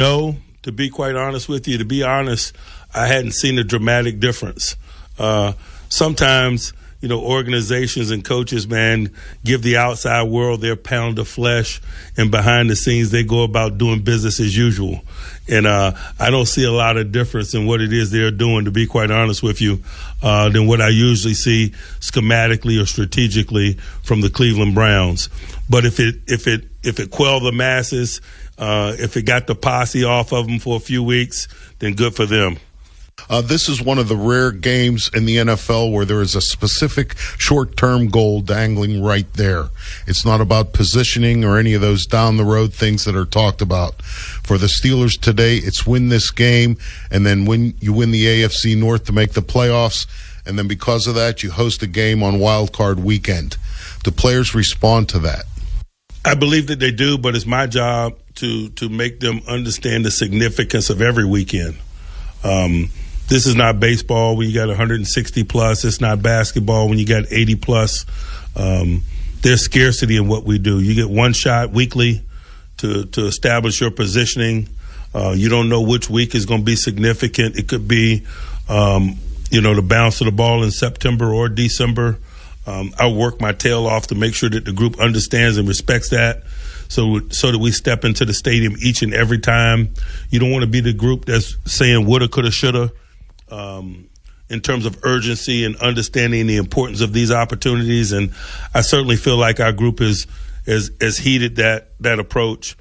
No, to be quite honest with you, I hadn't seen a dramatic difference. Sometimes, organizations and coaches, man, give the outside world their pound of flesh, and behind the scenes they go about doing business as usual. And I don't see a lot of difference in what it is they're doing, to be quite honest with you, than what I usually see schematically or strategically from the Cleveland Browns. But if it quelled the masses, if it got the posse off of them for a few weeks, then good for them. This is one of the rare games in the NFL where there is a specific short-term goal dangling right there. It's not about positioning or any of those down-the-road things that are talked about. For the Steelers today, it's win this game, and then when you win the AFC North to make the playoffs, and then because of that, you host a game on Wild Card Weekend. Do players respond to that? I believe that they do, but it's my job to make them understand the significance of every weekend. This is not baseball when you got 160 plus. It's not basketball when you got 80 plus. There's scarcity in what we do. You get one shot weekly to establish your positioning. You don't know which week is going to be significant. It could be, the bounce of the ball in September or December. I work my tail off to make sure that the group understands and respects that. So that we step into the stadium each and every time. You don't want to be the group that's saying woulda, coulda, shoulda. In terms of urgency and understanding the importance of these opportunities. And I certainly feel like our group has heeded that approach.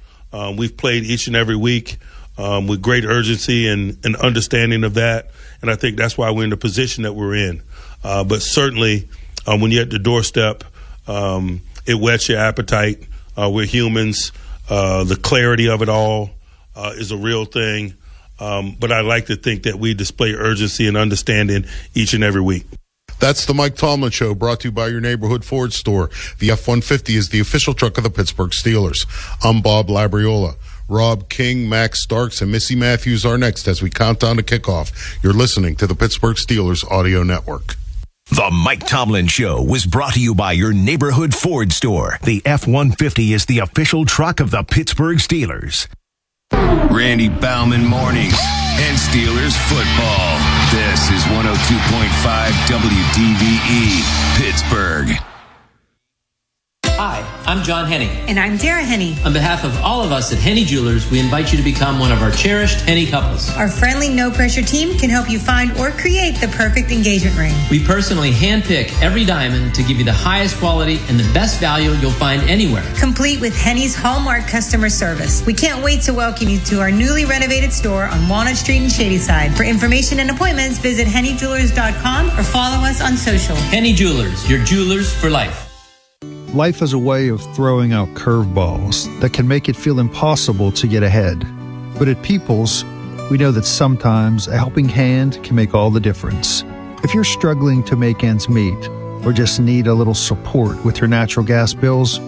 We've played each and every week with great urgency and understanding of that. And I think that's why we're in the position that we're in. But certainly when you're at the doorstep, it whets your appetite. We're humans. The clarity of it all is a real thing. But I like to think that we display urgency and understanding each and every week. That's the Mike Tomlin Show, brought to you by your neighborhood Ford store. The F-150 is the official truck of the Pittsburgh Steelers. I'm Bob Labriola. Rob King, Max Starks, and Missy Matthews are next as we count down to kickoff. You're listening to the Pittsburgh Steelers Audio Network. The Mike Tomlin Show was brought to you by your neighborhood Ford store. The F-150 is the official truck of the Pittsburgh Steelers. Randy Baumann mornings and Steelers football. This is 102.5 WDVE, Pittsburgh. Hi, I'm John Henney. And I'm Dara Henney. On behalf of all of us at Henney Jewelers, we invite you to become one of our cherished Henney couples. Our friendly, no-pressure team can help you find or create the perfect engagement ring. We personally handpick every diamond to give you the highest quality and the best value you'll find anywhere. Complete with Henney's Hallmark customer service. We can't wait to welcome you to our newly renovated store on Walnut Street in Shadyside. For information and appointments, visit HenneyJewelers.com or follow us on social. Henney Jewelers, your jewelers for life. Life is a way of throwing out curveballs that can make it feel impossible to get ahead. But at Peoples, we know that sometimes a helping hand can make all the difference. If you're struggling to make ends meet or just need a little support with your natural gas bills,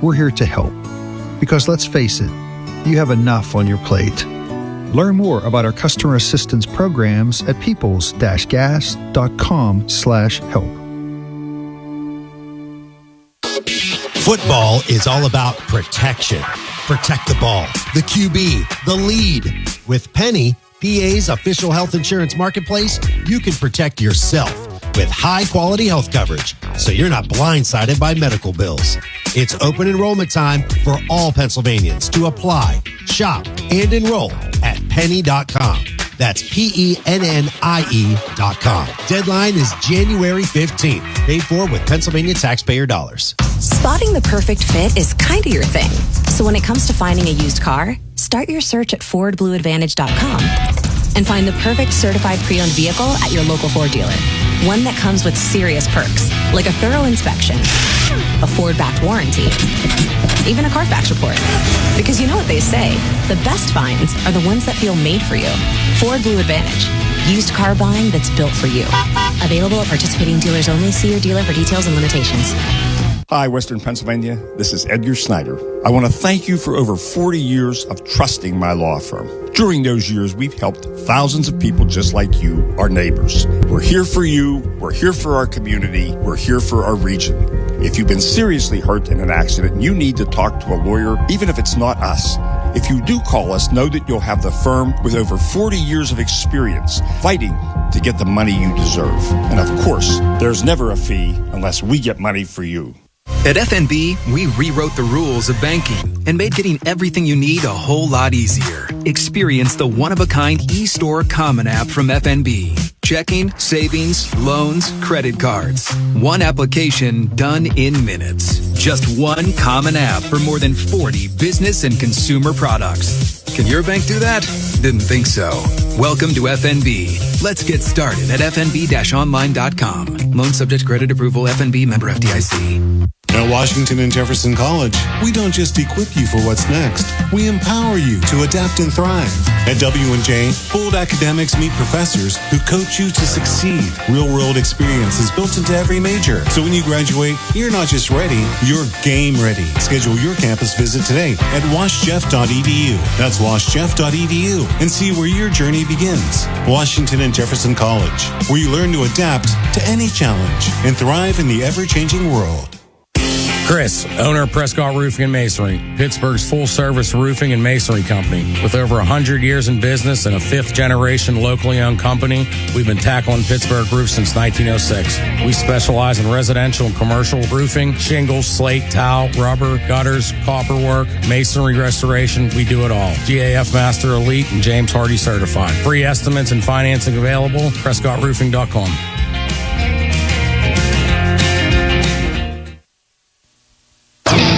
we're here to help. Because let's face it, you have enough on your plate. Learn more about our customer assistance programs at peoples-gas.com/help. Football is all about protection. Protect the ball, the QB, the lead. With Penny, PA's official health insurance marketplace, you can protect yourself with high-quality health coverage, so you're not blindsided by medical bills. It's open enrollment time for all Pennsylvanians to apply, shop, and enroll at penny.com. That's PENNIE.com. Deadline is January 15th. Paid for with Pennsylvania taxpayer dollars. Spotting the perfect fit is kind of your thing. So when it comes to finding a used car, start your search at FordBlueAdvantage.com and find the perfect certified pre-owned vehicle at your local Ford dealer. One that comes with serious perks, like a thorough inspection, a Ford-backed warranty, even a Carfax report. Because you know what they say, the best finds are the ones that feel made for you. Ford Blue Advantage. Used car buying that's built for you. Available at participating dealers only. See your dealer for details and limitations. Hi, Western Pennsylvania. This is Edgar Snyder. I want to thank you for over 40 years of trusting my law firm. During those years, we've helped thousands of people just like you, our neighbors. We're here for you. We're here for our community. We're here for our region. If you've been seriously hurt in an accident, you need to talk to a lawyer, even if it's not us. If you do call us, know that you'll have the firm with over 40 years of experience fighting to get the money you deserve. And of course, there's never a fee unless we get money for you. At FNB, we rewrote the rules of banking and made getting everything you need a whole lot easier. Experience the one-of-a-kind eStore Common app from FNB. Checking, savings, loans, credit cards. One application done in minutes. Just one common app for more than 40 business and consumer products. Can your bank do that? Didn't think so. Welcome to FNB. Let's get started at fnb-online.com. Loan subject to credit approval. FNB member FDIC. At Washington and Jefferson College, we don't just equip you for what's next. We empower you to adapt and thrive. At W&J, bold academics meet professors who coach you to succeed. Real-world experience is built into every major. So when you graduate, you're not just ready, you're game ready. Schedule your campus visit today at washjeff.edu. That's washjeff.edu and see where your journey begins. Washington and Jefferson College, where you learn to adapt to any challenge and thrive in the ever-changing world. Chris, owner of Prescott Roofing and Masonry, Pittsburgh's full-service roofing and masonry company. With over 100 years in business and a fifth-generation locally owned company, we've been tackling Pittsburgh roofs since 1906. We specialize in residential and commercial roofing, shingles, slate, tile, rubber, gutters, copper work, masonry restoration. We do it all. GAF Master Elite and James Hardy certified. Free estimates and financing available. PrescottRoofing.com.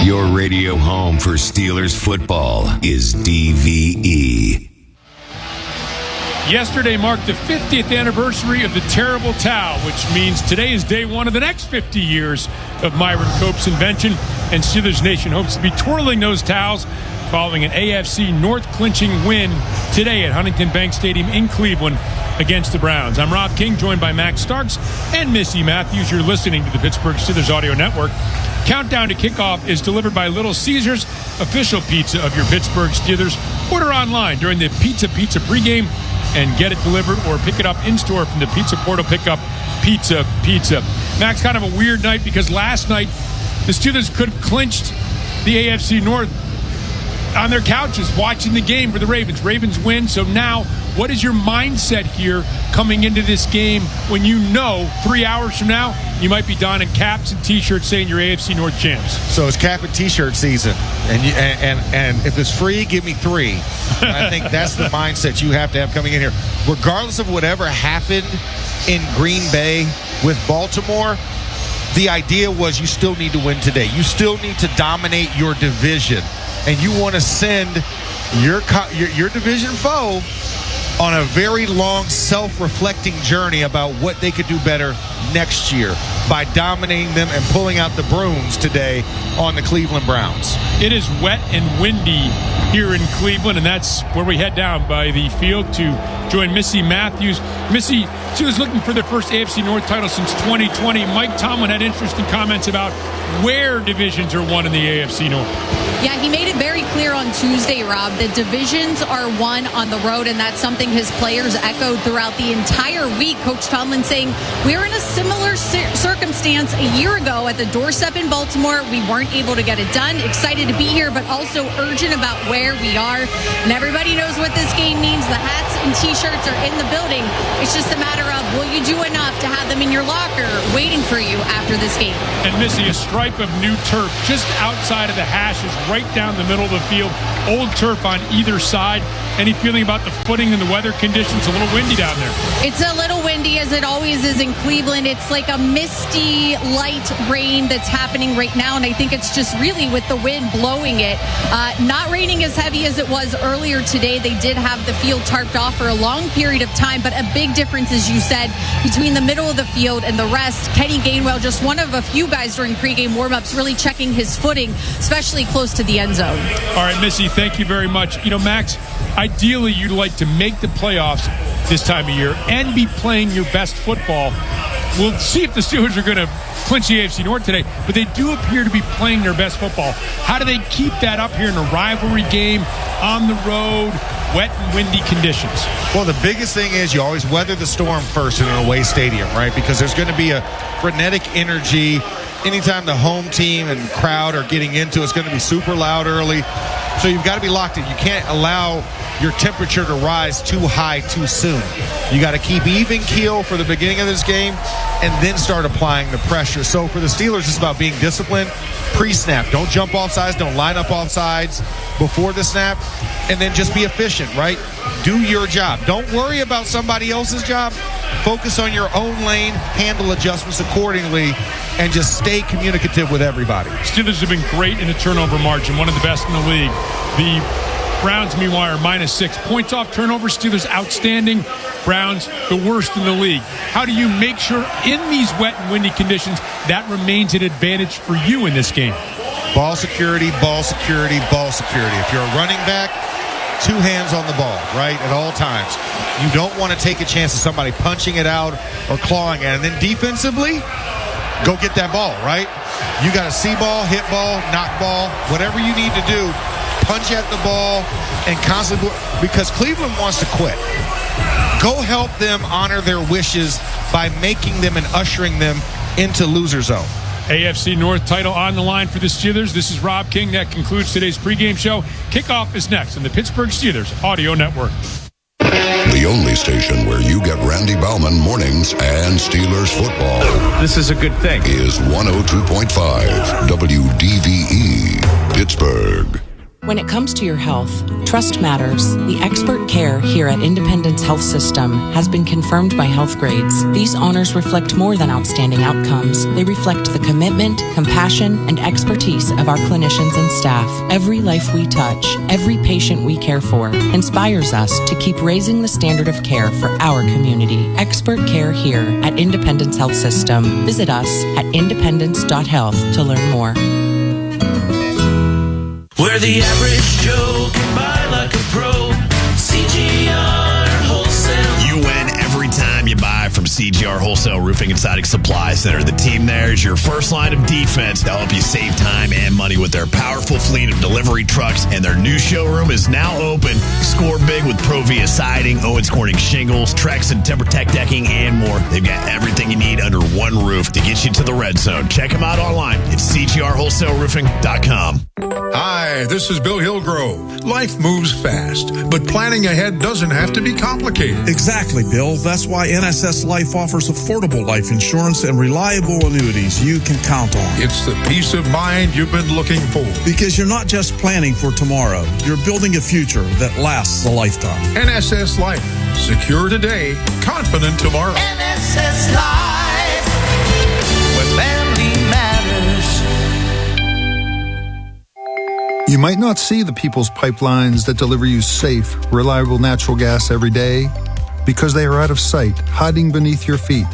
Your radio home for Steelers football is DVE. Yesterday marked the 50th anniversary of the terrible towel, which means today is day one of the next 50 years of Myron Cope's invention, and Steelers Nation hopes to be twirling those towels following an AFC North clinching win today at Huntington Bank Stadium in Cleveland against the Browns. I'm Rob King, joined by Max Starks and Missy Matthews. You're listening to the Pittsburgh Steelers Audio Network. Countdown to kickoff is delivered by Little Caesars, official pizza of your Pittsburgh Steelers. Order online during the Pizza pregame and get it delivered or pick it up in-store from the Pizza Portal. Pick up Pizza. Max, kind of a weird night because last night the Steelers could have clinched the AFC North on their couches watching the game for the Ravens. Ravens win, so now what is your mindset here coming into this game when you know 3 hours from now you might be donning caps and T-shirts saying you're AFC North champs? So it's cap and T-shirt season, and if it's free, give me 3. I think that's the mindset you have to have coming in here. Regardless of whatever happened in Green Bay with Baltimore, the idea was you still need to win today. You still need to dominate your division, and you want to send your division foe on a very long self-reflecting journey about what they could do better next year by dominating them and pulling out the brooms today on the Cleveland Browns. It is wet and windy here in Cleveland, and that's where we head down by the field to join Missy Matthews. Missy, she was looking for their first AFC North title since 2020. Mike Tomlin had interesting comments about where divisions are won in the AFC North. Yeah, he made it very clear on Tuesday, Rob, that divisions are won on the road, and that's something his players echoed throughout the entire week. Coach Tomlin saying, we're in a similar circumstance a year ago at the doorstep in Baltimore. We weren't able to get it done. Excited to be here, but also urgent about where we are. And everybody knows what this game means. The hats and T-shirts are in the building. It's just a matter of, will you do enough to have them in your locker waiting for you after this game? And Missy, a stripe of new turf just outside of the hashes, right down the middle of the field. Old turf on either side. Any feeling about the footing and the weather conditions? A little windy down there. It's a little windy, as it always is in Cleveland. It's like a misty, light rain that's happening right now, and I think it's just really with the wind blowing it. Not raining as heavy as it was earlier today. They did have the field tarped off for a long period of time, but a big difference, as you said, between the middle of the field and the rest. Kenny Gainwell, just one of a few guys during pregame warmups, really checking his footing, especially close to the end zone. All right, Missy, thank you very much. You know, Max, ideally you'd like to make the playoffs this time of year and be playing your best football. We'll see if the Steelers are going to clinch the AFC North today, but they do appear to be playing their best football. How do they keep that up here in a rivalry game, on the road, wet and windy conditions? Well, the biggest thing is you always weather the storm first in an away stadium, right? Because there's going to be a frenetic energy. Anytime the home team and crowd are getting into it, it's going to be super loud early. So you've got to be locked in. You can't allow your temperature to rise too high too soon. You got to keep even keel for the beginning of this game and then start applying the pressure. So for the Steelers, it's about being disciplined pre-snap. Don't jump off sides. Don't line up off sides before the snap. And then just be efficient, right? Do your job. Don't worry about somebody else's job. Focus on your own lane, handle adjustments accordingly, and just stay communicative with everybody. Steelers have been great in the turnover margin, one of the best in the league. The Browns, meanwhile, are -6. Points off turnover, Steelers outstanding. Browns, the worst in the league. How do you make sure in these wet and windy conditions that remains an advantage for you in this game? Ball security, ball security, ball security. If you're a running back, 2 hands on the ball, right, at all times. You don't want to take a chance of somebody punching it out or clawing it. And then defensively, go get that ball, right? You got to see ball, hit ball, knock ball, whatever you need to do. Punch at the ball and constantly, because Cleveland wants to quit. Go help them honor their wishes by making them and ushering them into loser zone. AFC North title on the line for the Steelers. This is Rob King. That concludes today's pregame show. Kickoff is next on the Pittsburgh Steelers Audio Network. The only station where you get Randy Baumann mornings and Steelers football. This is a good thing. Is 102.5 WDVE Pittsburgh. When it comes to your health, trust matters. The expert care here at Independence Health System has been confirmed by Health Grades. These honors reflect more than outstanding outcomes. They reflect the commitment, compassion, and expertise of our clinicians and staff. Every life we touch, every patient we care for, inspires us to keep raising the standard of care for our community. Expert care here at Independence Health System. Visit us at independence.health to learn more. Where the average Joe can buy like a pro. CGR Wholesale. You win every time you buy from CGR Wholesale Roofing and Siding Supply Center. The team there is your first line of defense to help you save time and money with their powerful fleet of delivery trucks. And their new showroom is now open. Score big with Provia Siding, Owens Corning Shingles, Trex and TimberTech Decking, and more. They've got everything you need under one roof to get you to the red zone. Check them out online at cgrwholesaleroofing.com. Hi, this is Bill Hillgrove. Life moves fast, but planning ahead doesn't have to be complicated. Exactly, Bill. That's why NSS Life offers affordable life insurance and reliable annuities you can count on. It's the peace of mind you've been looking for. Because you're not just planning for tomorrow, you're building a future that lasts a lifetime. NSS Life. Secure today, confident tomorrow. NSS Life. Where family matters. You might not see the people's pipelines that deliver you safe, reliable natural gas every day because they are out of sight, hiding beneath your feet.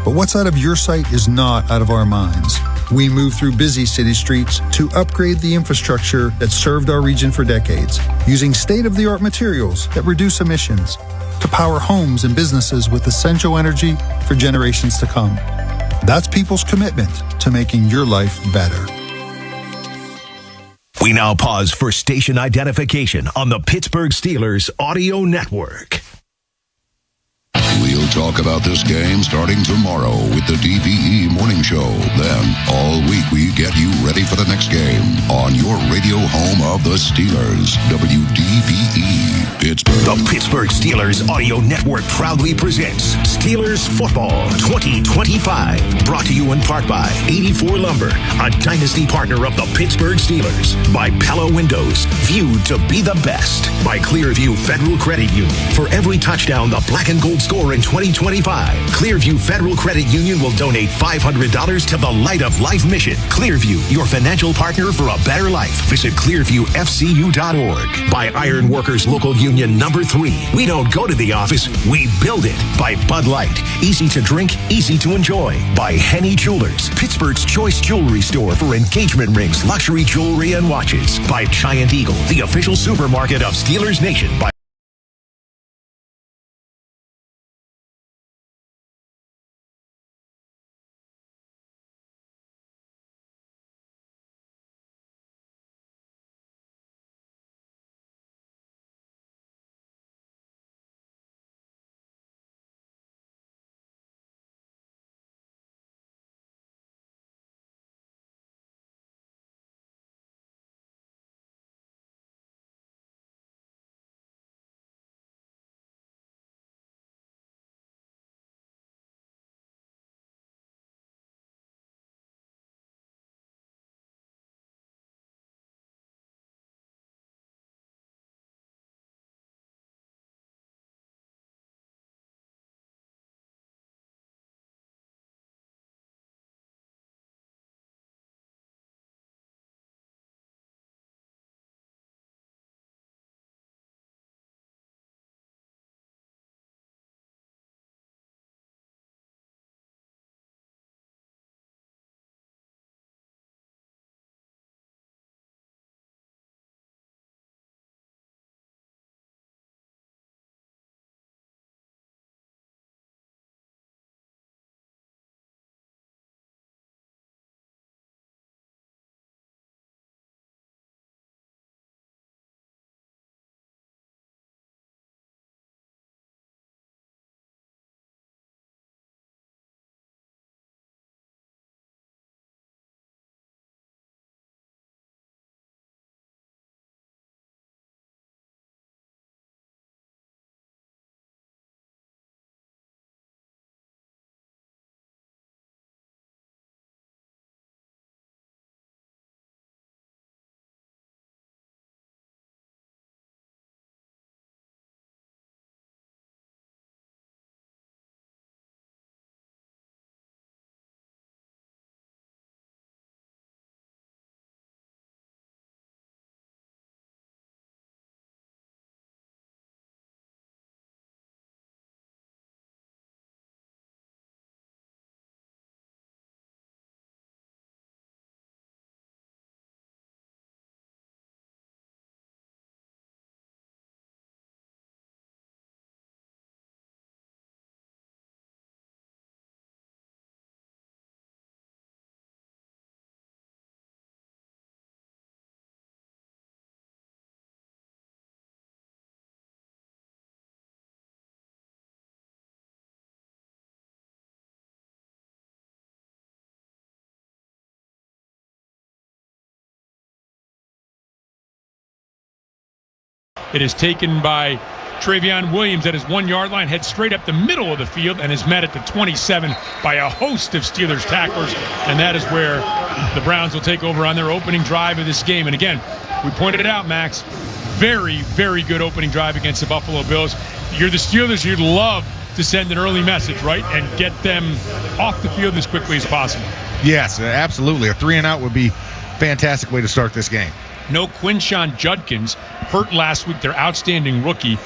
But what's out of your sight is not out of our minds. We move through busy city streets to upgrade the infrastructure that served our region for decades, using state-of-the-art materials that reduce emissions to power homes and businesses with essential energy for generations to come. That's people's commitment to making your life better. We now pause for station identification on the Pittsburgh Steelers Audio Network. We'll talk about this game starting tomorrow with the DVE Morning Show. Then, all week, we get you ready for the next game on your radio home of the Steelers, WDVE Pittsburgh. The Pittsburgh Steelers Audio Network proudly presents Steelers Football 2025. Brought to you in part by 84 Lumber, a dynasty partner of the Pittsburgh Steelers. By Pella Windows, viewed to be the best. By Clearview Federal Credit Union. For every touchdown the black and gold score in 2025, Clearview Federal Credit Union will donate $500 to the Light of Life mission. Clearview, your financial partner for a better life. Visit clearviewfcu.org. By Iron Workers Local Union number 3. We don't go to the office, we build it. By Bud Light, easy to drink, easy to enjoy. By Henny Jewelers, Pittsburgh's choice jewelry store for engagement rings, luxury jewelry, and watches. By Giant Eagle, the official supermarket of Steelers Nation. By It is taken by Travion Williams at his 1-yard line, heads straight up the middle of the field, and is met at the 27 by a host of Steelers tacklers. And that is where the Browns will take over on their opening drive of this game. And again, we pointed it out, Max, very, very good opening drive against the Buffalo Bills. You're the Steelers, you'd love to send an early message, right, and get them off the field as quickly as possible. Yes, absolutely. A 3-and-out would be a fantastic way to start this game. No Quinshawn Judkins, hurt last week, their outstanding rookie.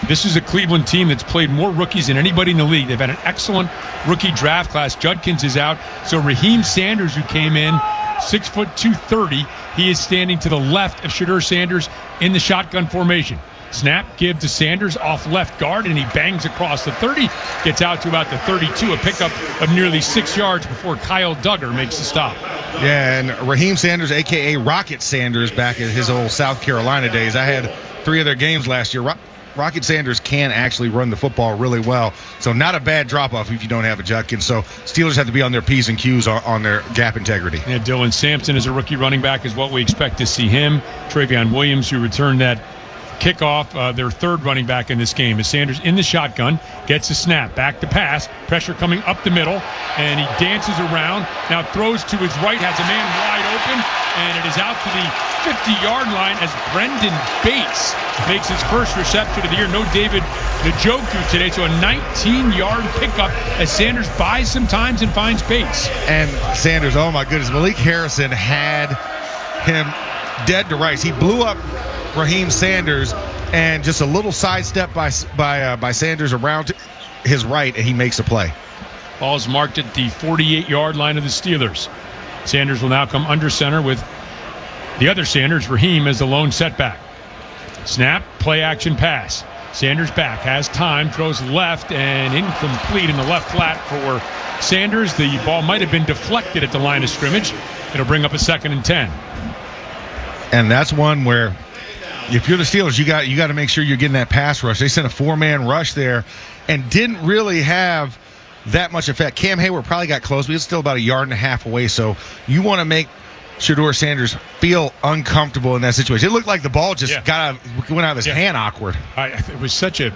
This is a Cleveland team that's played more rookies than anybody in the league. They've had an excellent rookie draft class. Judkins is out. So Raheem Sanders, who came in 6 foot 230, he is standing to the left of Shedeur Sanders in the shotgun formation. Snap, give to Sanders off left guard, and he bangs across the 30, gets out to about the 32, a pickup of nearly 6 yards before Kyle Duggar makes the stop. Yeah, and Raheem Sanders, a.k.a. Rocket Sanders, back in his old South Carolina days. I had 3 of their games last year. Rocket Sanders can actually run the football really well, so not a bad drop-off if you don't have a Judkins. So Steelers have to be on their P's and Q's on their gap integrity. Yeah, Dylan Sampson is a rookie running back is what we expect to see him. Travion Williams, who returned that kickoff, their third running back in this game, is Sanders in the shotgun, gets a snap, back to pass, pressure coming up the middle, and he dances around, now throws to his right, has a man wide open, and it is out to the 50-yard line as Brendan Bates makes his first reception of the year. No David Njoku today, so a 19-yard pickup as Sanders buys some times and finds Bates. And Sanders, oh my goodness, Malik Harrison had him dead to rights. He blew up Raheem Sanders, and just a little sidestep by Sanders around his right, and he makes a play. Ball is marked at the 48-yard line of the Steelers. Sanders will now come under center with the other Sanders, Raheem, as the lone setback. Snap, play action pass. Sanders back, has time, throws left, and incomplete in the left flat for Sanders. The ball might have been deflected at the line of scrimmage. It'll bring up a 2nd and 10. And that's one where, if you're the Steelers, you got to make sure you're getting that pass rush. They sent a 4-man rush there and didn't really have that much effect. Cam Hayward probably got close, but it's still about 1.5 yards away. so you want to make Shedeur Sanders feel uncomfortable in that situation. It looked like the ball just went out of his hand awkward. It was such a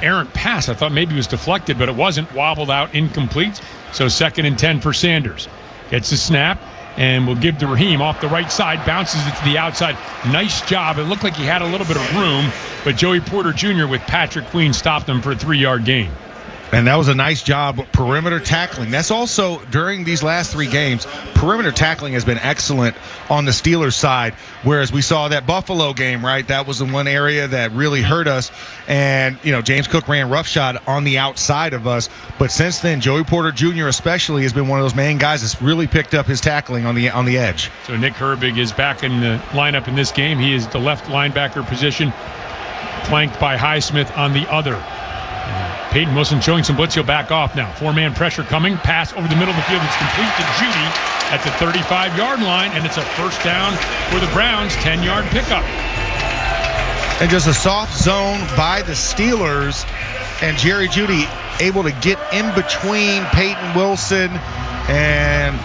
errant pass. I thought maybe it was deflected, but it wasn't. Wobbled out, incomplete. So 2nd and 10 for Sanders. Gets the snap and will give to Raheem off the right side, bounces it to the outside. Nice job. It looked like he had a little bit of room, but Joey Porter Jr. with Patrick Queen stopped him for a 3-yard gain. And that was a nice job perimeter tackling. That's also, during these last 3 games, perimeter tackling has been excellent on the Steelers side, whereas we saw that Buffalo game, right? That was the one area that really hurt us. And, James Cook ran roughshod on the outside of us. But since then, Joey Porter Jr. especially has been one of those main guys that's really picked up his tackling on the edge. So Nick Herbig is back in the lineup in this game. He is the left linebacker position, flanked by Highsmith on the other. Peyton Wilson showing some blitz. He'll back off now. 4-man pressure coming. Pass over the middle of the field. It's complete to Judy at the 35-yard line, and it's a first down for the Browns. 10-yard pickup. And just a soft zone by the Steelers, and Jerry Judy able to get in between Peyton Wilson, and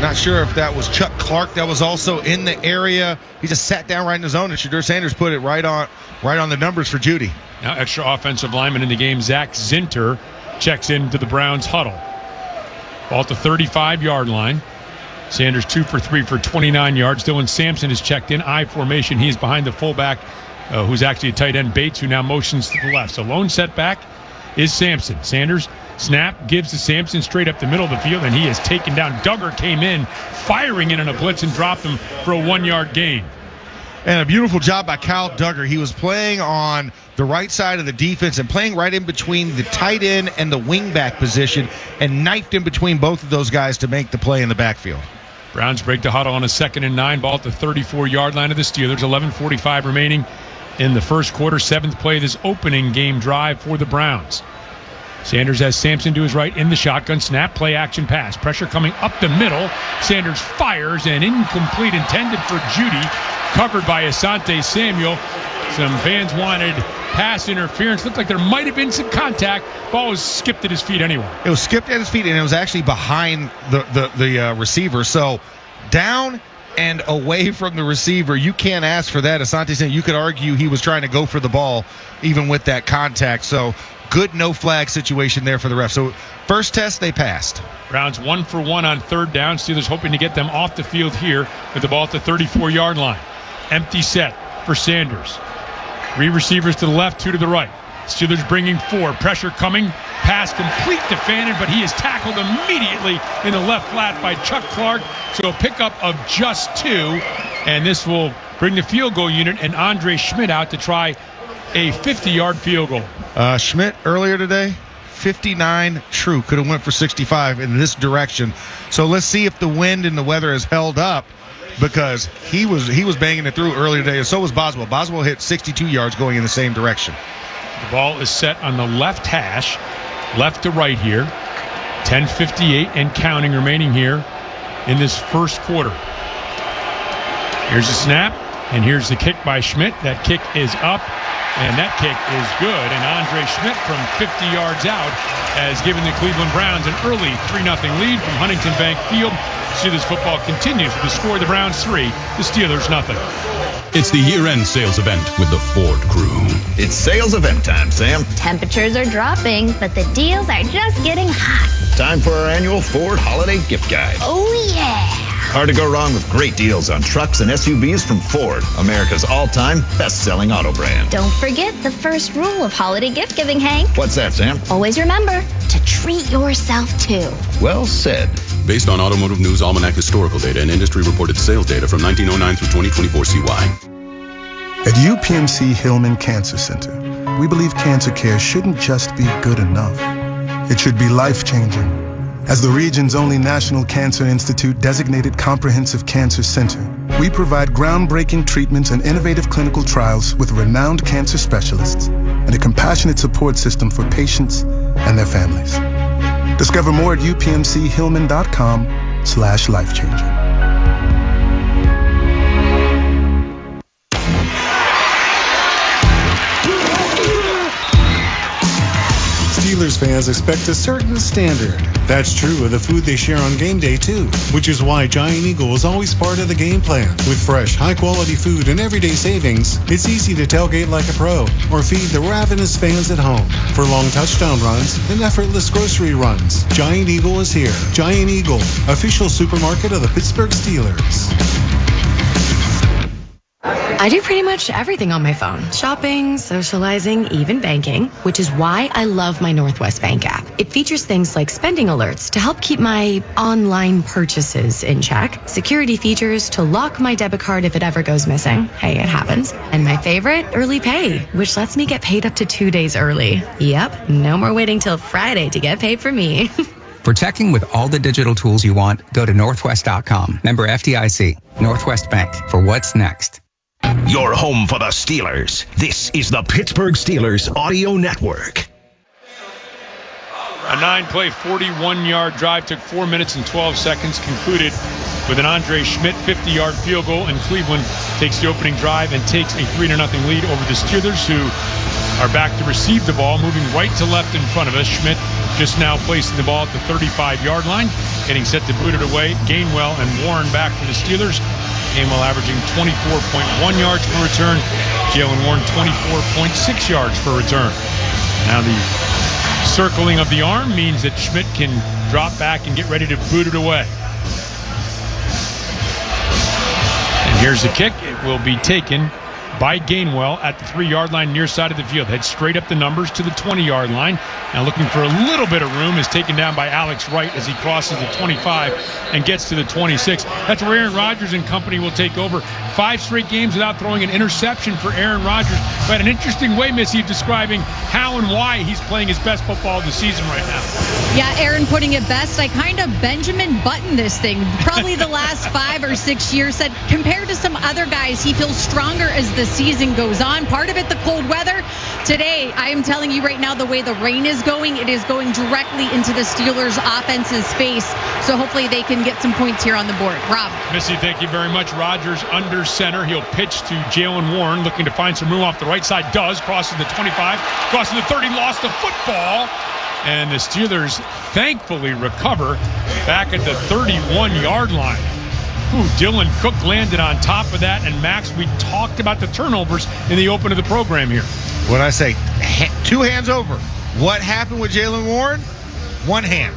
not sure if that was Chuck Clark that was also in the area. He just sat down right in the zone, and Shedeur Sanders put it right on the numbers for Judy. Now extra offensive lineman in the game, Zach Zinter, checks into the Browns huddle. Ball at the 35-yard line. Sanders 2 for 3 for 29 yards. Dylan Sampson is checked in I formation. He is behind the fullback, who's actually a tight end, Bates, who now motions to the left. So lone setback is Sampson. Sanders snap, gives to Sampson straight up the middle of the field, and he is taken down. Duggar came in, firing in on a blitz, and dropped him for a 1-yard gain. And a beautiful job by Kyle Duggar. He was playing on the right side of the defense and playing right in between the tight end and the wingback position, and knifed in between both of those guys to make the play in the backfield. Browns break the huddle on a 2nd and 9. Ball at the 34-yard line of the Steelers. 11:45 remaining in the first quarter. 7th play of this opening game drive for the Browns. Sanders has Sampson to his right in the shotgun. Snap, play action pass. Pressure coming up the middle. Sanders fires, and incomplete, intended for Judy. Covered by Asante Samuel. Some fans wanted pass interference. Looked like there might have been some contact. Ball was skipped at his feet anyway. It was skipped at his feet, and it was actually behind the receiver. So down and away from the receiver. You can't ask for that. Asante Samuel, you could argue he was trying to go for the ball even with that contact. So good no flag situation there for the ref. So first test, they passed. Browns 1 for 1 on third down. Steelers hoping to get them off the field here with the ball at the 34-yard line. Empty set for Sanders. 3 receivers to the left, 2 to the right. Steelers bringing 4. Pressure coming. Pass complete to Fannin, but he is tackled immediately in the left flat by Chuck Clark. So a pickup of just 2. And this will bring the field goal unit and Andre Schmidt out to try a 50-yard field goal. Schmidt earlier today, 59 true. Could have went for 65 in this direction. So let's see if the wind and the weather has held up, because he was banging it through earlier today, and so was Boswell. Boswell hit 62 yards going in the same direction. The ball is set on the left hash, left to right here. 10:58 and counting remaining here in this first quarter. Here's the snap, and here's the kick by Schmidt. That kick is up, and that kick is good. And Andre Schmidt from 50 yards out has given the Cleveland Browns an early 3-0 lead from Huntington Bank Field. Steelers football continues with the score of the Browns 3, the Steelers 0. It's the year-end sales event with the Ford crew. It's sales event time, Sam. Temperatures are dropping, but the deals are just getting hot. Time for our annual Ford Holiday Gift Guide. Oh, yeah. Hard to go wrong with great deals on trucks and SUVs from Ford, America's all-time best-selling auto brand. Don't forget the first rule of holiday gift giving, Hank. What's that, Sam? Always remember to treat yourself, too. Well said. Based on Automotive News Almanac historical data and industry-reported sales data from 1909 through 2024 CY. At UPMC Hillman Cancer Center, we believe cancer care shouldn't just be good enough. It should be life-changing. As the region's only National Cancer Institute designated comprehensive cancer center, we provide groundbreaking treatments and innovative clinical trials with renowned cancer specialists and a compassionate support system for patients and their families. Discover more at upmchillman.com/lifechanging. Steelers fans expect a certain standard. That's true of the food they share on game day, too, which is why Giant Eagle is always part of the game plan. With fresh, high-quality food and everyday savings, it's easy to tailgate like a pro or feed the ravenous fans at home. For long touchdown runs and effortless grocery runs, Giant Eagle is here. Giant Eagle, official supermarket of the Pittsburgh Steelers. I do pretty much everything on my phone. Shopping, socializing, even banking, which is why I love my Northwest Bank app. It features things like spending alerts to help keep my online purchases in check, security features to lock my debit card if it ever goes missing. Hey, it happens. And my favorite, early pay, which lets me get paid up to 2 days early. Yep, no more waiting till Friday to get paid for me. For checking with all the digital tools you want, go to northwest.com. Member FDIC. Northwest Bank. For what's next. Your home for the Steelers. This is the Pittsburgh Steelers Audio Network. A 9-play, 41-yard drive took 4 minutes and 12 seconds, concluded with an Andre Schmidt 50-yard field goal, and Cleveland takes the opening drive and takes a 3-0 lead over the Steelers, who are back to receive the ball, moving right to left in front of us. Schmidt just now placing the ball at the 35-yard line, getting set to boot it away. Gainwell and Warren back for the Steelers. Gainwell averaging 24.1 yards per return. Jalen Warren 24.6 yards per return. Now the circling of the arm means that Schmidt can drop back and get ready to boot it away. And here's the kick. It will be taken by Gainwell at the 3-yard line near side of the field. Head straight up the numbers to the 20-yard line. Now looking for a little bit of room is taken down by Alex Wright as he crosses the 25 and gets to the 26. That's where Aaron Rodgers and company will take over. 5 straight games without throwing an interception for Aaron Rodgers. But an interesting way, Missy, of describing how and why he's playing his best football of the season right now. Yeah, Aaron putting it best. I kind of Benjamin Button this thing. Probably the last 5 or 6 years. Said compared to some other guys, he feels stronger as the season goes on. Part of it, the cold weather. Today, I am telling you right now, the way the rain is going, it is going directly into the Steelers' offense's face. So hopefully they can get some points here on the board. Rob. Missy, thank you very much. Rodgers under center. He'll pitch to Jalen Warren, looking to find some room off the right side. Does. Crosses the 25, crosses the 30, lost the football. And the Steelers thankfully recover back at the 31-yard line. Dylan Cook landed on top of that. And, Max, we talked about the turnovers in the open of the program here. What did I say? 2 hands over. What happened with Jalen Warren? 1 hand.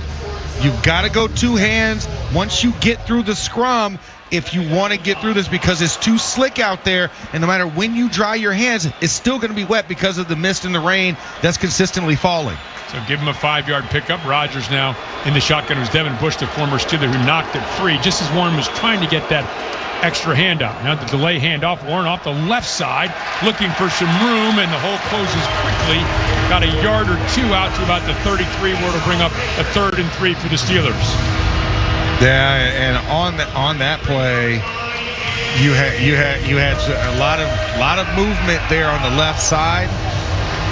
You've got to go 2 hands once you get through the scrum if you want to get through this, because it's too slick out there, and no matter when you dry your hands, it's still going to be wet because of the mist and the rain that's consistently falling. So give him a 5-yard pickup. Rogers now in the shotgun. It was Devin Bush, the former Steeler, who knocked it free just as Warren was trying to get that extra handoff. Now the delay handoff. Warren off the left side looking for some room, and the hole closes quickly. Got a yard or 2 out to about the 33, where it'll bring up a 3rd and 3 for the Steelers. Yeah, and on that play, you had a lot of movement there on the left side,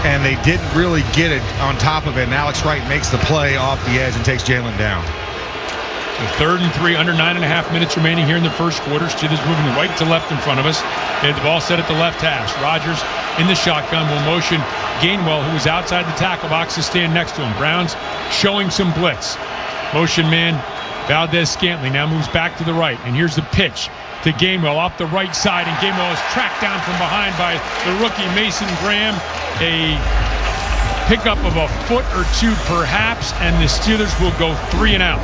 and they didn't really get it on top of it. And Alex Wright makes the play off the edge and takes Jalen down. So 3rd and 3, under 9.5 minutes remaining here in the first quarter. Steelers moving right to left in front of us. They had the ball set at the left hash. Rogers in the shotgun will motion Gainwell, who is outside the tackle box, to stand next to him. Browns showing some blitz. Motion man Valdez-Scantling now moves back to the right, and here's the pitch to Gainwell off the right side, and Gainwell is tracked down from behind by the rookie Mason Graham. A pickup of a foot or 2 perhaps, and the Steelers will go 3 and out.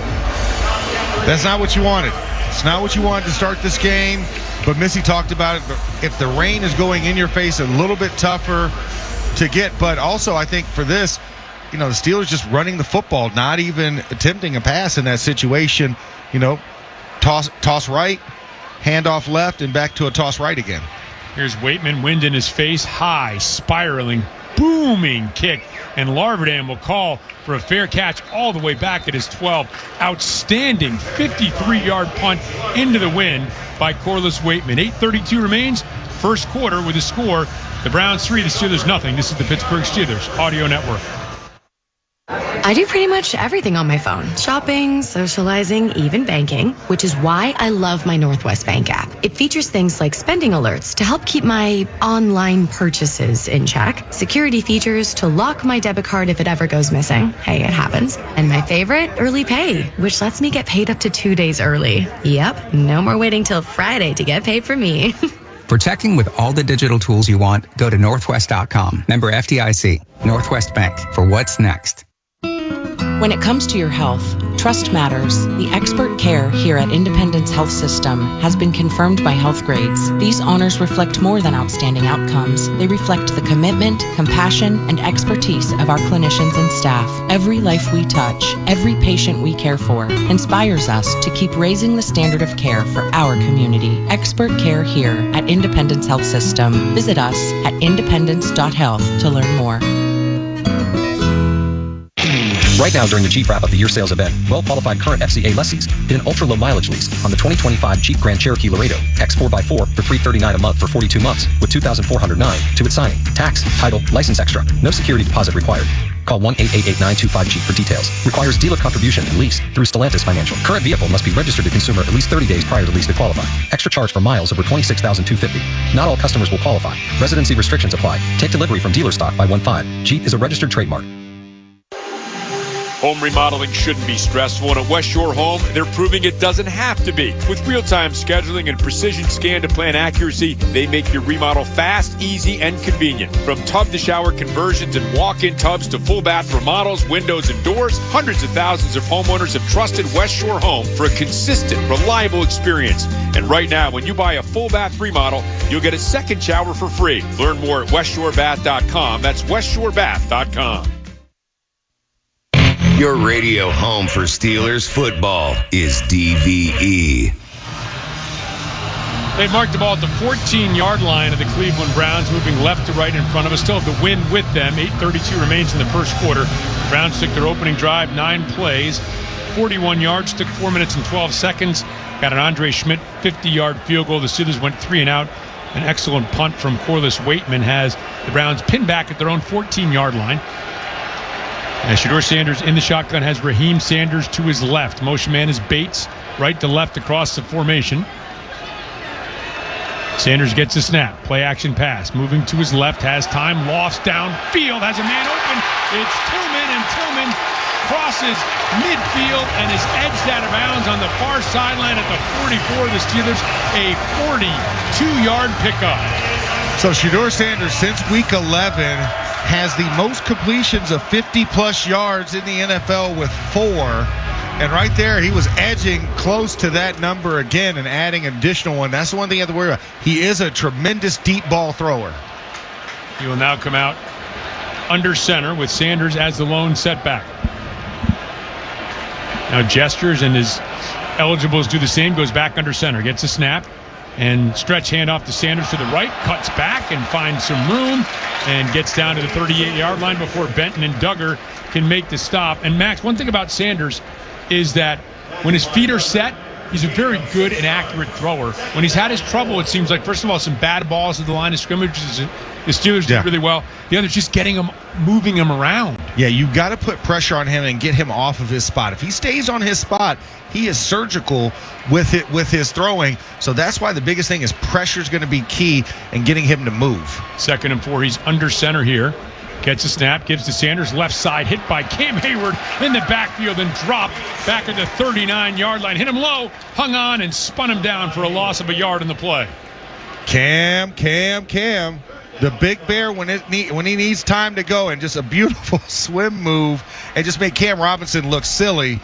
That's not what you wanted. It's not what you wanted to start this game, but Missy talked about it. If the rain is going in your face, a little bit tougher to get, but also I think for this, the Steelers just running the football, not even attempting a pass in that situation. Toss right, handoff left, and back to a toss right again. Here's Waitman, wind in his face, high, spiraling, booming kick, and Larverdam will call for a fair catch all the way back at his 12. Outstanding 53-yard punt into the wind by Corliss Waitman. 8:32 remains, first quarter, with a score: the Browns 3, the Steelers nothing. This is the Pittsburgh Steelers Audio Network. I do pretty much everything on my phone. Shopping, socializing, even banking, which is why I love my Northwest Bank app. It features things like spending alerts to help keep my online purchases in check, security features to lock my debit card if it ever goes missing. Hey, it happens. And my favorite, early pay, which lets me get paid up to 2 days early. Yep, no more waiting till Friday to get paid for me. For checking with all the digital tools you want, go to northwest.com. Member FDIC. Northwest Bank. For what's next. When it comes to your health, trust matters. The expert care here at Independence Health System has been confirmed by health grades. These honors reflect more than outstanding outcomes. They reflect the commitment, compassion, and expertise of our clinicians and staff. Every life we touch, every patient we care for, inspires us to keep raising the standard of care for our community. Expert care here at Independence Health System. Visit us at independence.health to learn more. Right now, during the Jeep Wrap of the Year sales event, well-qualified current FCA lessees get an ultra-low mileage lease on the 2025 Jeep Grand Cherokee Laredo X4x4 for $339 a month for 42 months with $2,409 to its signing. Tax, title, license extra. No security deposit required. Call 1-888-925-JEEP for details. Requires dealer contribution and lease through Stellantis Financial. Current vehicle must be registered to consumer at least 30 days prior to lease to qualify. Extra charge for miles over 26,250. Not all customers will qualify. Residency restrictions apply. Take delivery from dealer stock by 1/5. Jeep is a registered trademark. Home remodeling shouldn't be stressful, and at West Shore Home, they're proving it doesn't have to be. With real-time scheduling and precision scan-to-plan accuracy, they make your remodel fast, easy, and convenient. From tub-to-shower conversions and walk-in tubs to full-bath remodels, windows, and doors, hundreds of thousands of homeowners have trusted West Shore Home for a consistent, reliable experience. And right now, when you buy a full-bath remodel, you'll get a second shower for free. Learn more at westshorebath.com. That's westshorebath.com. Your radio home for Steelers football is DVE. They marked the ball at the 14-yard line of the Cleveland Browns, moving left to right in front of us. Still have the wind with them. 8:32 remains in the first quarter. Browns took their opening drive, 9 plays, 41 yards, took 4 minutes and 12 seconds. Got an Andre Schmidt 50-yard field goal. The Steelers went 3 and out. An excellent punt from Corliss Waitman has the Browns pinned back at their own 14-yard line. And Shedeur Sanders in the shotgun has Raheem Sanders to his left. Motion man is Bates, right to left across the formation. Sanders gets a snap. Play action pass. Moving to his left. Has time. Lofts downfield. Has a man open. It's Tillman, and Tillman crosses midfield and is edged out of bounds on the far sideline at the 44 of the Steelers. A 42-yard pickup. So Shedeur Sanders, since week 11, has the most completions of 50-plus yards in the NFL with 4. And right there, he was edging close to that number again and adding an additional one. That's the one thing you have to worry about. He is a tremendous deep ball thrower. He will now come out under center with Sanders as the lone setback. Now gestures and is eligible to do the same. Goes back under center. Gets a snap. And stretch handoff to Sanders to the right. Cuts back and finds some room. And gets down to the 38-yard line before Benton and Duggar can make the stop. And Max, one thing about Sanders is that when his feet are set, he's a very good and accurate thrower. When he's had his trouble, it seems like, first of all, some bad balls at the line of scrimmage. The Steelers did really well. The other is just moving him around. Yeah, you got to put pressure on him and get him off of his spot. If he stays on his spot, he is surgical with his throwing. So that's why the biggest thing is pressure is going to be key and getting him to move. 2nd and 4. He's under center here. Gets a snap, gives to Sanders, left side, hit by Cam Hayward in the backfield and dropped back at the 39-yard line. Hit him low, hung on, and spun him down for a loss of a yard in the play. Cam. The big bear when he needs time to go, and just a beautiful swim move, and just made Cam Robinson look silly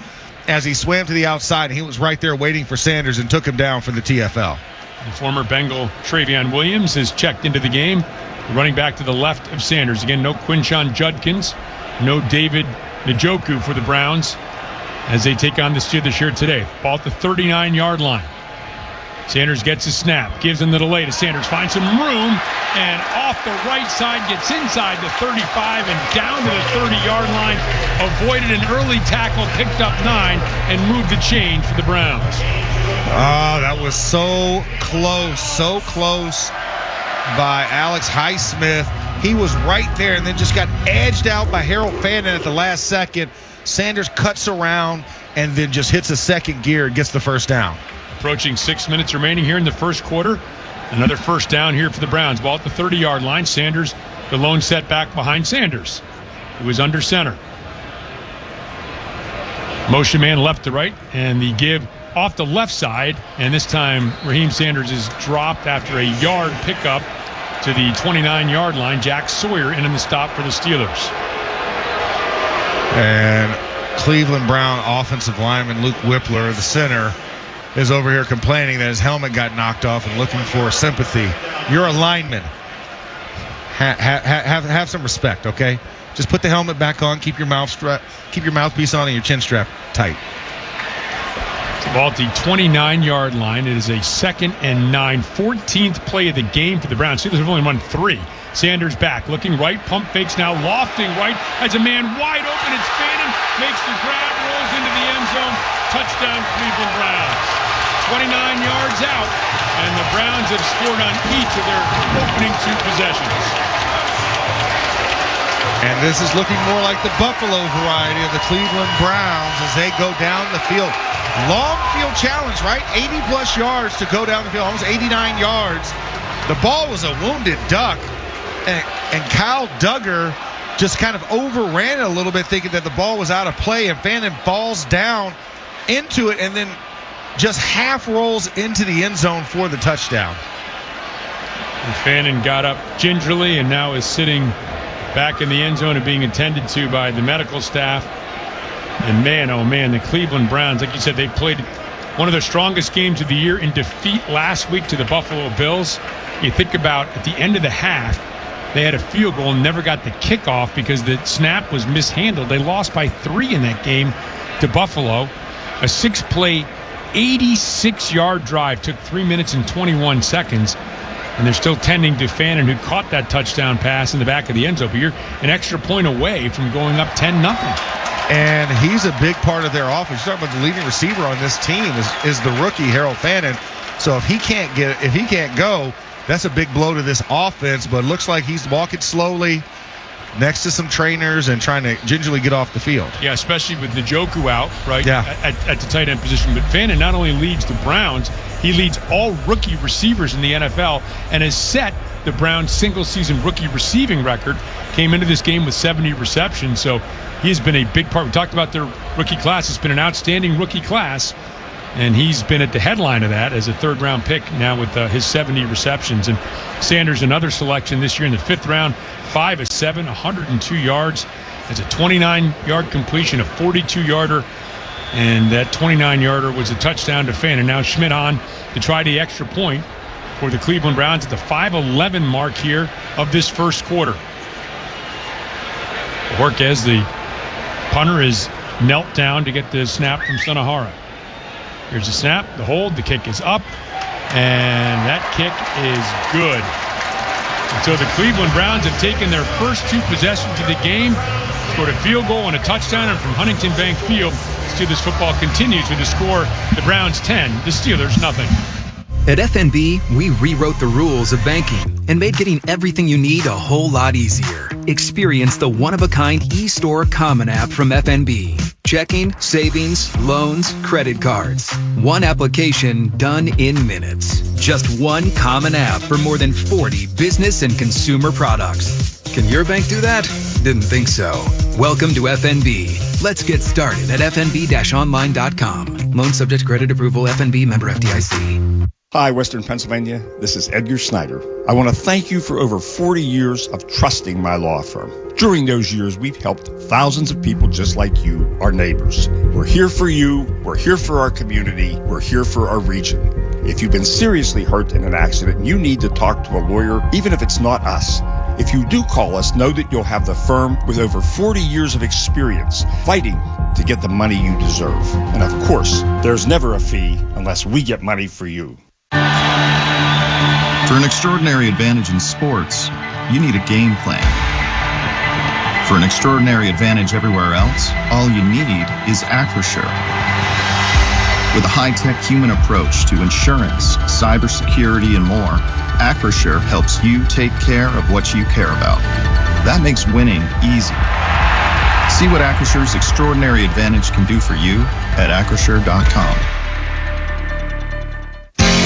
as he swam to the outside. And he was right there waiting for Sanders and took him down for the TFL. The former Bengal Travion Williams has checked into the game. Running back to the left of Sanders. Again, no Quinshon Judkins, no David Njoku for the Browns as they take on the Steelers here today. Ball at the 39-yard line. Sanders gets a snap, gives him the delay to Sanders, finds some room, and off the right side gets inside the 35 and down to the 30-yard line. Avoided an early tackle, picked up 9, and moved the chain for the Browns. Oh, that was so close by Alex Highsmith. He was right there and then just got edged out by Harold Fannin at the last second. Sanders cuts around and then just hits a second gear and gets the first down. Approaching 6 minutes remaining here in the first quarter. Another first down here for the Browns. Ball at the 30-yard line. Sanders, the lone setback behind Sanders, who is under center. Motion man left to right, and the give off the left side, and this time Raheem Sanders is dropped after a yard pickup to the 29-yard line. Jack Sawyer in on the stop for the Steelers. And Cleveland Brown offensive lineman Luke Whippler, the center, is over here complaining that his helmet got knocked off and looking for sympathy. You're a lineman. Have some respect, okay? Just put the helmet back on, keep your mouthpiece on, and your chin strap tight. Ball at the 29-yard line. It is a 2nd and 9, 14th play of the game for the Browns. Steelers have only run 3. Sanders back, looking right, pump fakes now, lofting right, has a man wide open. It's Fannin, makes the grab, rolls into the end zone. Touchdown, Cleveland Browns. 29 yards out, and the Browns have scored on each of their opening 2 possessions. And this is looking more like the Buffalo variety of the Cleveland Browns as they go down the field. Long field challenge, right? 80-plus yards to go down the field, almost 89 yards. The ball was a wounded duck, and Kyle Duggar just kind of overran it a little bit, thinking that the ball was out of play, and Fannin falls down into it and then just half rolls into the end zone for the touchdown. And Fannin got up gingerly and now is sitting back in the end zone and being attended to by the medical staff. And man, oh man, the Cleveland Browns, like you said, they played one of their strongest games of the year in defeat last week to the Buffalo Bills. You think about at the end of the half, they had a field goal and never got the kickoff because the snap was mishandled. They lost by 3 in that game to Buffalo. A 6-play, 86-yard drive took 3 minutes and 21 seconds. And they're still tending to Fannin, who caught that touchdown pass in the back of the end zone. But you're an extra point away from going up 10-0. And he's a big part of their offense. You're talking about the leading receiver on this team is the rookie Harold Fannin. So if he can't go, that's a big blow to this offense. But it looks like he's walking slowly, next to some trainers and trying to gingerly get off the field. Yeah, especially with Njoku out, right? Yeah. At the tight end position. But Fannin not only leads the Browns, he leads all rookie receivers in the NFL and has set the Browns' single-season rookie receiving record. Came into this game with 70 receptions, so he has been a big part. We talked about their rookie class. It's been an outstanding rookie class, and he's been at the headline of that as a third-round pick now with his 70 receptions. And Sanders, another selection this year in the 5th round, 5 of 7, 102 yards. It's a 29-yard completion, a 42-yarder, and that 29-yarder was a touchdown to Fannin. And now Schmidt on to try the extra point for the Cleveland Browns at the 5:11 mark here of this first quarter. Jorquez, the punter, is knelt down to get the snap from Sunahara. Here's the snap, the hold, the kick is up, and that kick is good. And so the Cleveland Browns have taken their first 2 possessions of the game, scored a field goal and a touchdown, and from Huntington Bank Field, Steelers football continues with the score, the Browns 10, the Steelers nothing. At FNB, we rewrote the rules of banking and made getting everything you need a whole lot easier. Experience the one-of-a-kind eStore Common app from FNB. Checking, savings, loans, credit cards. One application done in minutes. Just one common app for more than 40 business and consumer products. Can your bank do that? Didn't think so. Welcome to FNB. Let's get started at fnb-online.com. Loan subject to credit approval. FNB member FDIC. Hi, Western Pennsylvania. This is Edgar Snyder. I want to thank you for over 40 years of trusting my law firm. During those years, we've helped thousands of people just like you, our neighbors. We're here for you. We're here for our community. We're here for our region. If you've been seriously hurt in an accident and you need to talk to a lawyer, even if it's not us, if you do call us, know that you'll have the firm with over 40 years of experience fighting to get the money you deserve. And of course, there's never a fee unless we get money for you. For an extraordinary advantage in sports, you need a game plan. For an extraordinary advantage everywhere else, all you need is Acrisure. With a high-tech human approach to insurance, cybersecurity, and more, Acrisure helps you take care of what you care about. That makes winning easy. See what Acrisure's extraordinary advantage can do for you at Acrisure.com.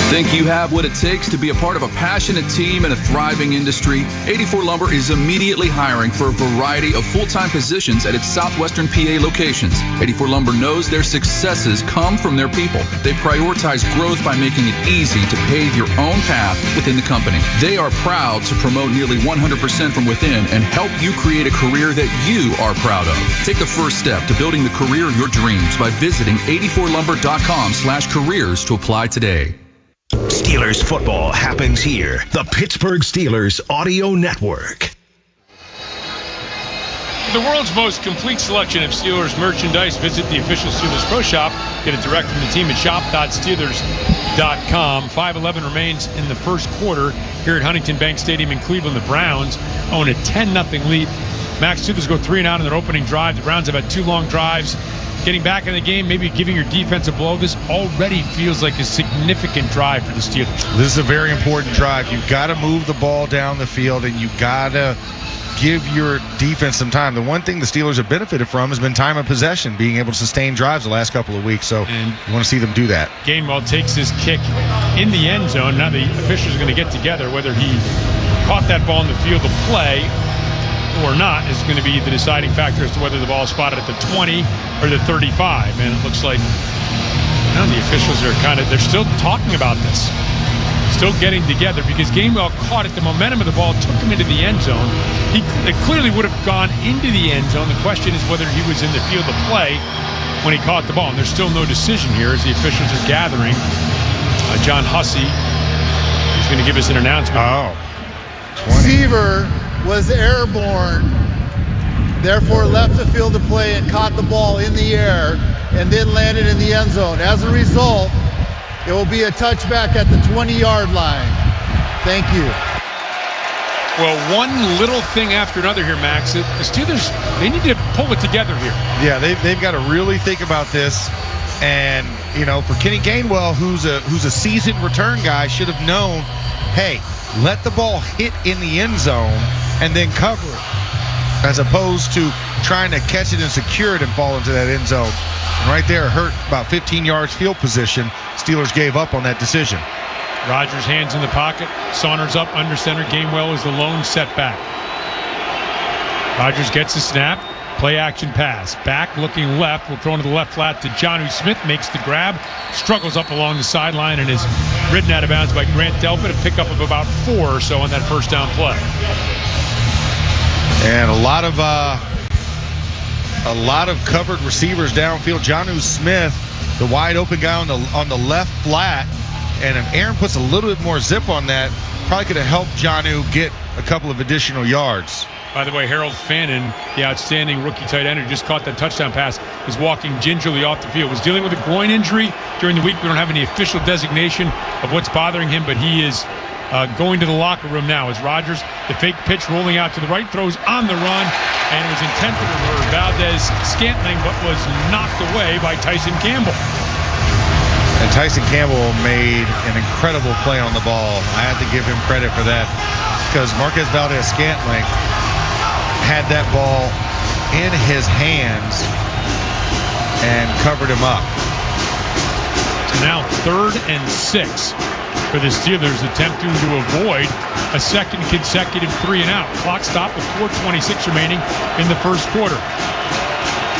Think you have what it takes to be a part of a passionate team in a thriving industry? 84 Lumber is immediately hiring for a variety of full-time positions at its southwestern PA locations. 84 Lumber knows their successes come from their people. They prioritize growth by making it easy to pave your own path within the company. They are proud to promote nearly 100% from within and help you create a career that you are proud of. Take the first step to building the career of your dreams by visiting 84lumber.com/careers to apply today. Steelers football happens here. The Pittsburgh Steelers Audio Network. For the world's most complete selection of Steelers merchandise, visit the official Steelers Pro Shop. Get it direct from the team at shop.steelers.com. 5:11 remains in the first quarter here at Huntington Bank Stadium in Cleveland. The Browns own a 10-0 lead. Max, Steelers go 3-and-out in their opening drive. The Browns have had 2 long drives. Getting back in the game, maybe giving your defense a blow. This already feels like a significant drive for the Steelers. This is a very important drive. You've got to move the ball down the field, and you've got to give your defense some time. The one thing the Steelers have benefited from has been time of possession, being able to sustain drives the last couple of weeks. So you want to see them do that. Gainwell takes his kick in the end zone. Now the officials are going to get together. Whether he caught that ball in the field of play or not is going to be the deciding factor as to whether the ball is spotted at the 20 or the 35. And it looks like the officials are they're still talking about this. Still getting together because Gainwell caught it. The momentum of the ball took him into the end zone. It clearly would have gone into the end zone. The question is whether he was in the field of play when he caught the ball. And there's still no decision here as the officials are gathering. John Hussey is going to give us an announcement. Receiver was airborne, therefore left the field of play and caught the ball in the air and then landed in the end zone. As a result, it will be a touchback at the 20-yard line. Thank you. Well, one little thing after another here, Max. The Steelers, they need to pull it together here. Yeah, they've got to really think about this. And, for Kenny Gainwell, who's a seasoned return guy, should have known, hey, let the ball hit in the end zone and then cover it. as opposed to trying to catch it and secure it and fall into that end zone. And right there, hurt about 15 yards field position. Steelers gave up on that decision. Rodgers hands in the pocket, saunters up under center. Gainwell is the lone setback. Rodgers gets the snap. Play action pass. Back looking left. Will throw into the left flat to Jonnu Smith. Makes the grab. Struggles up along the sideline and is ridden out of bounds by Grant Delpit. A pickup of about 4 or so on that first down play. And a lot of covered receivers downfield. Jonnu Smith, the wide open guy on the left flat. And if Aaron puts a little bit more zip on that, probably could have helped Jonnu get a couple of additional yards. By the way, Harold Fannin, the outstanding rookie tight end who just caught that touchdown pass, is walking gingerly off the field. Was dealing with a groin injury during the week. We don't have any official designation of what's bothering him, but he is going to the locker room now as Rodgers, the fake pitch rolling out to the right, throws on the run, and it was intended for Valdez-Scantling, but was knocked away by Tyson Campbell. And Tyson Campbell made an incredible play on the ball. I have to give him credit for that because Marquez Valdez-Scantling had that ball in his hands and covered him up. So now 3rd and 6 for the Steelers, attempting to avoid a second consecutive 3-and-out. Clock stopped with 4:26 remaining in the first quarter.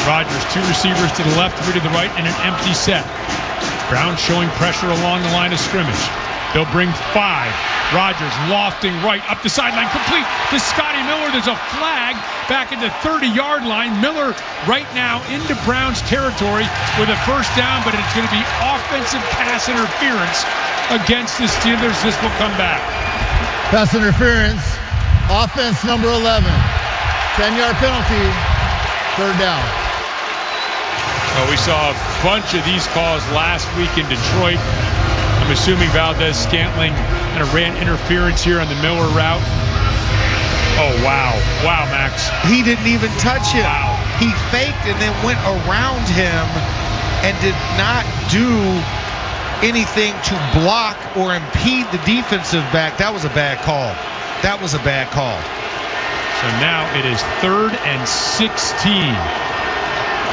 Rodgers, 2 receivers to the left, 3 to the right, and an empty set. Brown showing pressure along the line of scrimmage. They'll bring 5. Rodgers lofting right up the sideline, complete to Scotty Miller. There's a flag back at the 30-yard line. Miller right now into Browns territory with a first down, but it's going to be offensive pass interference against the Steelers. This will come back. Pass interference, offense number 11. 10-yard penalty, 3rd down. Well, we saw a bunch of these calls last week in Detroit. I'm assuming Valdez-Scantling kind of ran interference here on the Miller route. Oh, wow. Wow, Max. He didn't even touch him. Wow. He faked and then went around him and did not do anything to block or impede the defensive back. That was a bad call. That was a bad call. So now it is 3rd and 16.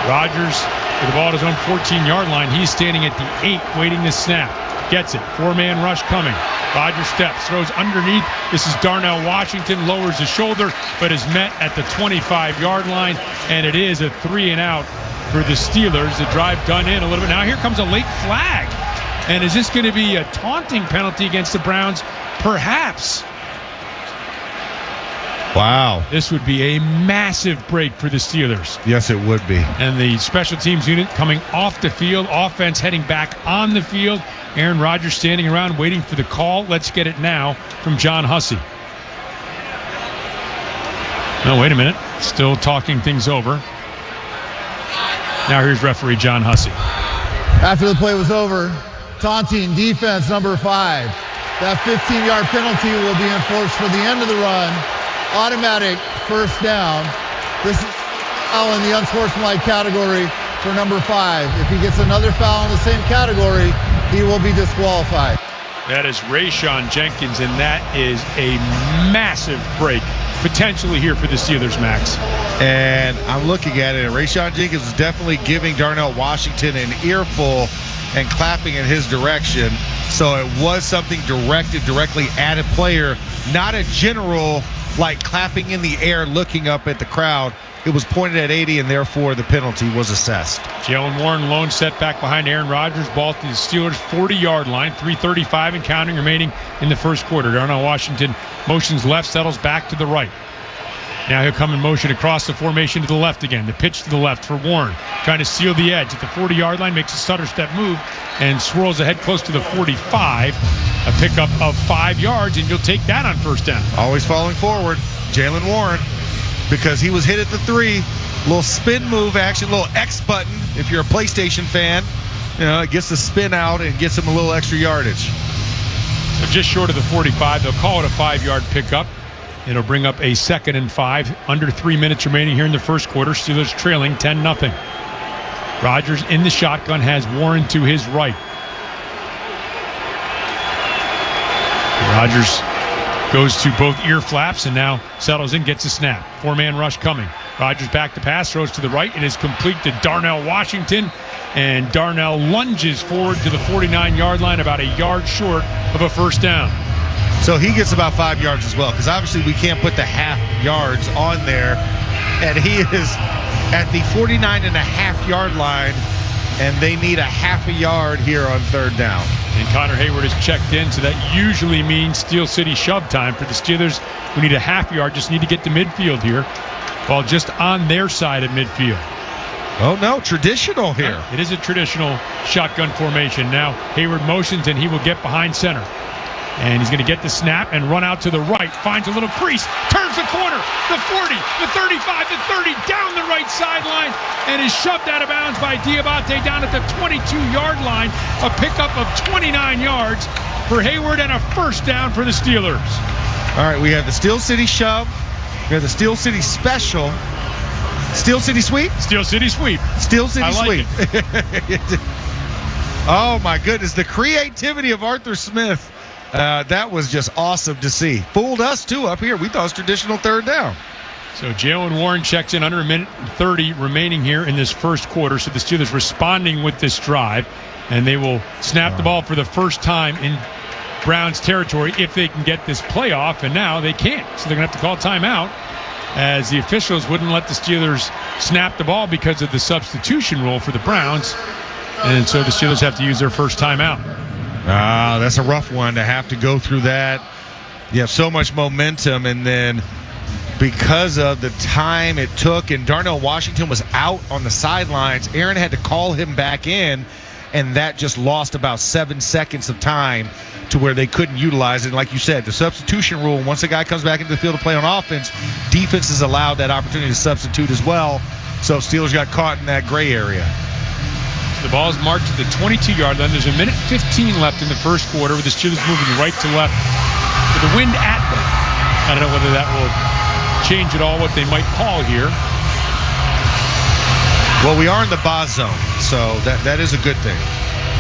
Rodgers with the ball at his own 14-yard line. He's standing at the 8, waiting to snap. Gets it. 4-man rush coming. Rodgers steps, throws underneath. This is Darnell Washington, lowers his shoulder, but is met at the 25-yard line, and it is a 3-and-out for the Steelers. The drive done in a little bit. Now here comes a late flag. And is this going to be a taunting penalty against the Browns? Perhaps. Wow. This would be a massive break for the Steelers. Yes, it would be. And the special teams unit coming off the field, offense heading back on the field. Aaron Rodgers standing around waiting for the call. Let's get it now from John Hussey. No, wait a minute. Still talking things over. Now here's referee John Hussey. After the play was over, taunting defense number 5. That 15-yard penalty will be enforced for the end of the run. Automatic first down. This is foul in the unsportsmanlike category for number 5. If he gets another foul in the same category, he will be disqualified. That is Rayshon Jenkins, and that is a massive break potentially here for the Steelers, Max. And I'm looking at it, and Rayshon Jenkins is definitely giving Darnell Washington an earful and clapping in his direction. So it was something directed directly at a player, not a general like clapping in the air looking up at the crowd. It was pointed at 80, and therefore the penalty was assessed. Jalen Warren lone setback behind Aaron Rodgers. Ball to the Steelers' 40-yard line. 3:35 and counting remaining in the first quarter. Darnell Washington motions left, settles back to the right. Now he'll come in motion across the formation to the left again. The pitch to the left for Warren. Trying to seal the edge at the 40-yard line. Makes a stutter step move and swirls ahead close to the 45. A pickup of 5 yards, and you'll take that on first down. Always falling forward. Jalen Warren, because he was hit at the 3. Little spin move action, little X button. If you're a PlayStation fan, you know, it gets the spin out and gets him a little extra yardage. So just short of the 45. They'll call it a 5-yard pickup. It'll bring up a 2nd and 5. Under 3 minutes remaining here in the first quarter. Steelers trailing 10-0. Rodgers in the shotgun has Warren to his right. Rodgers Goes to both ear flaps and now settles in, gets a snap. 4-man rush coming. Rodgers back to pass, throws to the right. It is complete to Darnell Washington. And Darnell lunges forward to the 49-yard line, about a yard short of a first down. So he gets about 5 yards as well, because obviously we can't put the half yards on there. And he is at the 49.5-yard line, and they need a half a yard here on third down. And Connor Hayward is checked in, so that usually means Steel City shove time for the Steelers. We need a half yard, just need to get to midfield here. While just on their side of midfield. Oh, no, traditional here. It is a traditional shotgun formation. Now Hayward motions, and he will get behind center. And he's going to get the snap and run out to the right. Finds a little crease. Turns the corner. The 40, the 35, the 30, down the right sideline. And is shoved out of bounds by Diabate down at the 22-yard line. A pickup of 29 yards for Hayward and a first down for the Steelers. All right, we have the Steel City shove. We have the Steel City special. Steel City sweep? Steel City sweep. Steel City sweep. It. Oh, my goodness. The creativity of Arthur Smith. That was just awesome to see. Fooled us, too, up here. We thought it was traditional third down. So Jalen Warren checks in under a minute and 30 remaining here in this first quarter. So the Steelers responding with this drive. And they will snap the ball for the first time in Browns territory if they can get this playoff. And now they can't. So they're going to have to call timeout, as the officials wouldn't let the Steelers snap the ball because of the substitution rule for the Browns. And so the Steelers have to use their first timeout. That's a rough one to have to go through that. You have so much momentum, and then because of the time it took, and Darnell Washington was out on the sidelines, Aaron had to call him back in, and that just lost about 7 seconds of time to where they couldn't utilize it. And like you said, the substitution rule, once a guy comes back into the field to play on offense, defense is allowed that opportunity to substitute as well. So Steelers got caught in that gray area. The ball is marked to the 22-yard line. There's a minute 15 left in the first quarter, with the Steelers moving right to left with the wind at them. I don't know whether that will change at all what they might call here. Well, we are in the Boz zone, so that is a good thing.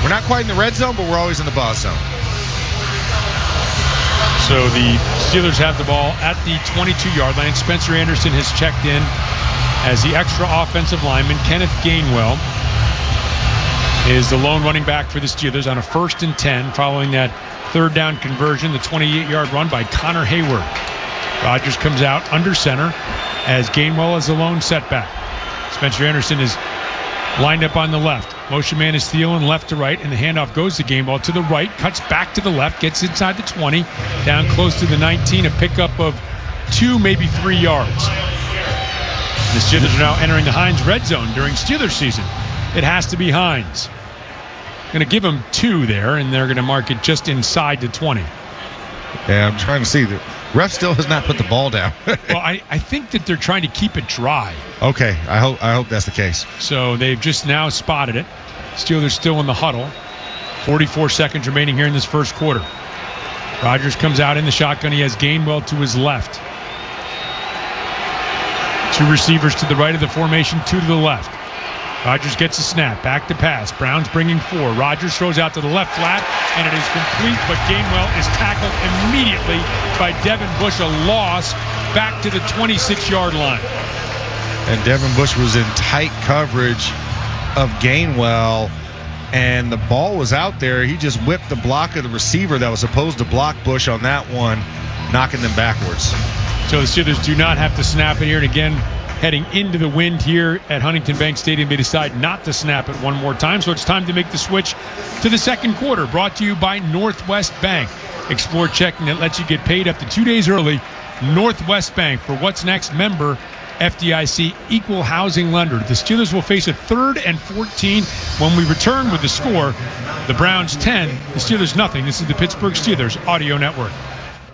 We're not quite in the red zone, but we're always in the Boz zone. So the Steelers have the ball at the 22-yard line. Spencer Anderson has checked in as the extra offensive lineman. Kenneth Gainwell is the lone running back for the Steelers on a 1st and 10 following that third down conversion, the 28-yard run by Connor Hayward. Rodgers comes out under center as Gainwell is the lone setback. Spencer Anderson is lined up on the left. Motion man is Thielen left to right, and the handoff goes to Gainwell to the right, cuts back to the left, gets inside the 20, down close to the 19, a pickup of 2, maybe 3 yards. The Steelers are now entering the Heinz red zone during Steelers season. It has to be Heinz. Going to give him 2 there, and they're going to mark it just inside the 20. Yeah, I'm trying to see. The ref still has not put the ball down. Well, I think that they're trying to keep it dry. Okay, I hope that's the case. So they've just now spotted it. Steelers still in the huddle. 44 seconds remaining here in this first quarter. Rodgers comes out in the shotgun. He has Gainwell to his left. 2 receivers to the right of the formation, 2 to the left. Rodgers gets a snap, back to pass. Browns bringing 4. Rodgers throws out to the left flat, and it is complete, but Gainwell is tackled immediately by Devin Bush, a loss back to the 26-yard line. And Devin Bush was in tight coverage of Gainwell, and the ball was out there. He just whipped the block of the receiver that was supposed to block Bush on that one, knocking them backwards. So the Steelers do not have to snap it here, and again, heading into the wind here at Huntington Bank Stadium, they decide not to snap it one more time. So it's time to make the switch to the second quarter. Brought to you by Northwest Bank. Explore checking that lets you get paid up to 2 days early. Northwest Bank, for what's next, member FDIC, equal housing lender. The Steelers will face a 3rd and 14 when we return with the score. The Browns 10, the Steelers nothing. This is the Pittsburgh Steelers Audio Network.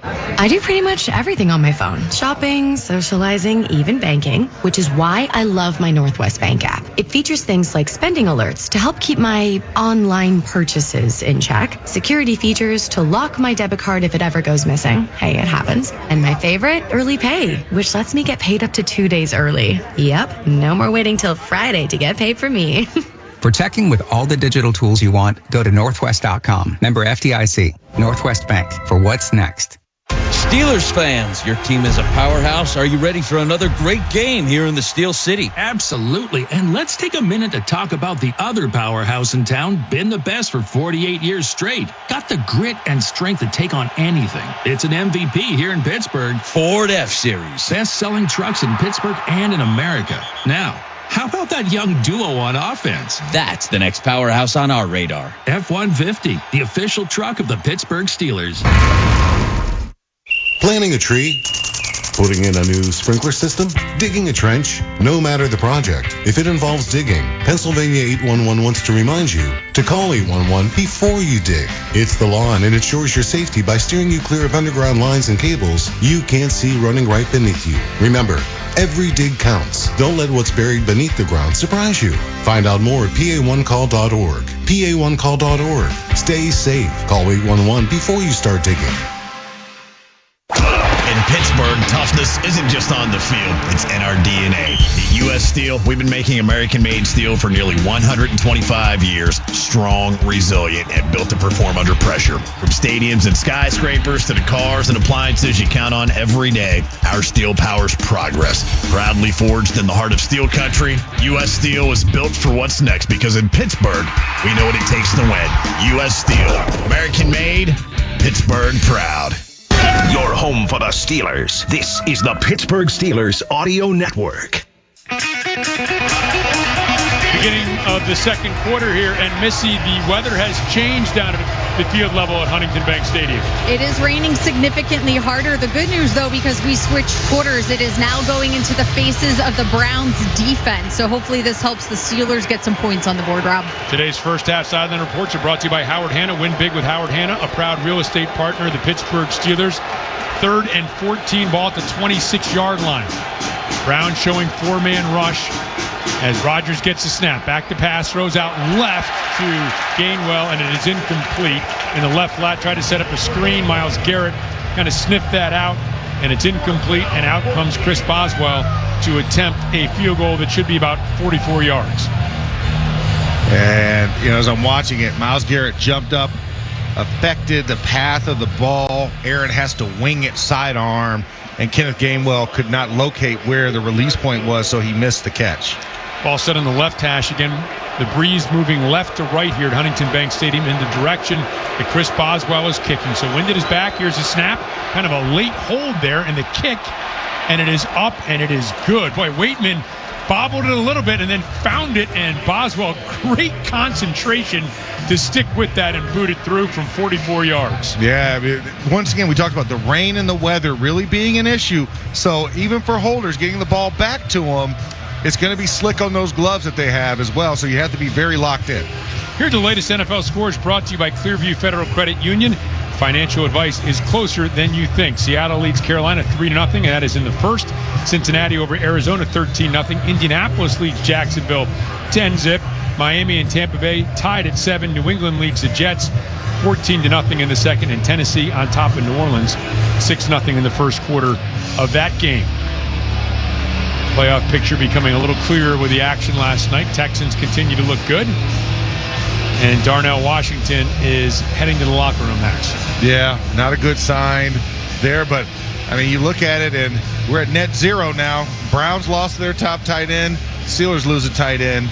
I do pretty much everything on my phone. Shopping, socializing, even banking, which is why I love my Northwest Bank app. It features things like spending alerts to help keep my online purchases in check, security features to lock my debit card if it ever goes missing. Hey, it happens. And my favorite, early pay, which lets me get paid up to 2 days early. Yep, no more waiting till Friday to get paid for me. For checking with all the digital tools you want, go to northwest.com. Member FDIC. Northwest Bank, for what's next. Steelers fans, your team is a powerhouse. Are you ready for another great game here in the Steel City? Absolutely. And let's take a minute to talk about the other powerhouse in town. Been the best for 48 years straight. Got the grit and strength to take on anything. It's an MVP here in Pittsburgh. Ford F-Series. Best-selling trucks in Pittsburgh and in America. Now, how about that young duo on offense? That's the next powerhouse on our radar. F-150, the official truck of the Pittsburgh Steelers. Planting a tree? Putting in a new sprinkler system? Digging a trench? No matter the project, if it involves digging, Pennsylvania 811 wants to remind you to call 811 before you dig. It's the law and it ensures your safety by steering you clear of underground lines and cables you can't see running right beneath you. Remember, every dig counts. Don't let what's buried beneath the ground surprise you. Find out more at pa1call.org. pa1call.org. Stay safe. Call 811 before you start digging. In Pittsburgh, toughness isn't just on the field, it's in our DNA. At U.S. Steel, we've been making American-made steel for nearly 125 years, strong, resilient, and built to perform under pressure. From stadiums and skyscrapers to the cars and appliances you count on every day, our steel powers progress. Proudly forged in the heart of steel country, U.S. Steel is built for what's next because in Pittsburgh, we know what it takes to win. U.S. Steel, American-made, Pittsburgh proud. Your home for the Steelers. This is the Pittsburgh Steelers Audio Network. Beginning of the second quarter here, and Missy, the weather has changed down at the field level at Huntington Bank Stadium. It is raining significantly harder. The good news, though, because we switched quarters, it is now going into the faces of the Browns defense. So hopefully this helps the Steelers get some points on the board, Rob. Today's first half sideline reports are brought to you by Howard Hanna. Win big with Howard Hanna, a proud real estate partner of the Pittsburgh Steelers. 3rd and 14, ball at the 26-yard line. Brown showing 4-man rush as Rodgers gets the snap. Back to pass, throws out left to Gainwell, and it is incomplete. In the left flat, tried to set up a screen. Myles Garrett kind of sniffed that out, and it's incomplete. And out comes Chris Boswell to attempt a field goal that should be about 44 yards. And, as I'm watching it, Myles Garrett jumped up, affected the path of the ball. Aaron has to wing it sidearm, and Kenneth Gainwell could not locate where the release point was, so he missed the catch. Ball set on the left hash. Again, the breeze moving left to right here at Huntington Bank Stadium in the direction that Chris Boswell is kicking. So wind at his back. Here's a snap. Kind of a late hold there, and the kick, and it is up, and it is good. Boy, Waitman bobbled it a little bit and then found it, and Boswell, great concentration to stick with that and boot it through from 44 yards. Yeah, once again, we talked about the rain and the weather really being an issue. So even for holders, getting the ball back to them, it's going to be slick on those gloves that they have as well, so you have to be very locked in. Here's the latest NFL scores brought to you by Clearview Federal Credit Union. Financial advice is closer than you think. Seattle leads Carolina 3-0, and that is in the first. Cincinnati over Arizona 13-0. Indianapolis leads Jacksonville 10-0. Miami and Tampa Bay tied at 7. New England leads the Jets 14-0 in the second, and Tennessee on top of New Orleans 6-0 in the first quarter of that game. Playoff picture becoming a little clearer with the action last night. Texans continue to look good. And Darnell Washington is heading to the locker room, Max. Yeah, not a good sign there, but, you look at it, and we're at net zero now. Browns lost their top tight end. Steelers lose a tight end,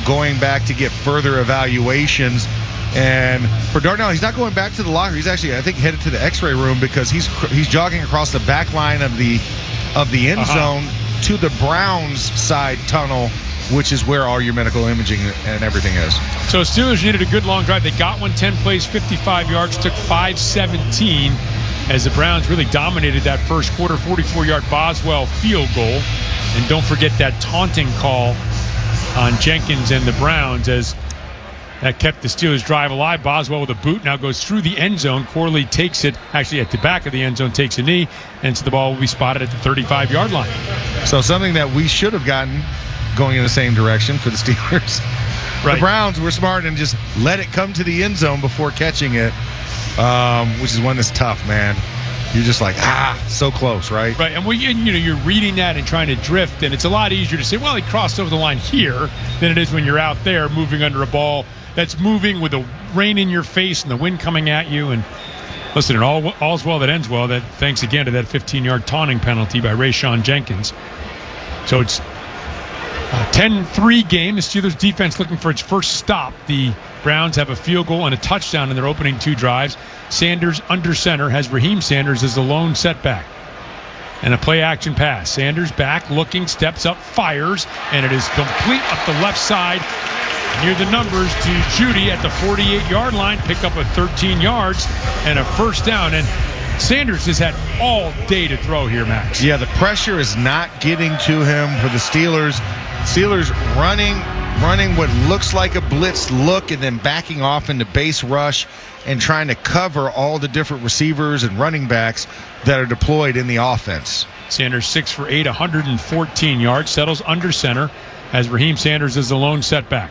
going back to get further evaluations. And for Darnell, he's not going back to the locker. He's actually, I think, headed to the X-ray room because he's jogging across the back line of the end zone to the Browns side tunnel, which is where all your medical imaging and everything is. So Steelers needed a good long drive. They got one, 10 plays, 55 yards, took 5-17 as the Browns really dominated that first quarter. 44-yard Boswell field goal. And don't forget that taunting call on Jenkins and the Browns as that kept the Steelers drive alive. Boswell with a boot now goes through the end zone. Corley takes it, actually at the back of the end zone, takes a knee, and so the ball will be spotted at the 35-yard line. So something that we should have gotten going in the same direction for the Steelers. Right. The Browns were smart and just let it come to the end zone before catching it, which is one that's tough, man. You're just like, so close, right? Right, and you're reading that and trying to drift, and it's a lot easier to say, well, he crossed over the line here than it is when you're out there moving under a ball that's moving with the rain in your face and the wind coming at you. And Listen, all's well that ends well. That thanks again to that 15-yard taunting penalty by Rayshawn Jenkins. So it's a 10-3 game. The Steelers defense looking for its first stop. The Browns have a field goal and a touchdown in their opening 2 drives. Sanders under center has Raheem Sanders as the lone setback. And a play-action pass. Sanders back, looking, steps up, fires, and it is complete up the left side near the numbers to Judy at the 48-yard line. Pick up a 13 yards and a first down. And Sanders has had all day to throw here, Max. Yeah, the pressure is not getting to him for the Steelers. Steelers running what looks like a blitz look and then backing off into base rush and trying to cover all the different receivers and running backs that are deployed in the offense. Sanders 6 for 8, 114 yards, settles under center as Raheem Sanders is the lone setback.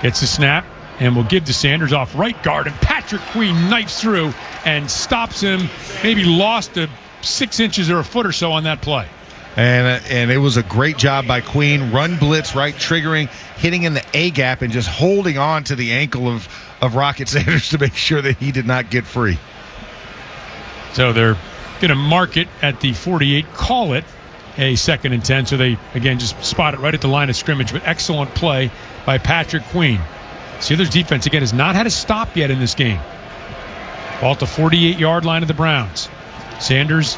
Gets the snap and will give to Sanders off right guard, and Patrick Queen knifes through and stops him. Maybe lost 6 inches or a foot or so on that play. And it was a great job by Queen. Run blitz, right, triggering, hitting in the A gap, and just holding on to the ankle of Rocket Sanders to make sure that he did not get free. So they're going to mark it at the 48, call it a 2nd and 10. So they, again, just spot it right at the line of scrimmage. But excellent play by Patrick Queen. Steelers defense, again, has not had a stop yet in this game. Ball at the 48-yard line of the Browns. Sanders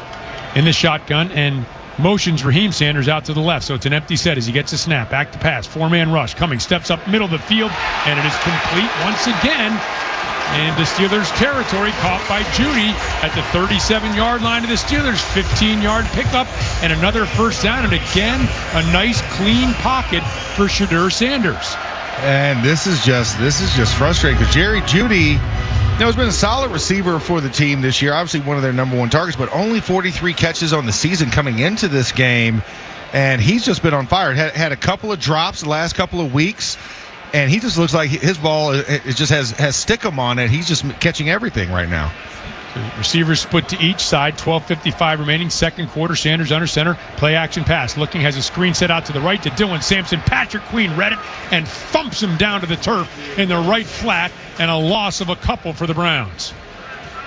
in the shotgun and motions Raheem Sanders out to the left. So it's an empty set as he gets a snap. Back to pass. 4-man rush coming. Steps up middle of the field. And it is complete once again into Steelers territory. Caught by Judy at the 37-yard line of the Steelers. 15-yard pickup and another first down. And again, a nice clean pocket for Shedeur Sanders. And this is just frustrating because Jerry Jeudy, has been a solid receiver for the team this year. Obviously one of their number 1 targets, but only 43 catches on the season coming into this game. And he's just been on fire. Had a couple of drops the last couple of weeks, and he just looks like his ball it just has stickum on it. He's just catching everything right now. So receivers split to each side. 12:55 remaining, second quarter. Sanders under center. Play action pass. Looking, has a screen set out to the right to Dylan Sampson. Patrick Queen read it and thumps him down to the turf in the right flat, and a loss of a couple for the Browns.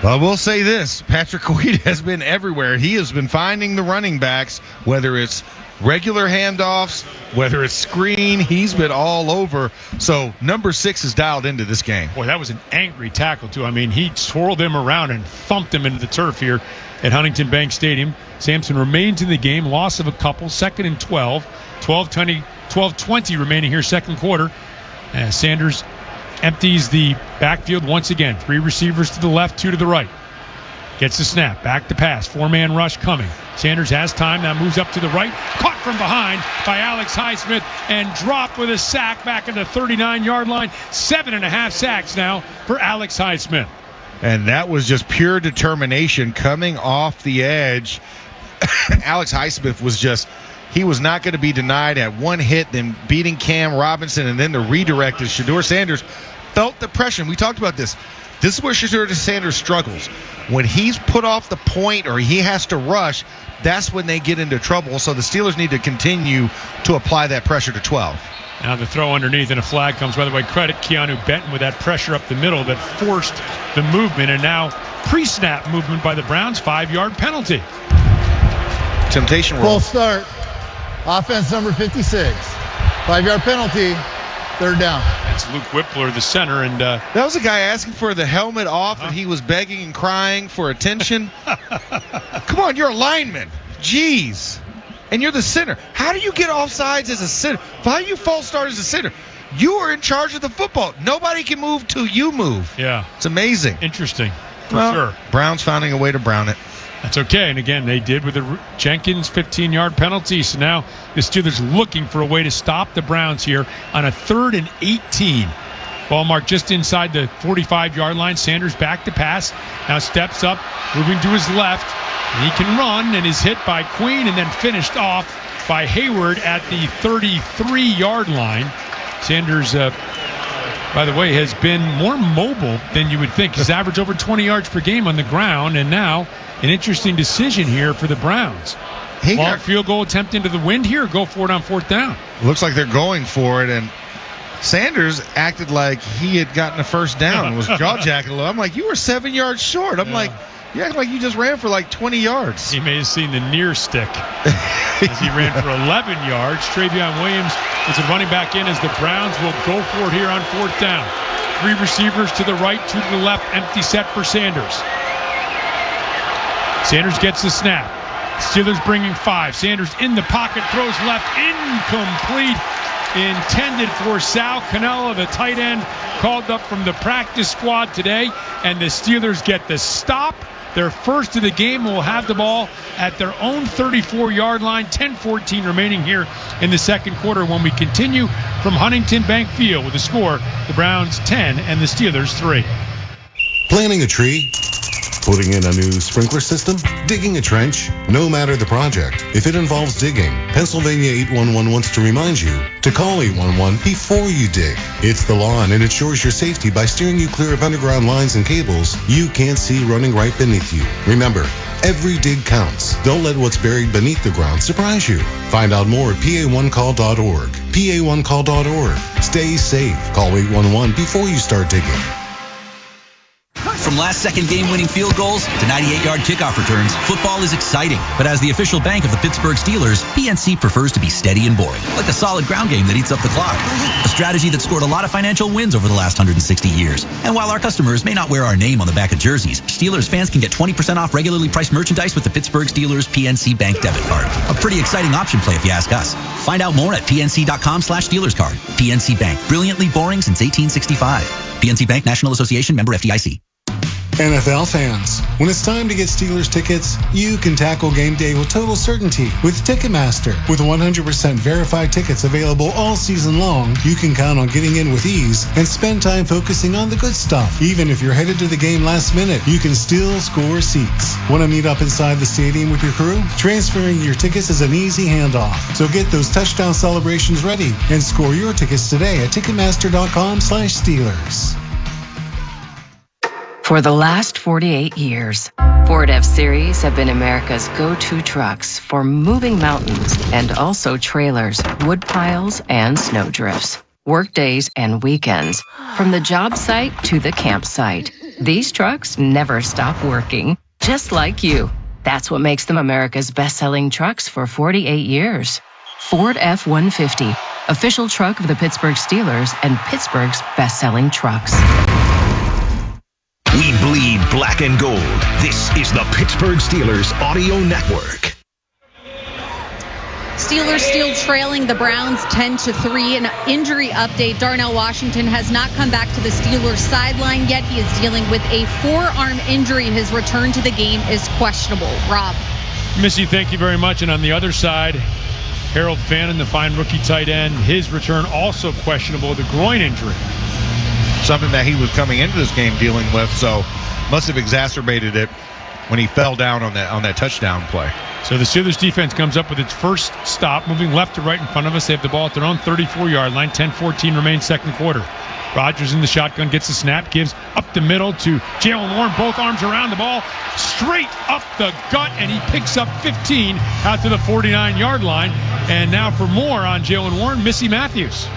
Well, we'll say this. Patrick Queen has been everywhere. He has been finding the running backs, whether it's regular handoffs, whether it's screen, he's been all over. So number 6 is dialed into this game. Boy, that was an angry tackle, too. I mean, he twirled him around and thumped him into the turf here at Huntington Bank Stadium. Sampson remains in the game. Loss of a couple. 2nd and 12. 12:20 remaining here, second quarter. Sanders empties the backfield once again. 3 receivers to the left, 2 to the right. Gets the snap. Back to pass. 4-man rush coming. Sanders has time. Now moves up to the right. Caught from behind by Alex Highsmith and dropped with a sack back at the 39-yard line. 7.5 sacks now for Alex Highsmith. And that was just pure determination coming off the edge. Alex Highsmith he was not going to be denied at one hit, then beating Cam Robinson, and then the redirect as Shedeur Sanders felt the pressure. We talked about this. This is where Shedeur Sanders struggles. When he's put off the point or he has to rush, that's when they get into trouble. So the Steelers need to continue to apply that pressure to 12. Now the throw underneath and a flag comes. By the way, credit Keanu Benton with that pressure up the middle that forced the movement. And now pre-snap movement by the Browns, 5-yard penalty. Temptation roll. Full start. Offense number 56. 5-yard penalty. 3rd down. That's Luke Whippler, the center, and that was a guy asking for the helmet off, and he was begging and crying for attention. Come on, you're a lineman. Jeez. And you're the center. How do you get offsides as a center? How do you false start as a center? You are in charge of the football. Nobody can move till you move. Yeah. It's amazing. Interesting, for sure. Browns finding a way to brown it. That's okay. And again, they did with the Jenkins 15-yard penalty. So now the Steelers looking for a way to stop the Browns here on a 3rd and 18. Ball marked just inside the 45-yard line. Sanders back to pass. Now steps up, moving to his left. And he can run and is hit by Queen and then finished off by Hayward at the 33-yard line. Sanders, by the way, has been more mobile than you would think. He's averaged over 20 yards per game on the ground, and now an interesting decision here for the Browns. Long field goal attempt into the wind here, or go for it on 4th down? Looks like they're going for it, and Sanders acted like he had gotten a first down and was jaw-jacking a little. I'm like, you were 7 yards short. I'm like, you act like you just ran for like 20 yards. He may have seen the near stick as he ran for 11 yards. Travion Williams is a running back in as the Browns will go for it here on 4th down. 3 receivers to the right, 2 to the left. Empty set for Sanders. Sanders gets the snap. Steelers bringing 5. Sanders in the pocket, throws left, incomplete. Intended for Sal Cannella, the tight end, called up from the practice squad today. And the Steelers get the stop. Their first of the game, will have the ball at their own 34-yard line. 10-14 remaining here in the second quarter when we continue from Huntington Bank Field with the score, the Browns 10 and the Steelers 3. Planting a tree, putting in a new sprinkler system, digging a trench, no matter the project. If it involves digging, Pennsylvania 811 wants to remind you to call 811 before you dig. It's the law and it ensures your safety by steering you clear of underground lines and cables you can't see running right beneath you. Remember, every dig counts. Don't let what's buried beneath the ground surprise you. Find out more at pa1call.org. pa1call.org. Stay safe. Call 811 before you start digging. From last-second game-winning field goals to 98-yard kickoff returns, football is exciting. But as the official bank of the Pittsburgh Steelers, PNC prefers to be steady and boring, like a solid ground game that eats up the clock. A strategy that scored a lot of financial wins over the last 160 years. And while our customers may not wear our name on the back of jerseys, Steelers fans can get 20% off regularly priced merchandise with the Pittsburgh Steelers PNC Bank debit card. A pretty exciting option play if you ask us. Find out more at pnc.com/Steelers card. PNC Bank, brilliantly boring since 1865. PNC Bank, National Association, member FDIC. NFL fans, when it's time to get Steelers tickets, you can tackle game day with total certainty with Ticketmaster. With 100% verified tickets available all season long, you can count on getting in with ease and spend time focusing on the good stuff. Even if you're headed to the game last minute, you can still score seats. Want to meet up inside the stadium with your crew? Transferring your tickets is an easy handoff. So get those touchdown celebrations ready and score your tickets today at Ticketmaster.com/Steelers. For the last 48 years, Ford F-Series have been America's go-to trucks for moving mountains and also trailers, wood piles, and snow drifts. Workdays and weekends, from the job site to the campsite. These trucks never stop working, just like you. That's what makes them America's best-selling trucks for 48 years. Ford F-150, official truck of the Pittsburgh Steelers and Pittsburgh's best-selling trucks. We bleed black and gold. This is the Pittsburgh Steelers Audio Network. Steelers still trailing the Browns 10-3. An injury update. Darnell Washington has not come back to the Steelers sideline yet. He is dealing with a forearm injury. His return to the game is questionable. Rob. Missy, thank you very much. And on the other side, Harold Fannin, the fine rookie tight end, his return also questionable, the groin injury. Something that he was coming into this game dealing with, so must have exacerbated it when he fell down on that touchdown play. So the Steelers defense comes up with its first stop, moving left to right in front of us. They have the ball at their own 34-yard line. 10-14 remains second quarter. Rodgers in the shotgun, gets the snap, gives up the middle to Jalen Warren. Both arms around the ball, straight up the gut, and he picks up 15 out to the 49-yard line. And now for more on Jalen Warren, Missy Matthews.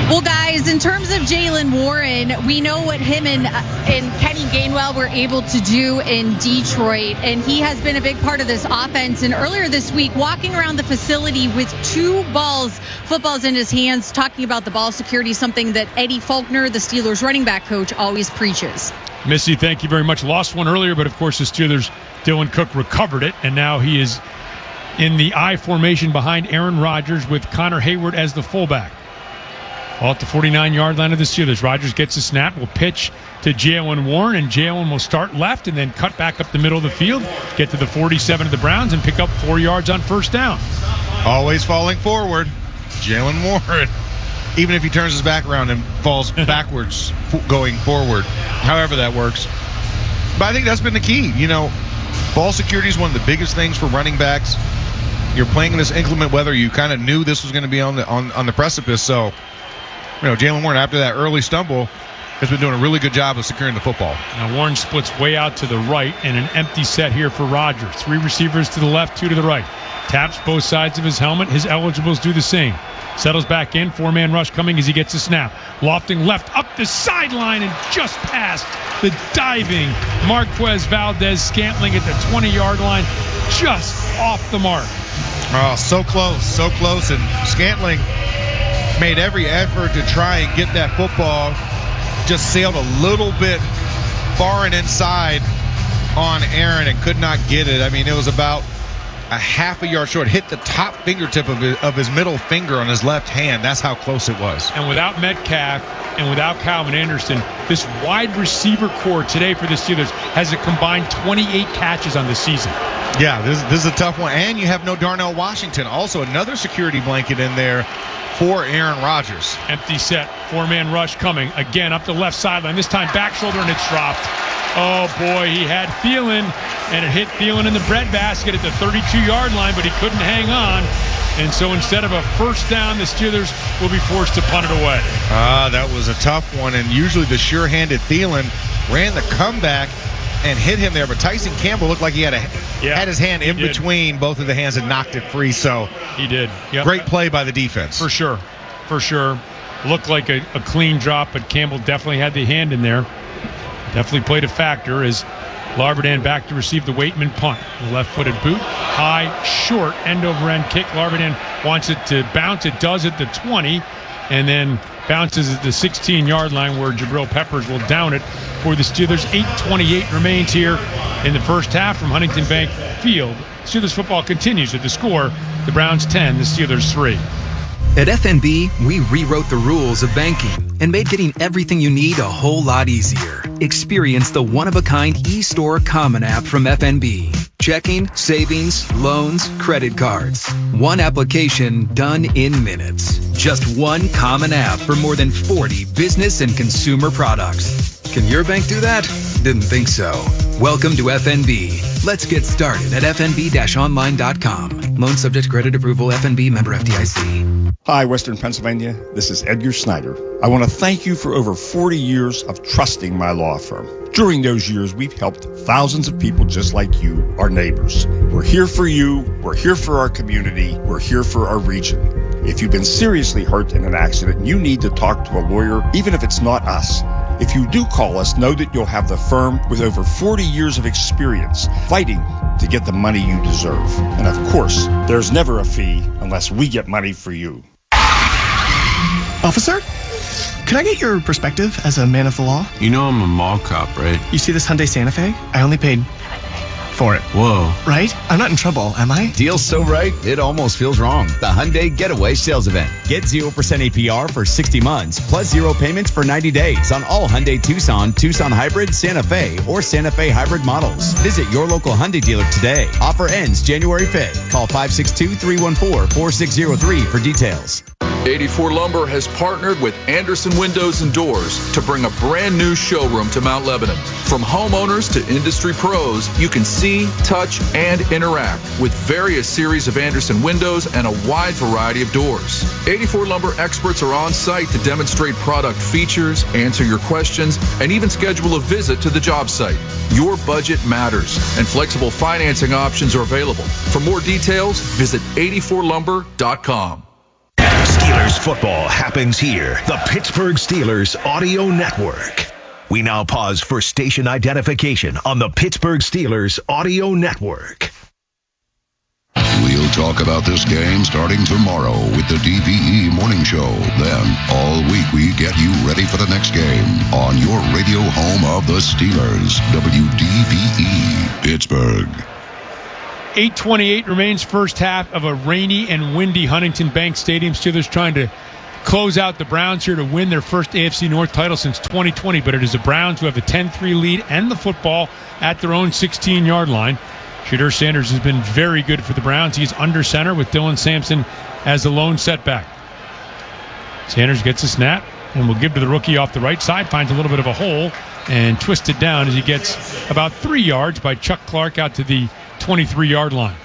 Well, guys, in terms of Jalen Warren, we know what him and Kenny Gainwell were able to do in Detroit, and he has been a big part of this offense. And earlier this week, walking around the facility with 2 footballs in his hands, talking about the ball security, something that Eddie Faulkner, the Steelers running back coach, always preaches. Missy, thank you very much. Lost one earlier, but of course the Steelers, Dylan Cook recovered it, and now he is in the I formation behind Aaron Rodgers with Connor Hayward as the fullback. All at the 49-yard line of the Steelers. Rodgers gets a snap, will pitch to Jalen Warren, and Jalen will start left and then cut back up the middle of the field, get to the 47 of the Browns, and pick up 4 yards on first down. Always falling forward, Jalen Warren. Even if he turns his back around and falls backwards going forward, however that works. But I think that's been the key. You know, ball security is one of the biggest things for running backs. You're playing in this inclement weather. You kind of knew this was going to be on the precipice, so... You know, Jalen Warren, after that early stumble, has been doing a really good job of securing the football. Now Warren splits way out to the right, and an empty set here for Rodgers. 3 receivers to the left, 2 to the right. Taps both sides of his helmet. His eligibles do the same. Settles back in. 4-man rush coming as he gets a snap. Lofting left up the sideline and just past the diving Marquez Valdez-Scantling at the 20-yard line. Just off the mark. Oh, so close. And Scantling made every effort to try and get that football. Just sailed a little bit far and inside on Aaron and could not get it. I mean, it was about a half a yard short. Hit the top fingertip of his middle finger on his left hand. That's how close it was. And without Metcalf and without Calvin Anderson, this wide receiver core today for the Steelers has a combined 28 catches on the season. Yeah, this is a tough one. And you have no Darnell Washington. Also another security blanket in there for Aaron Rodgers. Empty set. 4-man rush coming. Again up the left sideline. This time back shoulder and it's dropped. Oh, boy, he had Thielen, and it hit Thielen in the breadbasket at the 32-yard line, but he couldn't hang on. And so instead of a first down, the Steelers will be forced to punt it away. That was a tough one, and usually the sure-handed Thielen ran the comeback and hit him there, but Tyson Campbell looked like he had his hand in between both of the hands and knocked it free. So he did. Yep. Great play by the defense. For sure. Looked like a clean drop, but Campbell definitely had the hand in there. Definitely played a factor as Larberdan back to receive the Waitman punt. The left-footed boot, high, short, end-over-end kick. Larberdan wants it to bounce. It does at the 20, and then bounces at the 16-yard line where Jabril Peppers will down it for the Steelers. 8:28 remains here in the first half from Huntington Bank Field. Steelers football continues with the score. The Browns 10, the Steelers 3. At FNB, we rewrote the rules of banking and made getting everything you need a whole lot easier. Experience the one-of-a-kind eStore Common app from FNB. Checking, savings, loans, credit cards. One application done in minutes. Just one common app for more than 40 business and consumer products. Can your bank do that? Didn't think so. Welcome to FNB. Let's get started at fnb-online.com. Loan subject to credit approval. FNB member FDIC. Hi, Western Pennsylvania. This is Edgar Snyder. I want to thank you for over 40 years of trusting my law firm. During those years, we've helped thousands of people just like you, our neighbors. We're here for you. We're here for our community. We're here for our region. If you've been seriously hurt in an accident, you need to talk to a lawyer, even if it's not us. If you do call us, know that you'll have the firm with over 40 years of experience fighting to get the money you deserve. And of course, there's never a fee unless we get money for you. Officer, can I get your perspective as a man of the law? You know I'm a mall cop, right? You see this Hyundai Santa Fe? I only paid for it. Whoa. Right? I'm not in trouble, am I? Deal's so right, it almost feels wrong. The Hyundai Getaway Sales Event. Get 0% APR for 60 months, plus 0 payments for 90 days on all Hyundai Tucson, Tucson Hybrid, Santa Fe, or Santa Fe Hybrid models. Visit your local Hyundai dealer today. Offer ends January 5th. Call 562-314-4603 for details. 84 Lumber has partnered with Anderson Windows and Doors to bring a brand new showroom to Mount Lebanon. From homeowners to industry pros, you can see, touch, and interact with various series of Anderson windows and a wide variety of doors. 84 Lumber experts are on site to demonstrate product features, answer your questions, and even schedule a visit to the job site. Your budget matters, and flexible financing options are available. For more details, visit 84lumber.com. Steelers football happens here. The Pittsburgh Steelers Audio Network. We now pause for station identification on the Pittsburgh Steelers Audio Network. We'll talk about this game starting tomorrow with the DVE Morning Show. Then, all week, we get you ready for the next game on your radio home of the Steelers, WDVE, Pittsburgh. 8:28 remains first half of a rainy and windy Huntington Bank Stadium. Steelers trying to close out the Browns here to win their first AFC North title since 2020, but it is the Browns who have a 10-3 lead and the football at their own 16-yard line. Shadur Sanders has been very good for the Browns. He's under center with Dylan Sampson as the lone setback. Sanders gets a snap and will give to the rookie off the right side, finds a little bit of a hole and twists it down as he gets about 3 yards by Chuck Clark out to the 23-yard line.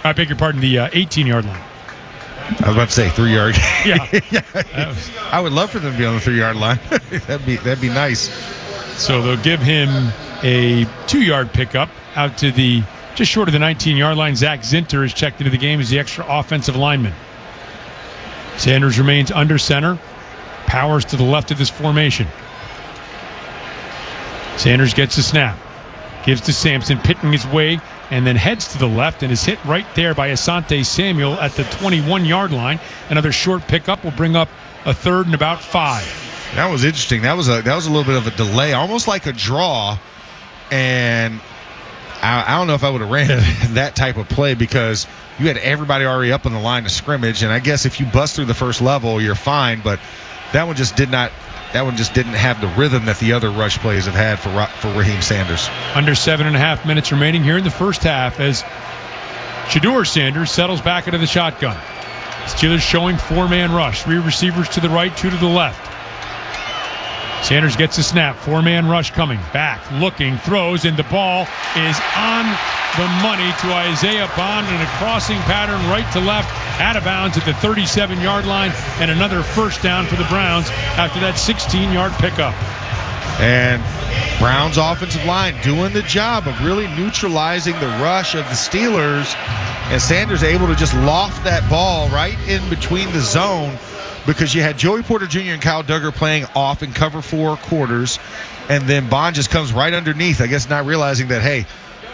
I beg your pardon, the 18-yard line. I was about to say 3-yard. Yeah. I would love for them to be on the 3-yard line. that'd be nice. So they'll give him a 2-yard pickup out to the just short of the 19-yard line. Zach Zinter is checked into the game as the extra offensive lineman. Sanders remains under center. Powers to the left of this formation. Sanders gets the snap. Gives to Sampson, pitting his way, and then heads to the left and is hit right there by Asante Samuel at the 21-yard line. Another short pickup will bring up a 3rd and about 5. That was interesting. That was a little bit of a delay, almost like a draw. And I don't know if I would have ran that type of play because you had everybody already up on the line of scrimmage. And I guess if you bust through the first level, you're fine. But that one just didn't have the rhythm that the other rush plays have had for Raheem Sanders. Under 7.5 minutes remaining here in the first half as Shedeur Sanders settles back into the shotgun. Steelers showing 4-man rush. 3 receivers to the right, 2 to the left. Sanders gets a snap. 4-man rush coming. Back, looking, throws, and the ball is on the money to Isaiah Bond in a crossing pattern right to left, out of bounds at the 37-yard line, and another first down for the Browns after that 16-yard pickup. And Browns offensive line doing the job of really neutralizing the rush of the Steelers, and Sanders able to just loft that ball right in between the zone because you had Joey Porter Jr. and Kyle Duggar playing off in cover 4 quarters, and then Bond just comes right underneath, I guess not realizing that, hey,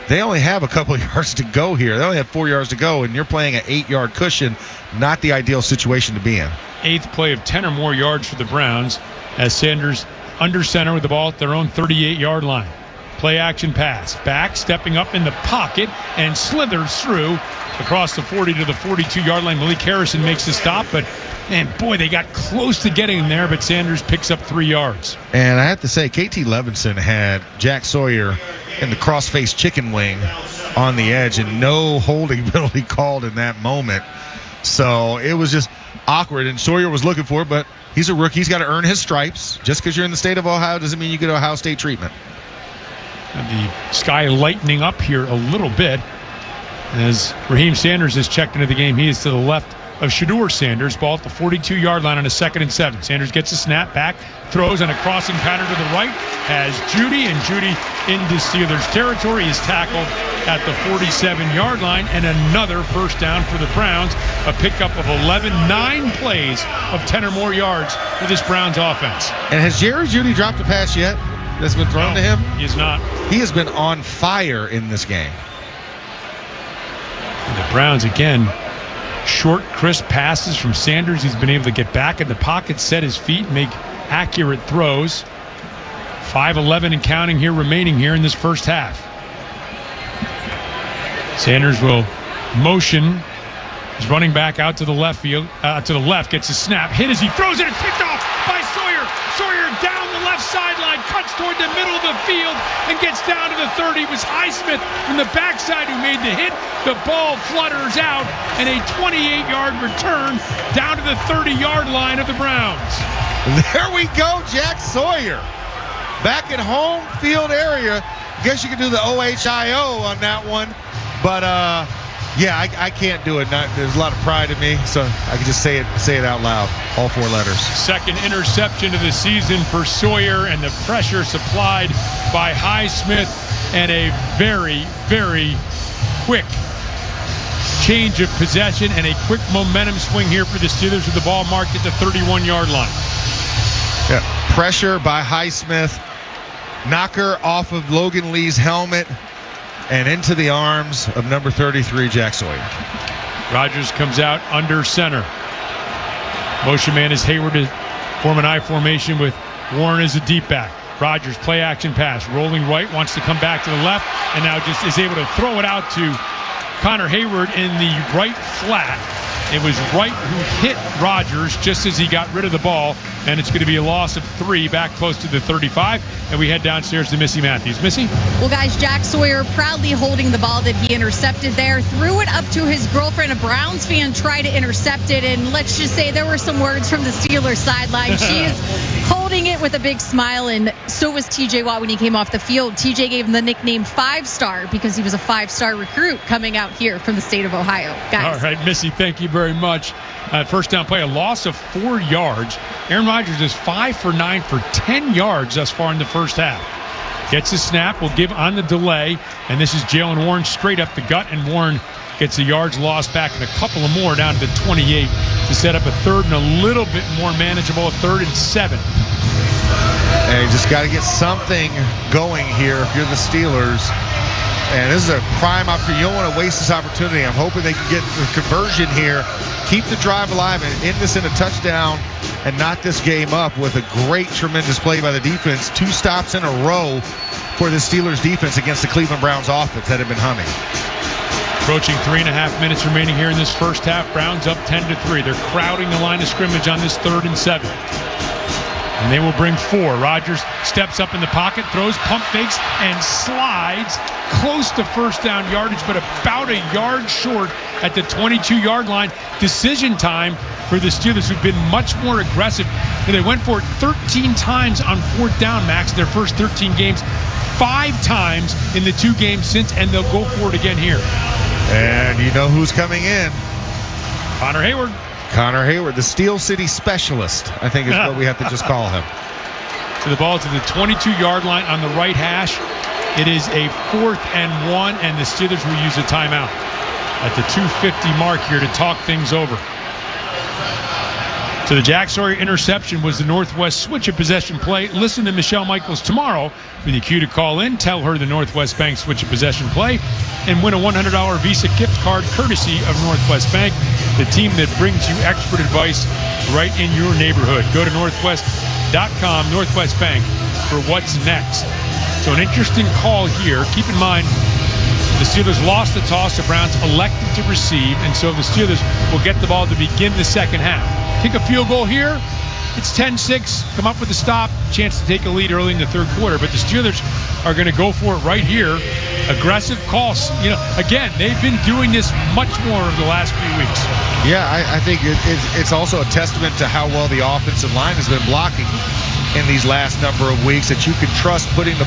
they only have a couple of yards to go here. They only have 4 yards to go, and you're playing an 8-yard cushion. Not the ideal situation to be in. 8th play of 10 or more yards for the Browns as Sanders under center with the ball at their own 38-yard line. Play action pass. Back, stepping up in the pocket, and slithers through across the 40 to the 42-yard line. Malik Harrison makes the stop, but, man, boy, they got close to getting him there, but Sanders picks up 3 yards. And I have to say, KT Levinson had Jack Sawyer in the cross-face chicken wing on the edge, and no holding penalty called in that moment. So it was just awkward, and Sawyer was looking for it, but he's a rookie. He's got to earn his stripes. Just because you're in the state of Ohio doesn't mean you get Ohio State treatment. And the sky lightening up here a little bit as Raheem Sanders is checked into the game. He is to the left of Shedeur Sanders. Ball at the 42-yard line on a 2nd and 7. Sanders gets a snap back, throws on a crossing pattern to the right, has Judy, and Judy into Steelers territory is tackled at the 47-yard line, and another first down for the Browns. A pickup of 11, 9 plays of 10 or more yards for this Browns offense. And has Jerry Judy dropped a pass yet that's been thrown to him? He is not. He has been on fire in this game. And the Browns, again, short, crisp passes from Sanders. He's been able to get back in the pocket, set his feet, make accurate throws. 5:11 and counting here remaining here in this first half. Sanders will motion. He's running back out to the left field, to the left, gets a snap, hit as he throws it, and picked off by Sawyer. Sawyer down the left sideline, cuts toward the middle of the field, and gets down to the 30. It was Highsmith from the backside who made the hit. The ball flutters out, and a 28-yard return down to the 30-yard line of the Browns. There we go, Jack Sawyer. Back at home field area. Guess you could do the OHIO on that one. But, yeah, I can't do it. There's a lot of pride in me, so I can just say it out loud, all 4 letters. 2nd interception of the season for Sawyer, and the pressure supplied by Highsmith, and a very, very quick change of possession and a quick momentum swing here for the Steelers with the ball marked at the 31-yard line. Yeah, pressure by Highsmith, knocker off of Logan Lee's helmet, and into the arms of number 33, Jack Sawyer. Rodgers comes out under center. Motion man is Hayward to form an I formation with Warren as a deep back. Rodgers, play action pass, rolling right, wants to come back to the left, and now just is able to throw it out to Connor Hayward in the right flat. It was Wright who hit Rodgers just as he got rid of the ball, and it's going to be a loss of 3 back close to the 35, and we head downstairs to Missy Matthews. Missy? Well, guys, Jack Sawyer proudly holding the ball that he intercepted there, threw it up to his girlfriend. A Browns fan tried to intercept it, and let's just say there were some words from the Steelers sideline. She is holding it with a big smile, and so was TJ Watt when he came off the field. TJ gave him the nickname 5-star because he was a 5-star recruit coming out here from the state of Ohio. Guys. All right, Missy, thank you very much. first down play, a loss of 4 yards. Aaron Rodgers is 5 for 9 for 10 yards thus far in the first half. Gets the snap, will give on the delay, and this is Jalen Warren straight up the gut, and Warren gets the yards lost back and a couple of more down to the 28 to set up a third and a little bit more manageable, a 3rd and 7. And you just got to get something going here if you're the Steelers. And this is a prime opportunity. You don't want to waste this opportunity. I'm hoping they can get the conversion here, keep the drive alive, and end this in a touchdown and knock this game up with a great, tremendous play by the defense. 2 stops in a row for the Steelers defense against the Cleveland Browns offense that have been humming. Approaching 3.5 minutes remaining here in this first half. Browns up 10-3. They're crowding the line of scrimmage on this 3rd and 7. And they will bring 4. Rodgers steps up in the pocket, throws, pump fakes, and slides close to first down yardage, but about a yard short at the 22-yard line. Decision time for the Steelers, who've been much more aggressive. And they went for it 13 times on 4th down, Max, their first 13 games. 5 times in the 2 games since, and they'll go for it again here. And you know who's coming in? Connor Hayward. Connor Hayward, the Steel City Specialist, I think is what we have to just call him. So the ball to the 22-yard line on the right hash. It is a 4th and 1, and the Steelers will use a timeout at the 2:50 mark here to talk things over. So the Jack Sawyer interception was the Northwest switch of possession play. Listen to Michelle Michaels tomorrow with the cue to call in. Tell her the Northwest Bank switch of possession play and win a $100 Visa gift card courtesy of Northwest Bank, the team that brings you expert advice right in your neighborhood. Go to northwest.com, Northwest Bank, for what's next. So an interesting call here. Keep in mind, the Steelers lost the toss. The Browns elected to receive, and so the Steelers will get the ball to begin the second half. Kick a field goal here. It's 10-6. Come up with a stop. Chance to take a lead early in the third quarter. But the Steelers are going to go for it right here. Aggressive calls. You know, again, they've been doing this much more over the last few weeks. Yeah, I think it's also a testament to how well the offensive line has been blocking in these last number of weeks, that you can trust putting the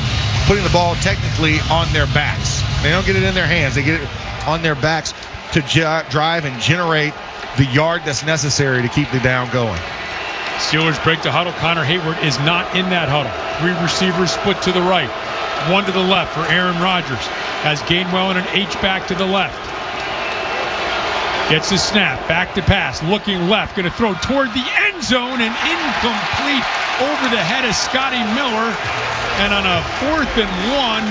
ball technically on their backs. They don't get it in their hands. They get it on their backs to drive and generate the yard that's necessary to keep the down going. Steelers break the huddle. Connor Hayward is not in that huddle. 3 receivers split to the right, 1 to the left for Aaron Rodgers. Has Gainwell and an H-back to the left. Gets the snap, back to pass, looking left, going to throw toward the end zone and incomplete over the head of Scotty Miller. And on a 4th and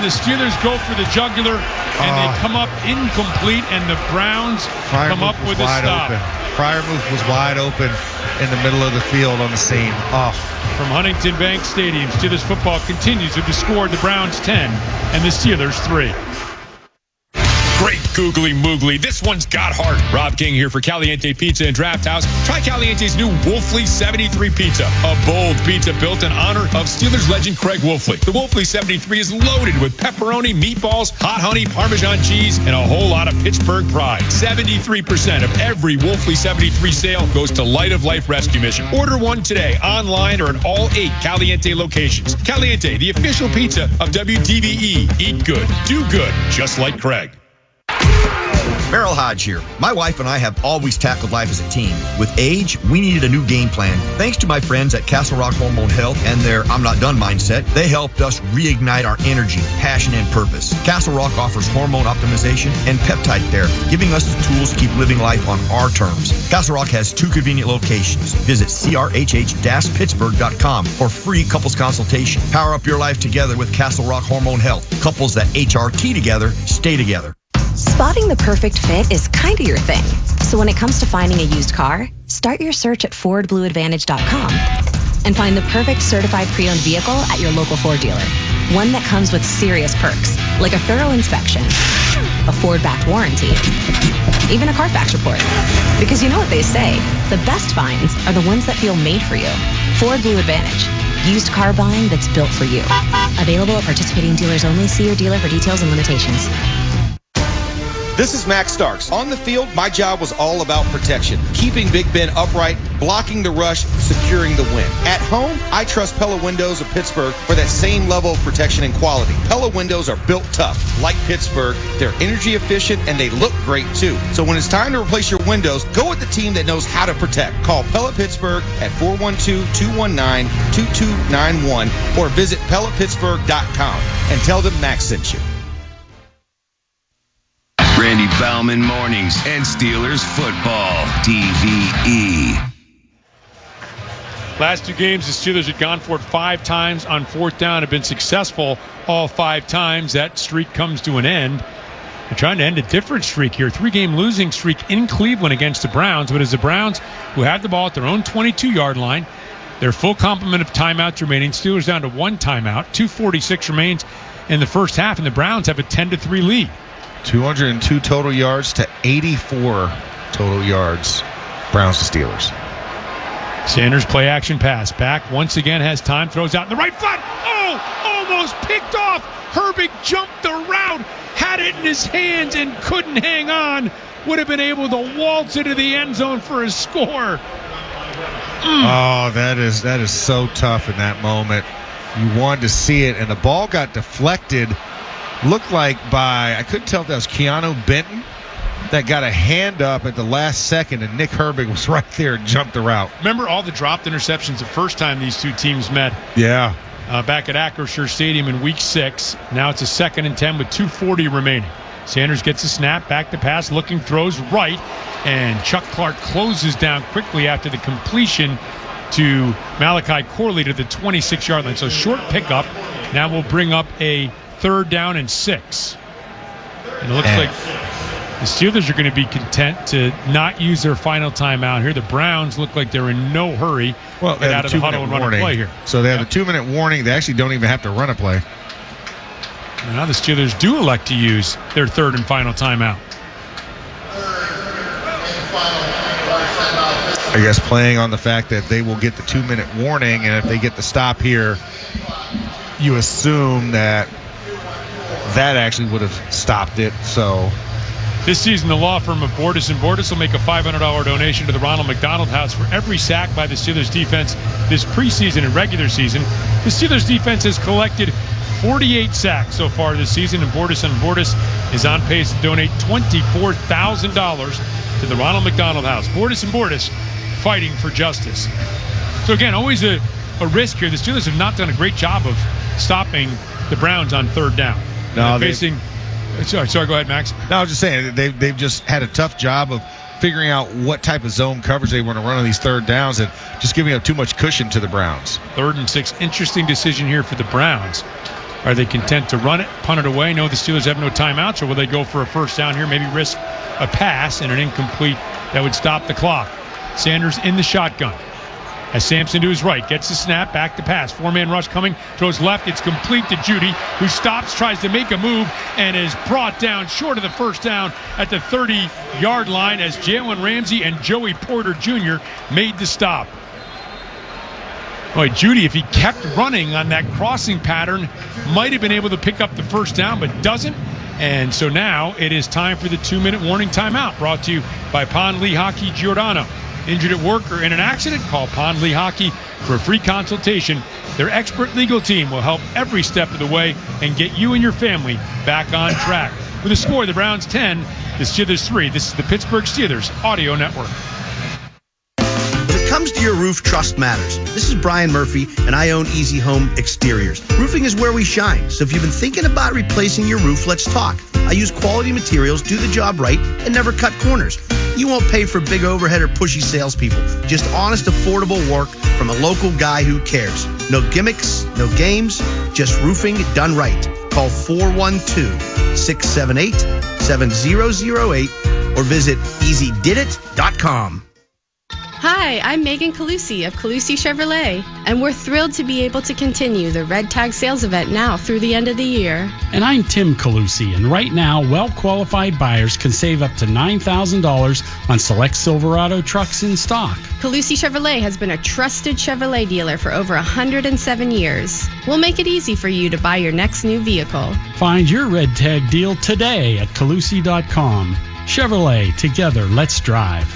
1, the Steelers go for the jugular, and they come up incomplete, and the Browns come up with a stop. Freiermuth was wide open in the middle of the field on the scene. From Huntington Bank Stadium, Steelers football continues with the score: the Browns 10 and the Steelers 3. Great googly moogly. This one's got heart. Rob King here for Caliente Pizza and Draft House. Try Caliente's new Wolfley 73 Pizza, a bold pizza built in honor of Steelers legend Craig Wolfley. The Wolfley 73 is loaded with pepperoni, meatballs, hot honey, Parmesan cheese, and a whole lot of Pittsburgh pride. 73% of every Wolfley 73 sale goes to Light of Life Rescue Mission. Order one today online or at all 8 Caliente locations. Caliente, the official pizza of WTVE. Eat good, do good, just like Craig. Merrill Hodge here. My wife and I have always tackled life as a team. With age, we needed a new game plan. Thanks to my friends at Castle Rock Hormone Health and their I'm not done mindset, they helped us reignite our energy, passion, and purpose. Castle Rock offers hormone optimization and peptide therapy, giving us the tools to keep living life on our terms. Castle Rock has 2 convenient locations. Visit crhh-pittsburgh.com for free couples consultation. Power up your life together with Castle Rock Hormone Health. Couples that HRT together, stay together. Spotting the perfect fit is kind of your thing. So when it comes to finding a used car, start your search at FordBlueAdvantage.com and find the perfect certified pre-owned vehicle at your local Ford dealer. One that comes with serious perks, like a thorough inspection, a Ford-backed warranty, even a Carfax report. Because you know what they say, the best finds are the ones that feel made for you. Ford Blue Advantage. Used car buying that's built for you. Available at participating dealers only. See your dealer for details and limitations. This is Max Starks. On the field, my job was all about protection. Keeping Big Ben upright, blocking the rush, securing the win. At home, I trust Pella Windows of Pittsburgh for that same level of protection and quality. Pella Windows are built tough. Like Pittsburgh, they're energy efficient and they look great too. So when it's time to replace your windows, go with the team that knows how to protect. Call Pella Pittsburgh at 412-219-2291 or visit PellaPittsburgh.com and tell them Max sent you. Randy Baumann Mornings and Steelers Football, TVE. Last two games, the Steelers had gone for it 5 times on 4th down, have been successful all 5 times. That streak comes to an end. They're trying to end a different streak here. 3-game losing streak in Cleveland against the Browns. But as the Browns, who have the ball at their own 22-yard line, their full complement of timeouts remaining. Steelers down to 1 timeout. 2:46 remains in the first half, and the Browns have a 10-3 lead. 202 total yards to 84 total yards. Browns to Steelers. Sanders play action pass. Back once again has time. Throws out in the right foot. Oh, almost picked off. Herbig jumped the route. Had it in his hands and couldn't hang on. Would have been able to waltz into the end zone for a score. Oh, that is so tough in that moment. You wanted to see it, and the ball got deflected. Looked like I couldn't tell if that was Keanu Benton that got a hand up at the last second, and Nick Herbig was right there and jumped the route. Remember all the dropped interceptions the first time these two teams met? Yeah. Back at Acrisure Stadium in Week 6. Now it's a 2nd and 10 with 2:40 remaining. Sanders gets a snap, back to pass, looking, throws right, and Chuck Clark closes down quickly after the completion to Malachi Corley to the 26-yard line. So short pickup. Now we'll bring up a 3rd down and 6. And it looks like the Steelers are going to be content to not use their final timeout here. The Browns look like they're in no hurry to get out of the huddle and run a play here. So they have a 2-minute warning. They actually don't even have to run a play. And now the Steelers do elect to use their 3rd and final timeout. I guess playing on the fact that they will get the 2-minute warning, and if they get the stop here, you assume that actually would have stopped it. So this season, the law firm of Bordas & Bordas will make a $500 donation to the Ronald McDonald House for every sack by the Steelers defense this preseason and regular season. The Steelers defense has collected 48 sacks so far this season, and Bordas & Bordas is on pace to donate $24,000 to the Ronald McDonald House. Bordas & Bordas fighting for justice. So again, always a risk here. The Steelers have not done a great job of stopping the Browns on 3rd down. No, Sorry, go ahead, Max. No, I was just saying they've just had a tough job of figuring out what type of zone coverage they want to run on these 3rd downs and just giving up too much cushion to the Browns. 3rd and 6. Interesting decision here for the Browns. Are they content to run it, punt it away? No, the Steelers have no timeouts, or will they go for a 1st down here, maybe risk a pass and an incomplete that would stop the clock? Sanders in the shotgun. As Sampson to his right, gets the snap, back to pass. 4-man rush coming, throws left, it's complete to Judy, who stops, tries to make a move, and is brought down short of the 1st down at the 30-yard line as Jalen Ramsey and Joey Porter Jr. made the stop. Boy, Judy, if he kept running on that crossing pattern, might have been able to pick up the 1st down, but doesn't. And so now it is time for the 2-minute warning timeout, brought to you by Pond Lee Hockey Giordano. Injured at work or in an accident? Call Pond Lee Hockey for a free consultation. Their expert legal team will help every step of the way and get you and your family back on track. With a score, the Browns 10, the Steelers 3. This is the Pittsburgh Steelers Audio Network. When it comes to your roof, trust matters. This is Brian Murphy, and I own Easy Home Exteriors. Roofing is where we shine, so if you've been thinking about replacing your roof, let's talk. I use quality materials, do the job right, and never cut corners. You won't pay for big overhead or pushy salespeople. Just honest, affordable work from a local guy who cares. No gimmicks, no games, just roofing done right. Call 412-678-7008 or visit easydidit.com. Hi, I'm Megan Calusi of Calusi Chevrolet, and we're thrilled to be able to continue the Red Tag sales event now through the end of the year. And I'm Tim Calusi, and right now, well-qualified buyers can save up to $9,000 on select Silverado trucks in stock. Calusi Chevrolet has been a trusted Chevrolet dealer for over 107 years. We'll make it easy for you to buy your next new vehicle. Find your Red Tag deal today at Calusi.com. Chevrolet, together, let's drive.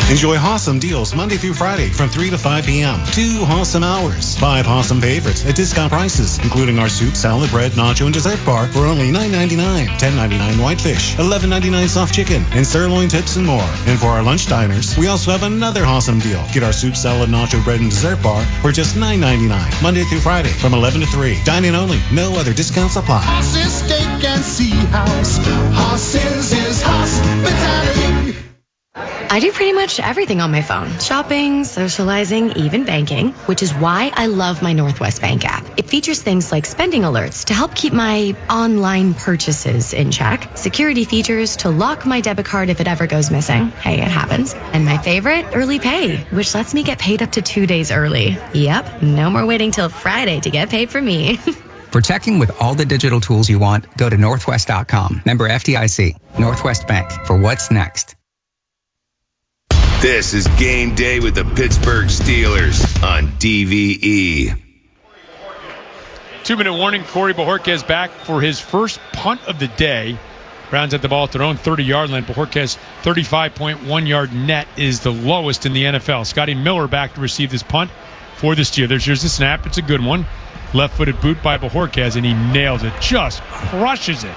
Enjoy awesome deals Monday through Friday from 3 to 5 p.m. 2 awesome hours. 5 awesome favorites at discount prices, including our soup, salad, bread, nacho, and dessert bar for only $9.99. $10.99 whitefish, $11.99 soft chicken, and sirloin tips and more. And for our lunch diners, we also have another awesome deal. Get our soup, salad, nacho, bread, and dessert bar for just $9.99. Monday through Friday from 11 to 3. Dine-in only. No other discounts apply. Horses, steak, and sea house. Horses is hospitality. I do pretty much everything on my phone. Shopping, socializing, even banking, which is why I love my Northwest Bank app. It features things like spending alerts to help keep my online purchases in check, security features to lock my debit card if it ever goes missing. Hey, it happens. And my favorite, early pay, which lets me get paid up to 2 days early. Yep, no more waiting till Friday to get paid for me. For checking with all the digital tools you want, go to northwest.com. Member FDIC. Northwest Bank. For what's next. This is Game Day with the Pittsburgh Steelers on DVE. 2-minute warning. Corey Bojorquez back for his first punt of the day. Browns at the ball at their own 30-yard line. Bojorquez 35.1-yard net is the lowest in the NFL. Scotty Miller back to receive this punt for the Steelers. Here's the snap. It's a good one. Left-footed boot by Bojorquez, and he nails it. Just crushes it.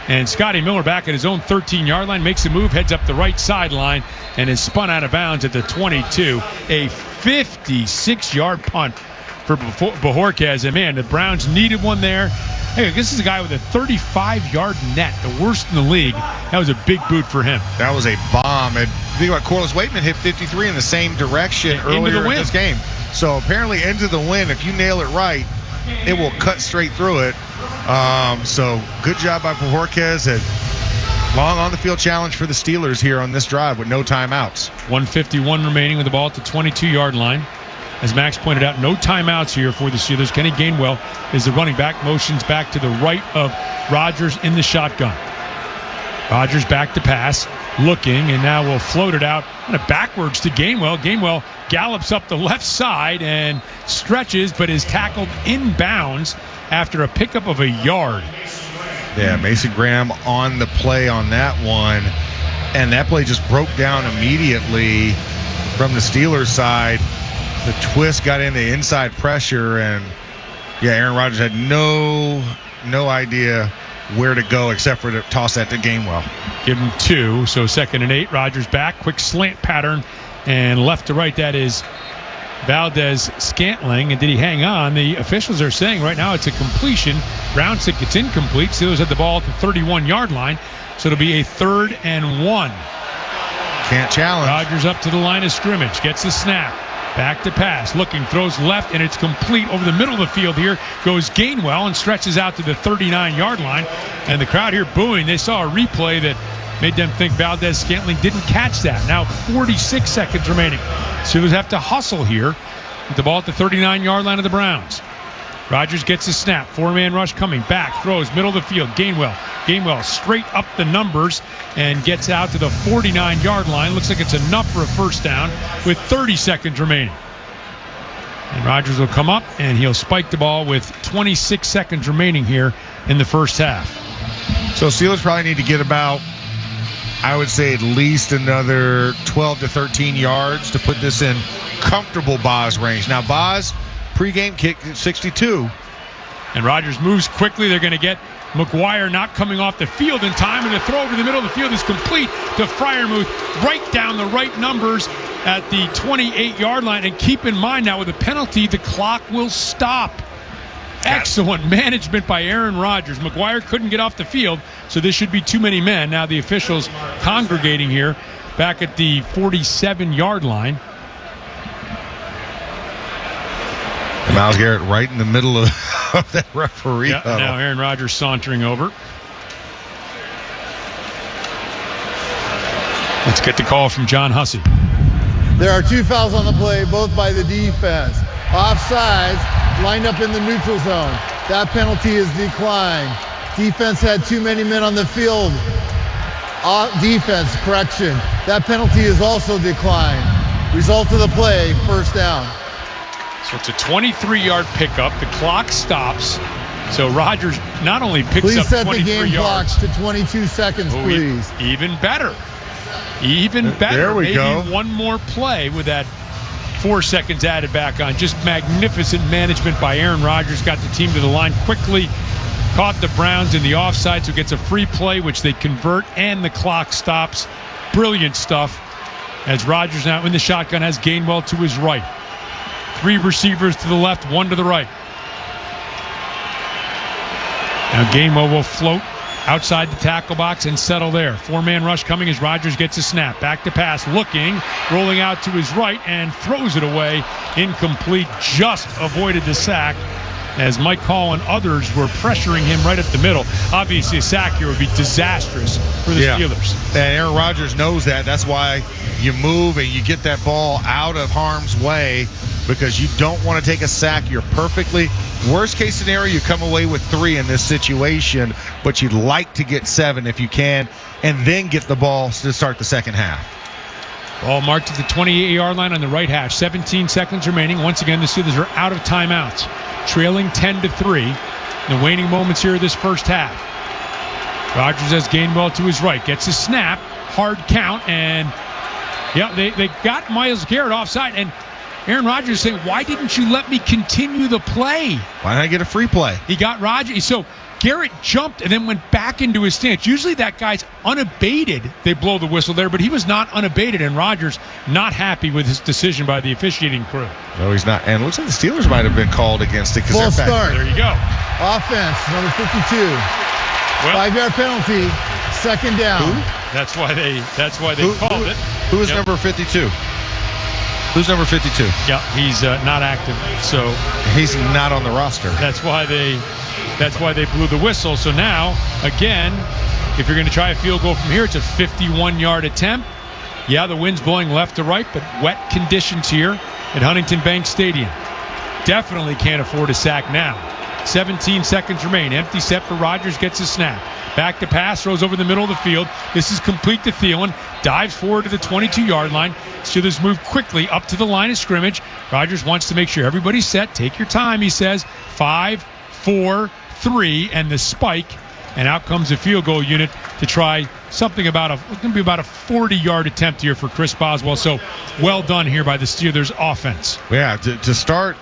And Scotty Miller back at his own 13-yard line, makes a move, heads up the right sideline, and is spun out of bounds at the 22. A 56-yard punt for Bojorquez. And, man, the Browns needed one there. Hey, this is a guy with a 35-yard net, the worst in the league. That was a big boot for him. That was a bomb. And think about Corliss Waitman hit 53 in the same direction earlier in this game. So apparently into the wind, if you nail it right, it will cut straight through it. So good job by Bojorquez. And long on the field challenge for the Steelers here on this drive with no timeouts. 1:51 remaining with the ball at the 22-yard line. As Max pointed out, no timeouts here for the Steelers. Kenny Gainwell is the running back, motions back to the right of Rodgers in the shotgun. Rodgers back to pass, looking, and now will float it out kind of backwards to Gainwell. Gainwell gallops up the left side and stretches, but is tackled inbounds after a pickup of a yard. Yeah, Mason Graham on the play on that one, and that play just broke down immediately from the Steelers side. The twist got into inside pressure, and yeah, Aaron Rodgers had no idea where to go except for to toss that to Gainwell. Give him 2, so 2nd and 8. Rodgers back, quick slant pattern, and left to right, that is Valdez Scantling. And did he hang on? The officials are saying right now it's a completion. Brown said it's incomplete. Steelers had the ball at the 31-yard line, so it'll be a 3rd and 1. Can't challenge. Rodgers up to the line of scrimmage, gets the snap. Back to pass, looking, throws left, and it's complete. Over the middle of the field here goes Gainwell and stretches out to the 39-yard line. And the crowd here booing. They saw a replay that made them think Valdez Scantling didn't catch that. Now 46 seconds remaining. Steelers have to hustle here with the ball at the 39-yard line of the Browns. Rodgers gets a snap. 4-man rush coming. Back, throws, middle of the field. Gainwell straight up the numbers and gets out to the 49-yard line. Looks like it's enough for a first down with 30 seconds remaining. And Rodgers will come up and he'll spike the ball with 26 seconds remaining here in the first half. So Steelers probably need to get about, I would say, at least another 12 to 13 yards to put this in comfortable Boz range. Now, Boz, pregame kick 62. And Rodgers moves quickly. They're going to get McGuire not coming off the field in time, and the throw over the middle of the field is complete to Freiermuth, right down the right numbers at the 28-yard line. And keep in mind now, with a penalty, the clock will stop. Excellent management by Aaron Rodgers. McGuire couldn't get off the field, so this should be too many men. Now the officials congregating here back at the 47-yard line. Myles Garrett right in the middle of that referee. Yeah, now Aaron Rodgers sauntering over. Let's get the call from John Hussey. There are 2 fouls on the play, both by the defense. Offsides, lined up in the neutral zone. That penalty is declined. Defense had too many men on the field. Defense, correction. That penalty is also declined. Result of the play, first down. So it's a 23-yard pickup. The clock stops. So Rodgers not only picks up 23 yards. Please set the game clock to 22 seconds, please. Even better. Even better. There we go. Maybe one more play with that 4 seconds added back on. Just magnificent management by Aaron Rodgers. Got the team to the line quickly. Caught the Browns in the offside, so gets a free play, which they convert, and the clock stops. Brilliant stuff. As Rodgers now in the shotgun has Gainwell to his right. 3 receivers to the left, 1 to the right. Now Gainwell will float outside the tackle box and settle there. 4-man rush coming as Rodgers gets a snap. Back to pass, looking, rolling out to his right, and throws it away. Incomplete, just avoided the sack as Mike Hall and others were pressuring him right at the middle. Obviously, a sack here would be disastrous for the Steelers. And Aaron Rodgers knows that. That's why you move and you get that ball out of harm's way, because you don't want to take a sack. You're perfectly worst case scenario, you come away with 3 in this situation, but you'd like to get 7 if you can, and then get the ball to start the second half. Ball marked at the 28-yard line on the right hash. 17 seconds remaining. Once again, the Steelers are out of timeouts, trailing 10-3 in the waning moments here of this first half. Rodgers has Gainwell to his right, gets a snap, hard count, and they got Myles Garrett offside, and Aaron Rodgers is saying, why didn't you let me continue the play? Why not get a free play? He got Rodgers. So Garrett jumped and then went back into his stance. Usually that guy's unabated. They blow the whistle there, but he was not unabated, and Rodgers not happy with his decision by the officiating crew. No, he's not. And it looks like the Steelers might have been called against it. Full start. There you go. Offense, number 52. 5-yard penalty, second down. Who? That's why they called it. Who is number 52? Who's number 52? Yeah, he's not active, so he's not on the roster. That's why they blew the whistle. So now, again, if you're going to try a field goal from here, it's a 51-yard attempt. Yeah, the wind's blowing left to right, but wet conditions here at Huntington Bank Stadium. Definitely can't afford a sack now. 17 seconds remain. Empty set for Rodgers, gets a snap. Back to pass, throws over the middle of the field. This is complete to Thielen. Dives forward to the 22-yard line. Steelers move quickly up to the line of scrimmage. Rodgers wants to make sure everybody's set. Take your time, he says. 5, 4, 3, and the spike. And out comes a field goal unit to try something it's going to be about a 40-yard attempt here for Chris Boswell. So well done here by the Steelers offense. Yeah, to start,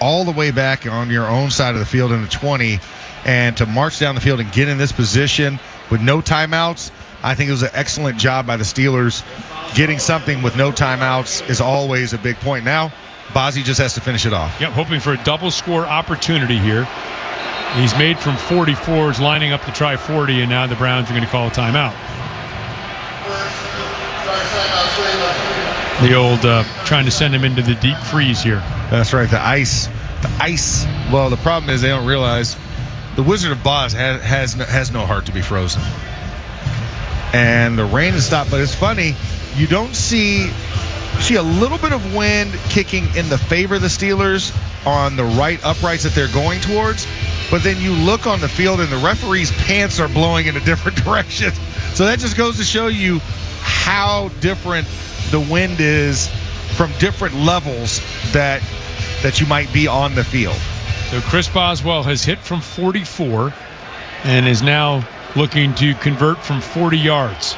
all the way back on your own side of the field in the 20, and to march down the field and get in this position with no timeouts, I think it was an excellent job by the Steelers. Getting something with no timeouts is always a big point. Now, Bozzy just has to finish it off. Yep, hoping for a double score opportunity here. He's made from 44s, lining up to try 40, and now the Browns are going to call a timeout. The old trying to send him into the deep freeze here. That's right, the ice. Well, the problem is they don't realize the Wizard of Oz has no heart to be frozen. And the rain has stopped, but it's funny, you don't see a little bit of wind kicking in the favor of the Steelers on the right uprights that they're going towards, but then you look on the field and the referee's pants are blowing in a different direction. So that just goes to show you how different the wind is from different levels that you might be on the field. So Chris Boswell has hit from 44 and is now looking to convert from 40 yards.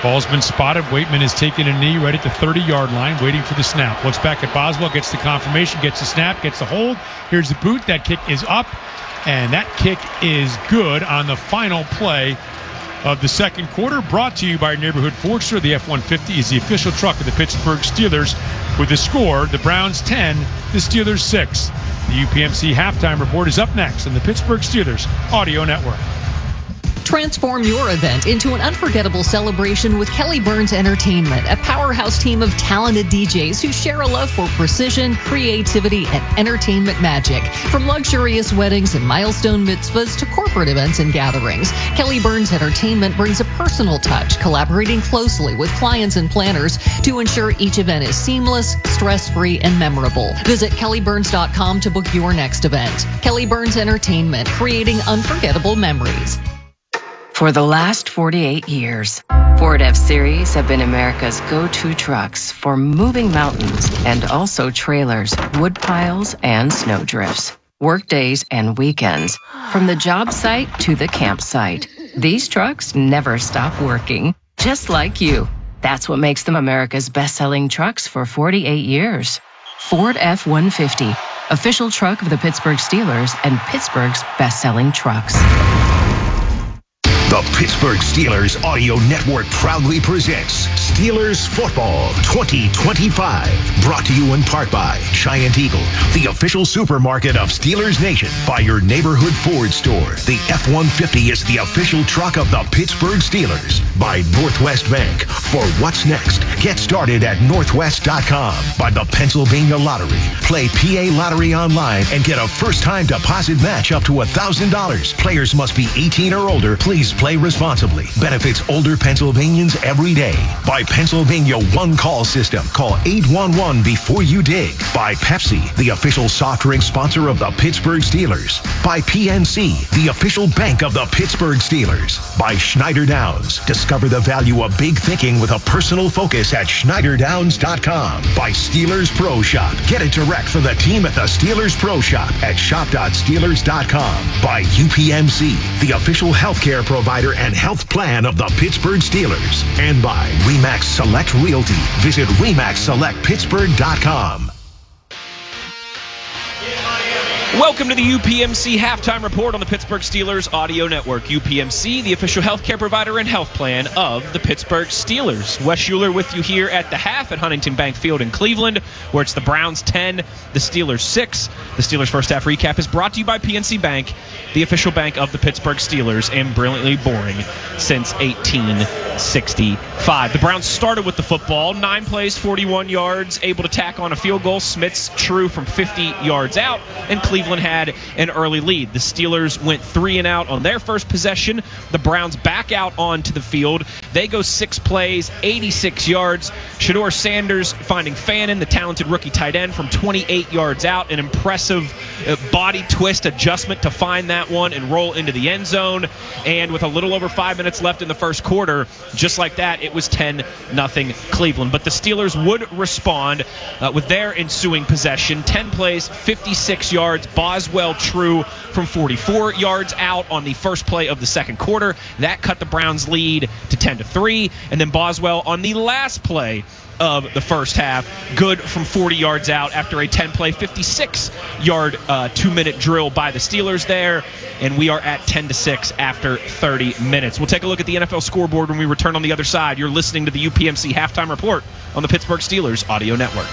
Ball's been spotted. Waitman has taken a knee right at the 30-yard line, waiting for the snap. Looks back at Boswell, gets the confirmation, gets the snap, gets the hold. Here's the boot. That kick is up, and that kick is good on the final play of the second quarter. Brought to you by Neighborhood Ford Store. The F-150 is the official truck of the Pittsburgh Steelers. With the score, the Browns 10, the Steelers 6. The UPMC halftime report is up next on the Pittsburgh Steelers Audio Network. Transform your event into an unforgettable celebration with Kelly Burns Entertainment, a powerhouse team of talented DJs who share a love for precision, creativity, and entertainment magic. From luxurious weddings and milestone mitzvahs to corporate events and gatherings, Kelly Burns Entertainment brings a personal touch, collaborating closely with clients and planners to ensure each event is seamless, stress-free, and memorable. Visit kellyburns.com to book your next event. Kelly Burns Entertainment, creating unforgettable memories. For the last 48 years, Ford F-Series have been America's go-to trucks for moving mountains and also trailers, wood piles, and snow drifts. Work days and weekends, from the job site to the campsite. These trucks never stop working, just like you. That's what makes them America's best-selling trucks for 48 years. Ford F-150, official truck of the Pittsburgh Steelers and Pittsburgh's best-selling trucks. The Pittsburgh Steelers Audio Network proudly presents Steelers Football 2025. Brought to you in part by Giant Eagle, the official supermarket of Steelers Nation, by your neighborhood Ford store. The F-150 is the official truck of the Pittsburgh Steelers. By Northwest Bank. For what's next, get started at northwest.com. By the Pennsylvania Lottery. Play PA Lottery online and get a first-time deposit match up to $1,000. Players must be 18 or older. Please play responsibly. Benefits older Pennsylvanians every day. By Pennsylvania One Call System. Call 811 before you dig. By Pepsi, the official soft drink sponsor of the Pittsburgh Steelers. By PNC, the official bank of the Pittsburgh Steelers. By Schneider Downs. Discover the value of big thinking with a personal focus at schneiderdowns.com. By Steelers Pro Shop. Get it direct from the team at the Steelers Pro Shop at shop.steelers.com. By UPMC, the official healthcare provider and health plan of the Pittsburgh Steelers. And by RE/MAX Select Realty. Visit RE/MAXSelectPittsburgh.com. Welcome to the UPMC Halftime Report on the Pittsburgh Steelers Audio Network. UPMC, the official healthcare provider and health plan of the Pittsburgh Steelers. Wes Schuler with you here at the half at Huntington Bank Field in Cleveland, where it's the Browns 10, the Steelers 6. The Steelers first half recap is brought to you by PNC Bank, the official bank of the Pittsburgh Steelers, and brilliantly boring since 1865. The Browns started with the football, 9 plays, 41 yards, able to tack on a field goal. Smith's true from 50 yards out, and Cleveland had an early lead. The Steelers went 3 and out on their first possession. The Browns back out onto the field. They go 6 plays, 86 yards. Shedeur Sanders finding Fannin, the talented rookie tight end, from 28 yards out. An impressive body twist adjustment to find that one and roll into the end zone. And with a little over 5 minutes left in the first quarter, just like that, it was 10-0 Cleveland. But the Steelers would respond with their ensuing possession. 10 plays, 56 yards. Boswell true from 44 yards out on the first play of the second quarter. That cut the Browns' lead to 10-3. And then Boswell on the last play of the first half, good from 40 yards out after a 10-play, 56-yard 2-minute drill by the Steelers there. And we are at 10-6 after 30 minutes. We'll take a look at the NFL scoreboard when we return on the other side. You're listening to the UPMC Halftime Report on the Pittsburgh Steelers Audio Network.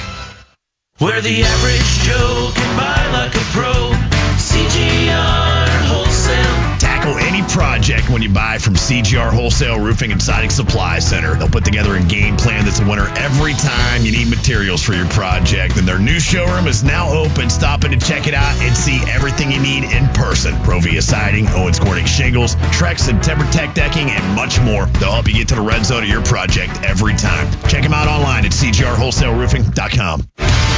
Where the average Joe can buy like a pro. CGR Wholesale. Tackle any project when you buy from CGR Wholesale Roofing and Siding Supply Center. They'll put together a game plan that's a winner every time you need materials for your project. And their new showroom is now open. Stop in to check it out and see everything you need in person. Provia Siding, Owens Corning Shingles, Trex and TimberTech Decking, and much more. They'll help you get to the red zone of your project every time. Check them out online at CGRWholesaleRoofing.com.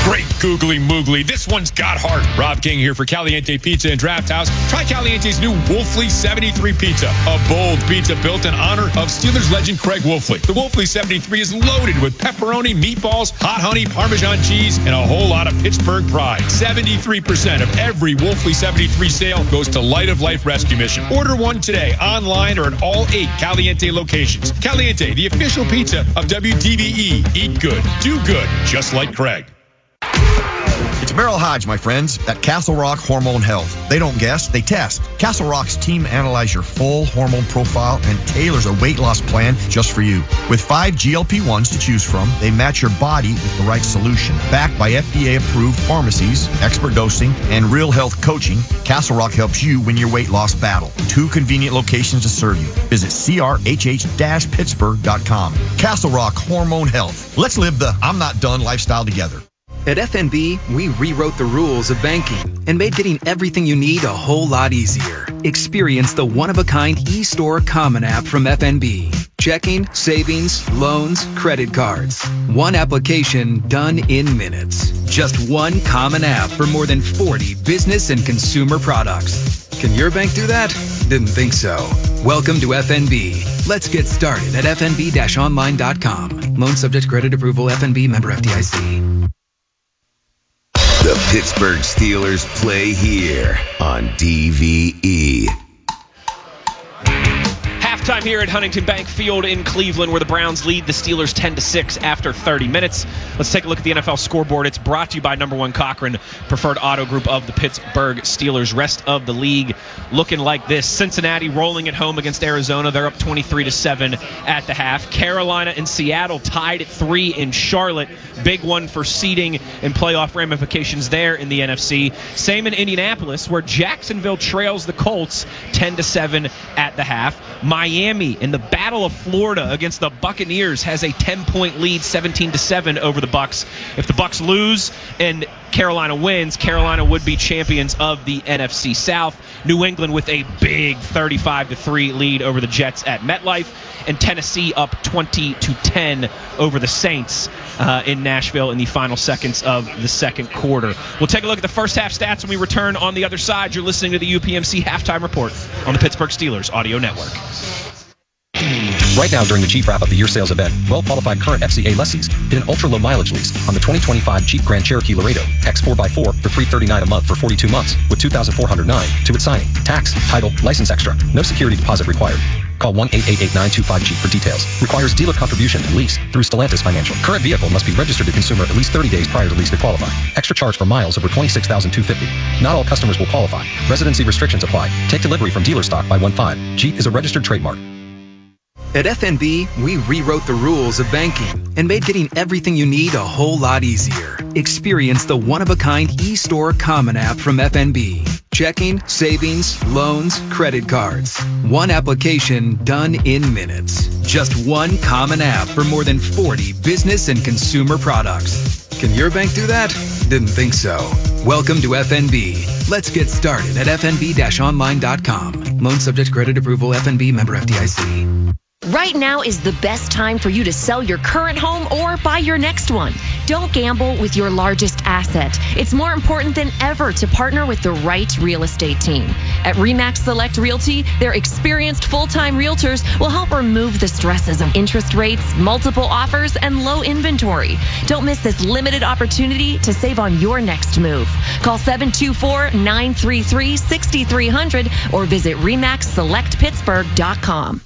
Great googly moogly. This one's got heart. Rob King here for Caliente Pizza and Draft House. Try Caliente's new Wolfley 73 Pizza, a bold pizza built in honor of Steelers legend Craig Wolfley. The Wolfley 73 is loaded with pepperoni, meatballs, hot honey, Parmesan cheese, and a whole lot of Pittsburgh pride. 73% of every Wolfley 73 sale goes to Light of Life Rescue Mission. Order one today, online or at all 8 Caliente locations. Caliente, the official pizza of WTVE. Eat good, do good, just like Craig. It's Merrill Hodge, my friends, at Castle Rock Hormone Health. They don't guess, they test. Castle Rock's team analyze your full hormone profile and tailors a weight loss plan just for you. With 5 GLP-1s to choose from, they match your body with the right solution. Backed by FDA-approved pharmacies, expert dosing, and real health coaching, Castle Rock helps you win your weight loss battle. 2 convenient locations to serve you. Visit crhh-pittsburgh.com. Castle Rock Hormone Health. Let's live the I'm not done lifestyle together. At FNB, we rewrote the rules of banking and made getting everything you need a whole lot easier. Experience the one-of-a-kind eStore Common app from FNB. Checking, savings, loans, credit cards. One application done in minutes. Just one common app for more than 40 business and consumer products. Can your bank do that? Didn't think so. Welcome to FNB. Let's get started at fnb-online.com. Loan subject to credit approval. FNB member FDIC. The Pittsburgh Steelers play here on DVE. Halftime here at Huntington Bank Field in Cleveland, where the Browns lead the Steelers 10-6 after 30 minutes. Let's take a look at the NFL scoreboard. It's brought to you by number 1 Cochran, preferred auto group of the Pittsburgh Steelers. Rest of the league looking like this. Cincinnati rolling at home against Arizona. They're up 23-7 at the half. Carolina and Seattle tied at 3 in Charlotte. Big one for seeding and playoff ramifications there in the NFC. Same in Indianapolis, where Jacksonville trails the Colts 10-7 at the half. Miami in the Battle of Florida against the Buccaneers has a 10-point lead, 17-7 over the Bucs. If the Bucs lose and Carolina wins, Carolina would be champions of the NFC South. New England with a big 35-3 lead over the Jets at MetLife, and Tennessee up 20-10 over the Saints in Nashville in the final seconds of the second quarter. We'll take a look at the first half stats when we return on the other side. You're listening to the UPMC Halftime Report on the Pittsburgh Steelers Audio Network. Right now, during the Jeep Wrap Up the Year sales event, well-qualified current FCA lessees get an ultra-low mileage lease on the 2025 Jeep Grand Cherokee Laredo X4x4 for $339 a month for 42 months with $2,409 to its signing. Tax, title, license extra. No security deposit required. Call 1-888-925-JEEP for details. Requires dealer contribution and lease through Stellantis Financial. Current vehicle must be registered to consumer at least 30 days prior to lease to qualify. Extra charge for miles over 26,250. Not all customers will qualify. Residency restrictions apply. Take delivery from dealer stock by 1/5. Jeep is a registered trademark. At FNB, we rewrote the rules of banking and made getting everything you need a whole lot easier. Experience the one-of-a-kind eStore Common app from FNB. Checking, savings, loans, credit cards. One application done in minutes. Just one common app for more than 40 business and consumer products. Can your bank do that? Didn't think so. Welcome to FNB. Let's get started at fnb-online.com. Loan subject to credit approval. FNB member FDIC. Right now is the best time for you to sell your current home or buy your next one. Don't gamble with your largest asset. It's more important than ever to partner with the right real estate team. At RE/MAX Select Realty, their experienced full-time realtors will help remove the stresses of interest rates, multiple offers, and low inventory. Don't miss this limited opportunity to save on your next move. Call 724-933-6300 or visit RE/MAXSelectPittsburgh.com.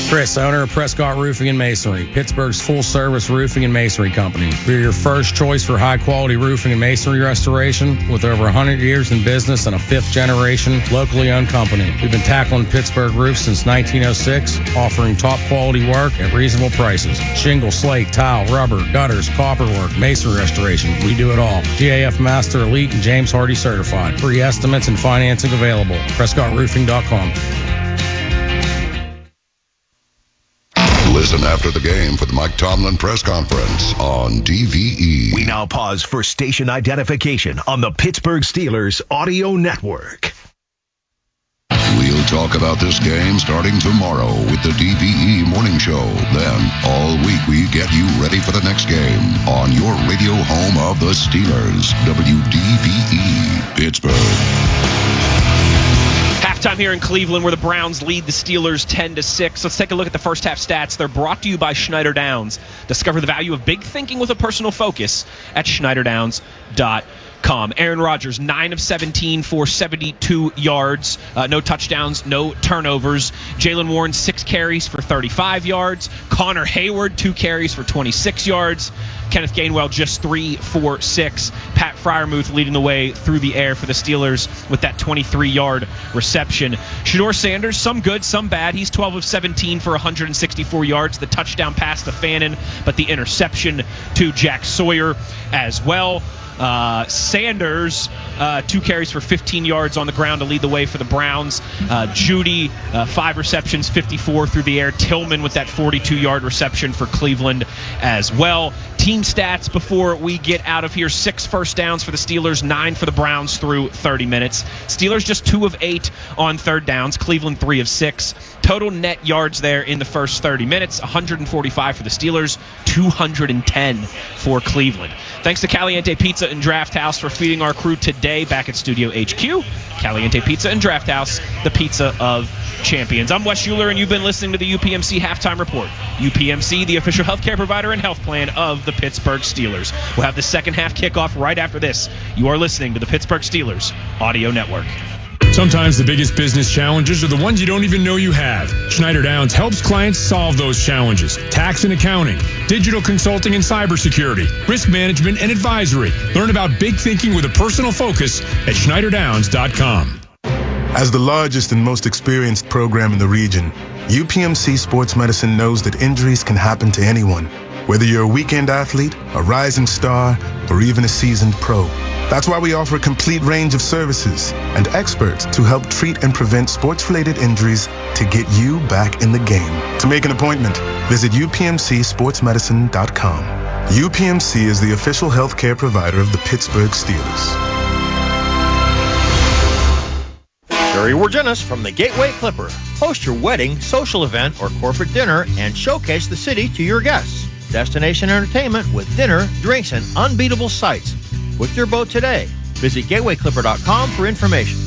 Chris, owner of Prescott Roofing and Masonry, Pittsburgh's full-service roofing and masonry company. We're your first choice for high-quality roofing and masonry restoration with over 100 years in business and a fifth-generation locally owned company. We've been tackling Pittsburgh roofs since 1906, offering top-quality work at reasonable prices. Shingle, slate, tile, rubber, gutters, copperwork, masonry restoration. We do it all. GAF Master Elite and James Hardy certified. Free estimates and financing available. PrescottRoofing.com. Listen after the game for the Mike Tomlin press conference on DVE. We now pause for station identification on the Pittsburgh Steelers Audio Network. We'll talk about this game starting tomorrow with the DVE Morning Show. Then, all week, we get you ready for the next game on your radio home of the Steelers, WDVE, Pittsburgh. Halftime here in Cleveland, where the Browns lead the Steelers 10-6. Let's take a look at the first half stats. They're brought to you by Schneider Downs. Discover the value of big thinking with a personal focus at SchneiderDowns.com. Aaron Rodgers, 9 of 17 for 72 yards. No touchdowns, no turnovers. Jaylen Warren, 6 carries for 35 yards. Connor Hayward, 2 carries for 26 yards. Kenneth Gainwell just 3 for 6. Pat Freiermuth leading the way through the air for the Steelers with that 23-yard reception. Shedeur Sanders, some good, some bad. He's 12 of 17 for 164 yards. The touchdown pass to Fannin, but the interception to Jack Sawyer as well. Sanders, 2 carries for 15 yards on the ground to lead the way for the Browns. Judy, 5 receptions, 54 through the air. Tillman with that 42-yard reception for Cleveland as well. Team stats before we get out of here. 6 first downs for the Steelers, 9 for the Browns through 30 minutes. Steelers just 2 of 8 on third downs. Cleveland 3 of 6. Total net yards there in the first 30 minutes, 145 for the Steelers, 210 for Cleveland. Thanks to Caliente Pizza and Draft House for feeding our crew today back at Studio HQ. Caliente Pizza and Draft House, the pizza of champions. I'm Wes Schuler, and you've been listening to the UPMC Halftime Report. UPMC, the official healthcare provider and health plan of the Pittsburgh Steelers. We'll have the second half kickoff right after this. You are listening to the Pittsburgh Steelers Audio Network. Sometimes the biggest business challenges are the ones you don't even know you have. Schneider Downs helps clients solve those challenges. Tax and accounting, digital consulting and cybersecurity, risk management and advisory. Learn about big thinking with a personal focus at schneiderdowns.com. As the largest and most experienced program in the region, UPMC Sports Medicine knows that injuries can happen to anyone, whether you're a weekend athlete, a rising star, or even a seasoned pro. That's why we offer a complete range of services and experts to help treat and prevent sports-related injuries to get you back in the game. To make an appointment, visit upmcsportsmedicine.com. UPMC is the official healthcare provider of the Pittsburgh Steelers. Jerry Wargenis from the Gateway Clipper. Host your wedding, social event, or corporate dinner and showcase the city to your guests. Destination entertainment with dinner, drinks, and unbeatable sights. Book your boat today. Visit gatewayclipper.com for information.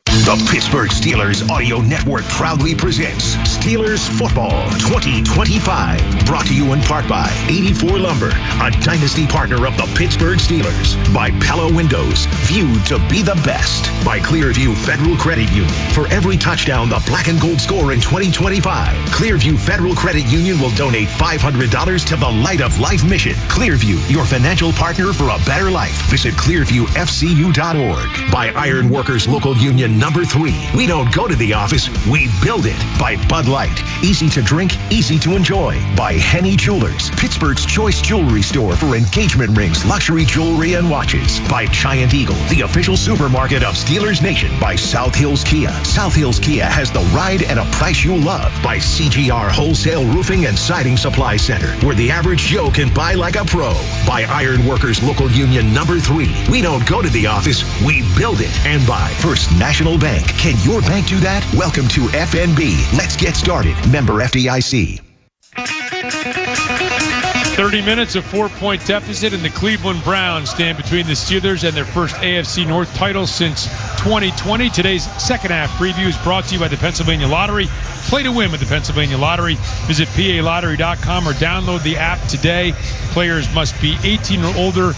The Pittsburgh Steelers Audio Network proudly presents Steelers Football 2025. Brought to you in part by 84 Lumber, a dynasty partner of the Pittsburgh Steelers. By Pella Windows, viewed to be the best. By Clearview Federal Credit Union. For every touchdown the black and gold score in 2025, Clearview Federal Credit Union will donate $500 to the Light of Life mission. Clearview, your financial partner for a better life. Visit clearviewfcu.org. By Iron Workers Local Union Number 3. We don't go to the office, we build it. By Bud Light. Easy to drink, easy to enjoy. By Henny Jewelers. Pittsburgh's choice jewelry store for engagement rings, luxury jewelry, and watches. By Giant Eagle, the official supermarket of Steelers Nation. By South Hills Kia. South Hills Kia has the ride and a price you'll love. By CGR Wholesale Roofing and Siding Supply Center, where the average Joe can buy like a pro. By Iron Workers Local Union Number 3. We don't go to the office, we build it. And by First National Bank. Can your bank do that? Welcome to FNB. Let's get started. Member FDIC. 30 minutes of 4-point deficit, and the Cleveland Browns stand between the Steelers and their first AFC North title since 2020. Today's second half preview is brought to you by the Pennsylvania Lottery. Play to win with the Pennsylvania Lottery. Visit PALottery.com or download the app today. Players must be 18 or older.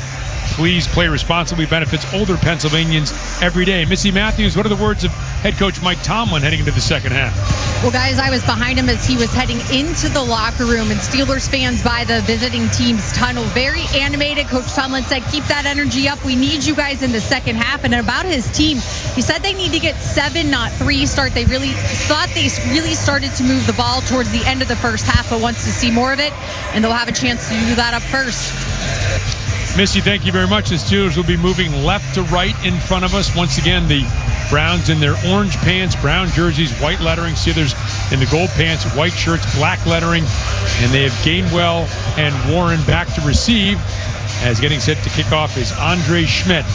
Please play responsibly. Benefits older Pennsylvanians every day. Missy Matthews, what are the words of head coach Mike Tomlin heading into the second half? Well, guys, I was behind him as he was heading into the locker room, and Steelers fans by the visiting team's tunnel. Very animated. Coach Tomlin said, keep that energy up. We need you guys in the second half. And about his team, he said they need to get 7, not 3 start. They really thought they really started to move the ball towards the end of the first half, but wants to see more of it, and they'll have a chance to do that up first. Missy, thank you very much. The Steelers will be moving left to right in front of us. Once again, the Browns in their orange pants, brown jerseys, white lettering. Steelers in the gold pants, white shirts, black lettering. And they have Gainwell and Warren back to receive, as getting set to kick off is Andre Schmidt.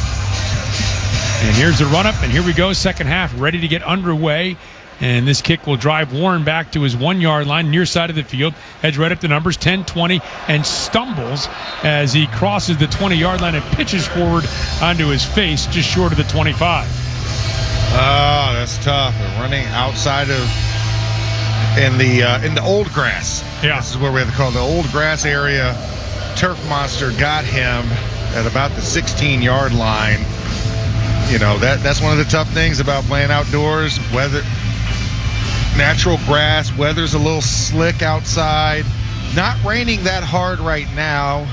And here's the run-up, and here we go. Second half ready to get underway. And this kick will drive Warren back to his 1-yard line, near side of the field. Heads right up to numbers 10, 20, and stumbles as he crosses the 20-yard line and pitches forward onto his face, just short of the 25. Oh, that's tough. They're running outside of in the old grass. Yeah, this is where we have to call it the old grass area. Turf monster got him at about the 16-yard line. You know, that's one of the tough things about playing outdoors. Natural grass, weather's a little slick outside. Not raining that hard right now.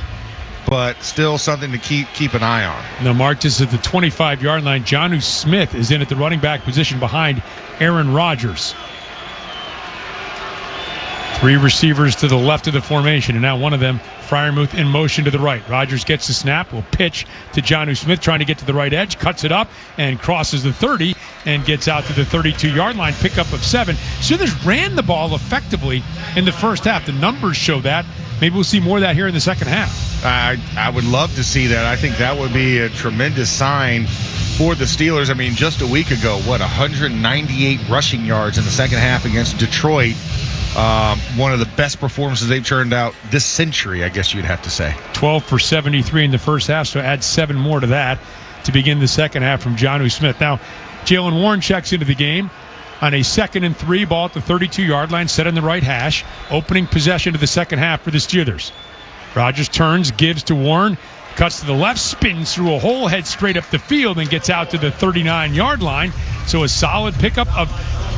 but still something to keep an eye on. Now, Mark, this is at the 25-yard line. Jonnu Smith is in at the running back position behind Aaron Rodgers. 3 receivers to the left of the formation, and now one of them, Freiermuth, in motion to the right. Rodgers gets the snap, will pitch to Jonnu Smith, trying to get to the right edge, cuts it up, and crosses the 30, and gets out to the 32-yard line, pickup of 7. Steelers ran the ball effectively in the first half. The numbers show that. Maybe we'll see more of that here in the second half. I would love to see that. I think that would be a tremendous sign for the Steelers. I mean, just a week ago, 198 rushing yards in the second half against Detroit. One of the best performances they've turned out this century, I guess you'd have to say. 12 for 73 in the first half, so add 7 more to that to begin the second half from Jonnu Smith. Now, Jaylen Warren checks into the game on a 2nd and 3, ball at the 32-yard line, set in the right hash, opening possession of the second half for the Steelers. Rodgers turns, gives to Warren, cuts to the left, spins through a hole, heads straight up the field, and gets out to the 39-yard line. So a solid pickup of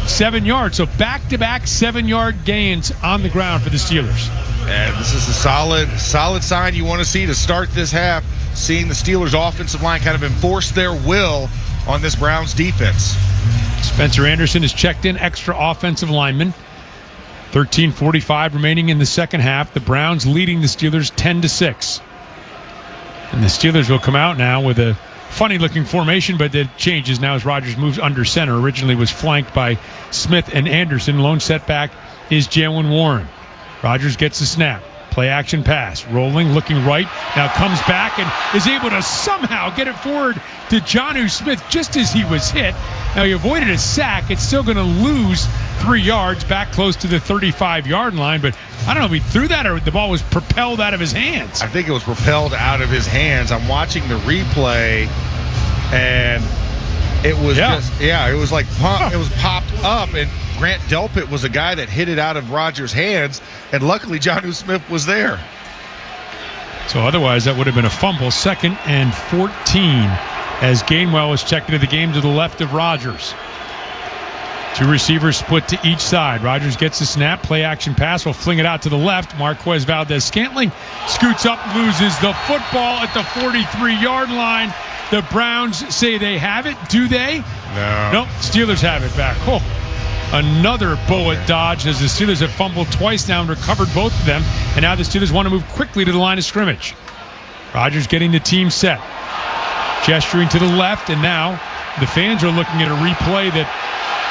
7 yards. So back-to-back 7-yard gains on the ground for the Steelers. And this is a solid sign you want to see to start this half, seeing the Steelers' offensive line kind of enforce their will on this Browns defense. Spencer Anderson is checked in, extra offensive lineman. 13:45 remaining in the second half. The Browns leading the Steelers 10-6. And the Steelers will come out now with a funny-looking formation, but it changes now as Rodgers moves under center. Originally was flanked by Smith and Anderson. Lone setback is Jaylen Warren. Rodgers gets the snap. Play action pass. Rolling, looking right. Now comes back and is able to somehow get it forward to Jonnu Smith just as he was hit. Now he avoided a sack. It's still going to lose 3 yards back close to the 35-yard line. But I don't know if he threw that or the ball was propelled out of his hands. I think it was propelled out of his hands. I'm watching the replay, and it was it was like it was popped up, and Grant Delpit was a guy that hit it out of Rodgers' hands, and luckily Jonnu Smith was there. So otherwise that would have been a fumble. 2nd and 14 as Gainwell is checked into the game to the left of Rodgers. 2 receivers split to each side. Rodgers gets the snap. Play action pass. Will fling it out to the left. Marquez Valdez-Scantling scoots up, loses the football at the 43-yard line. The Browns say they have it. Do they? No. Nope. Steelers have it back. Oh. Another bullet dodge as the Steelers have fumbled twice now and recovered both of them. And now the Steelers want to move quickly to the line of scrimmage. Rodgers getting the team set. Gesturing to the left, and now the fans are looking at a replay that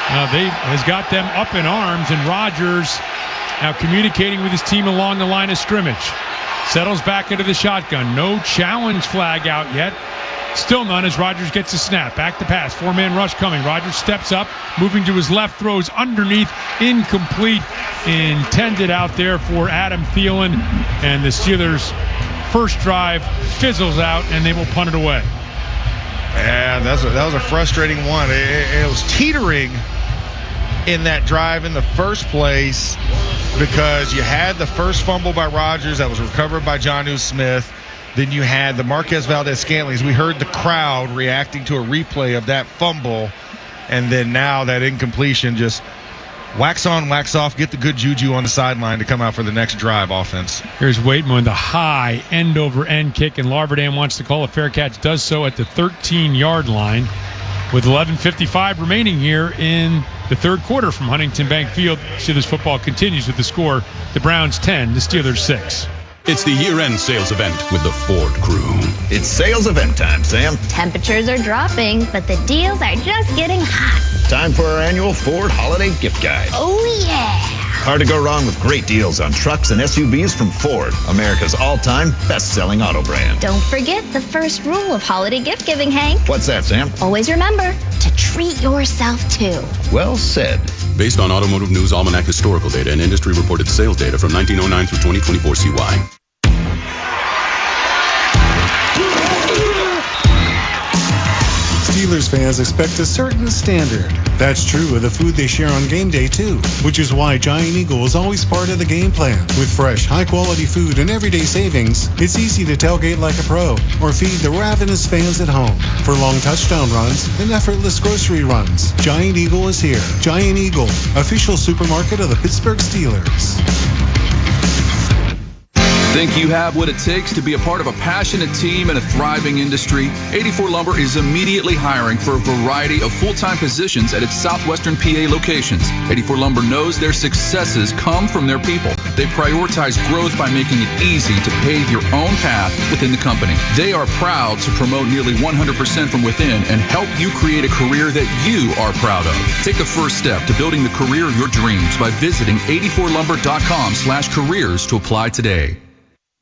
has got them up in arms, and Rodgers now communicating with his team along the line of scrimmage. Settles back into the shotgun. No challenge flag out yet. Still none as Rodgers gets a snap. Back to pass. 4-man rush coming. Rodgers steps up, moving to his left, throws underneath. Incomplete. Intended out there for Adam Thielen. And the Steelers' first drive fizzles out, and they will punt it away. Yeah, that was a frustrating one. It was teetering in that drive in the first place because you had the first fumble by Rodgers that was recovered by Jonnu Smith. Then you had the Marquez Valdez-Scantlings. We heard the crowd reacting to a replay of that fumble. And then now that incompletion, just wax on, wax off, get the good juju on the sideline to come out for the next drive offense. Here's Waitman, the high end-over-end kick, and Larverdam wants to call a fair catch. Does so at the 13-yard line with 11:55 remaining here in the third quarter from Huntington Bank Field. Steelers football continues with the score. The Browns 10, the Steelers 6. It's the year-end sales event with the Ford crew. It's sales event time, Sam. Temperatures are dropping, but the deals are just getting hot. Time for our annual Ford Holiday Gift Guide. Oh, yeah. Hard to go wrong with great deals on trucks and SUVs from Ford, America's all-time best-selling auto brand. Don't forget the first rule of holiday gift giving, Hank. What's that, Sam? Always remember to treat yourself, too. Well said. Based on Automotive News Almanac historical data and industry-reported sales data from 1909 through 2024 CY. Steelers fans expect a certain standard. That's true of the food they share on game day, too, which is why Giant Eagle is always part of the game plan. With fresh, high-quality food and everyday savings, it's easy to tailgate like a pro or feed the ravenous fans at home. For long touchdown runs and effortless grocery runs, Giant Eagle is here. Giant Eagle, official supermarket of the Pittsburgh Steelers. Think you have what it takes to be a part of a passionate team in a thriving industry? 84 Lumber is immediately hiring for a variety of full-time positions at its southwestern PA locations. 84 Lumber knows their successes come from their people. They prioritize growth by making it easy to pave your own path within the company. They are proud to promote nearly 100% from within and help you create a career that you are proud of. Take the first step to building the career of your dreams by visiting 84lumber.com/careers to apply today.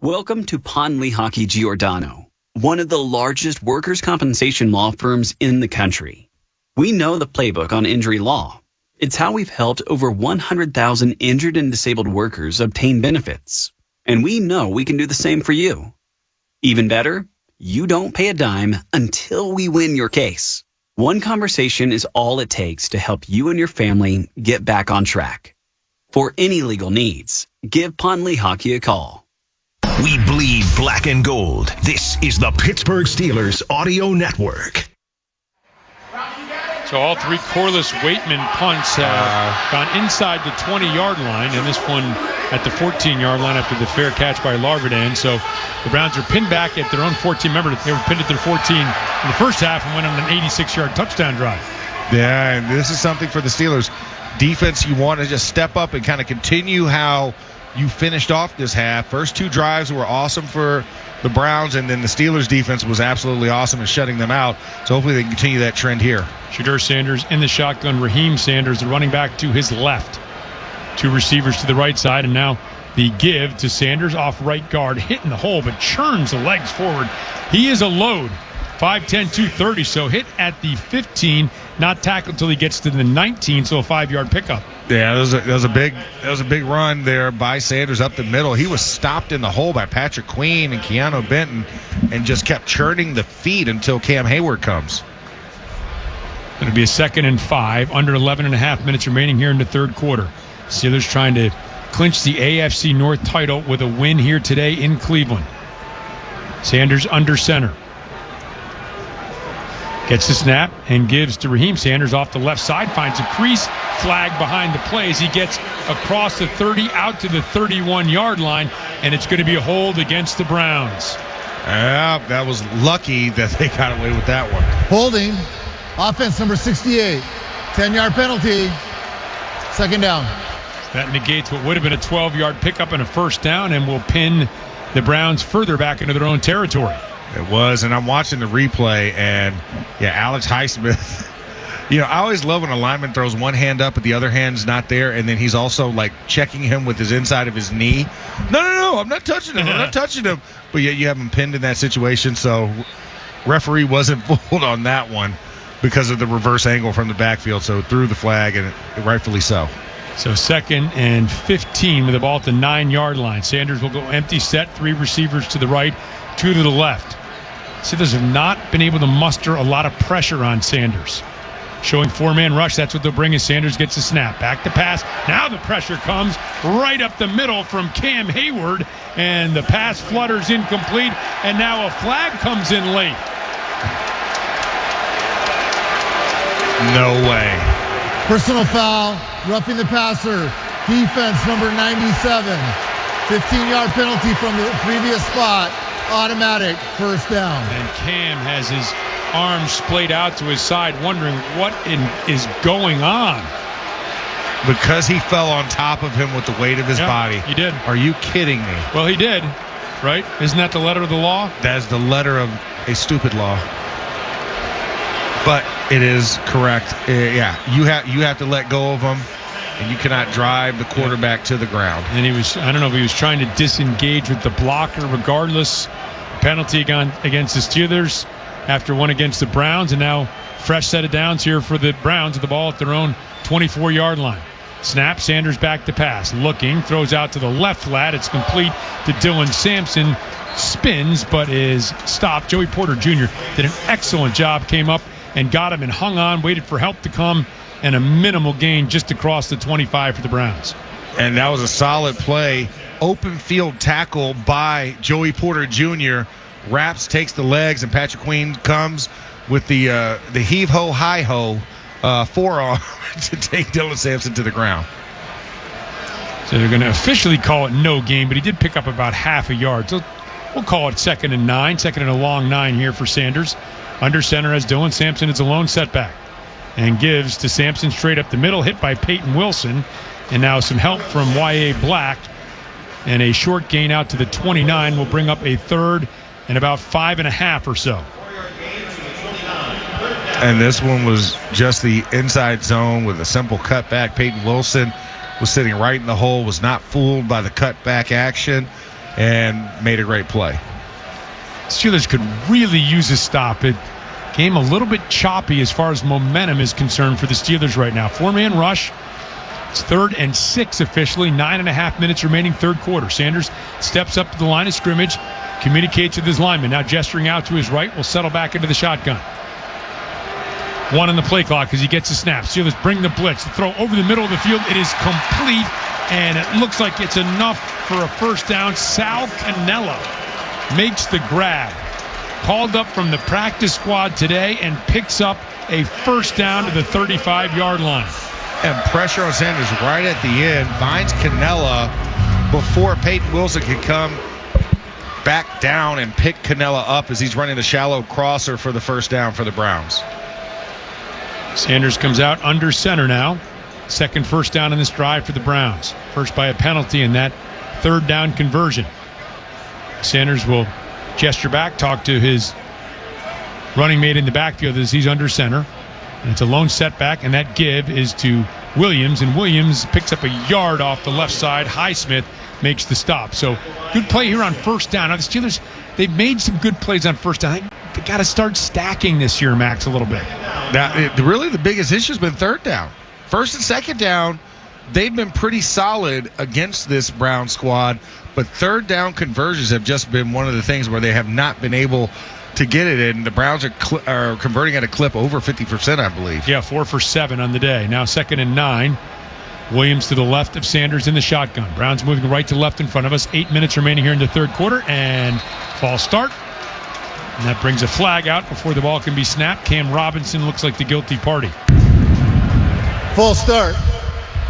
Welcome to Pond Lehocky Giordano, one of the largest workers' compensation law firms in the country. We know the playbook on injury law. It's how we've helped over 100,000 injured and disabled workers obtain benefits. And we know we can do the same for you. Even better, you don't pay a dime until we win your case. One conversation is all it takes to help you and your family get back on track. For any legal needs, give Pond Lehocky a call. We bleed black and gold. This is the Pittsburgh Steelers Audio Network. So all three Corliss Waitman punts have gone inside the 20-yard line, and this one at the 14-yard line after the fair catch by Larvidan. So the Browns are pinned back at their own 14. Remember, they were pinned at their 14 in the first half and went on an 86-yard touchdown drive. Yeah, and this is something for the Steelers. Defense, you want to just step up and kind of continue how you finished off this half. First two drives were awesome for the Browns, and then the Steelers' defense was absolutely awesome in shutting them out. So hopefully they can continue that trend here. Shadur Sanders in the shotgun. Raheem Sanders, the running back, to his left. Two receivers to the right side, and now the give to Sanders off right guard, hitting the hole, but churns the legs forward. He is a load. 5'10", 230, so hit at the 15, not tackled until he gets to the 19, so a 5-yard pickup. Yeah, that was a big run there by Sanders up the middle. He was stopped in the hole by Patrick Queen and Keanu Benton and just kept churning the feet until Cam Hayward comes. It'll be a 2nd and 5, under 11 and a half minutes remaining here in the third quarter. Steelers trying to clinch the AFC North title with a win here today in Cleveland. Sanders under center. Gets the snap and gives to Raheem Sanders off the left side. Finds a crease. Flag behind the play as he gets across the 30 out to the 31-yard line. And it's going to be a hold against the Browns. Yeah, that was lucky that they got away with that one. Holding. Offense number 68. 10-yard penalty. 2nd down. That negates what would have been a 12-yard pickup and a 1st down and will pin the Browns further back into their own territory. It was, and I'm watching the replay, and Alex Highsmith. I always love when a lineman throws one hand up but the other hand's not there, and then he's also like checking him with his inside of his knee. No, I'm not touching him. I'm not touching him. But yet you have him pinned in that situation, so referee wasn't fooled on that one because of the reverse angle from the backfield, so threw the flag, and rightfully so. So 2nd and 15 with the ball at the 9-yard line. Sanders will go empty set, 3 receivers to the right, 2 to the left. Steelers have not been able to muster a lot of pressure on Sanders. Showing 4-man rush, that's what they'll bring as Sanders gets the snap. Back to pass. Now the pressure comes right up the middle from Cam Hayward, and the pass flutters incomplete, and now a flag comes in late. No way. Personal foul, roughing the passer. Defense number 97. 15-yard penalty from the previous spot. Automatic 1st down. And Cam has his arms splayed out to his side, wondering what is going on. Because he fell on top of him with the weight of his body. He did. Are you kidding me? Well, he did, right? Isn't that the letter of the law? That is the letter of a stupid law. But it is correct. You have to let go of him, and you cannot drive the quarterback to the ground. And I don't know if he was trying to disengage with the blocker. Regardless, penalty against the Steelers after one against the Browns, and now fresh set of downs here for the Browns with the ball at their own 24-yard line. Snap, Sanders back to pass. Looking, throws out to the left flat. It's complete to Dylan Sampson. Spins, but is stopped. Joey Porter Jr. did an excellent job, came up and got him and hung on, waited for help to come, and a minimal gain just across the 25 for the Browns. And that was a solid play. Open field tackle by Joey Porter Jr. Wraps, takes the legs, and Patrick Queen comes with the heave-ho, hi-ho forearm to take Dylan Sampson to the ground. So they're going to officially call it no gain, but he did pick up about half a yard. So we'll call it 2nd and 9, 2nd and a long 9 here for Sanders. Under center as Dylan Sampson. It's a lone setback. And gives to Sampson straight up the middle, hit by Peyton Wilson. And now some help from Y.A. Black. And a short gain out to the 29 will bring up a 3rd and about 5.5 or so. And this one was just the inside zone with a simple cutback. Peyton Wilson was sitting right in the hole, was not fooled by the cutback action, and made a great play. Steelers could really use a stop. It came a little bit choppy as far as momentum is concerned for the Steelers right now. 4-man rush. It's 3rd and 6 officially. 9.5 minutes remaining, 3rd quarter. Sanders steps up to the line of scrimmage, communicates with his lineman. Now gesturing out to his right, will settle back into the shotgun. 1 on the play clock as he gets a snap. Steelers bring the blitz. The throw over the middle of the field. It is complete, and it looks like it's enough for a first down. Sal Cannella makes the grab. Called up from the practice squad today and picks up a first down to the 35-yard line. And pressure on Sanders right at the end. Finds Cannella before Peyton Wilson can come back down and pick Cannella up as he's running the shallow crosser for the first down for the Browns. Sanders comes out under center now. 2nd first down in this drive for the Browns. First by a penalty in that 3rd down conversion. Sanders will gesture back, talk to his running mate in the backfield as he's under center. And it's a lone setback, and that give is to Williams. And Williams picks up a yard off the left side. Highsmith makes the stop. So good play here on first down. Now the Steelers, they've made some good plays on first down. They got to start stacking this year, Max, a little bit. Now, really the biggest issue has been 3rd down. 1st and 2nd down, they've been pretty solid against this Brown squad, but 3rd down conversions have just been one of the things where they have not been able to get it in. The Browns are converting at a clip over 50%, I believe. Yeah, 4 for 7 on the day. Now 2nd and 9. Williams to the left of Sanders in the shotgun. Browns moving right to left in front of us. 8 minutes remaining here in the 3rd quarter, and false start. And that brings a flag out before the ball can be snapped. Cam Robinson looks like the guilty party. Full start.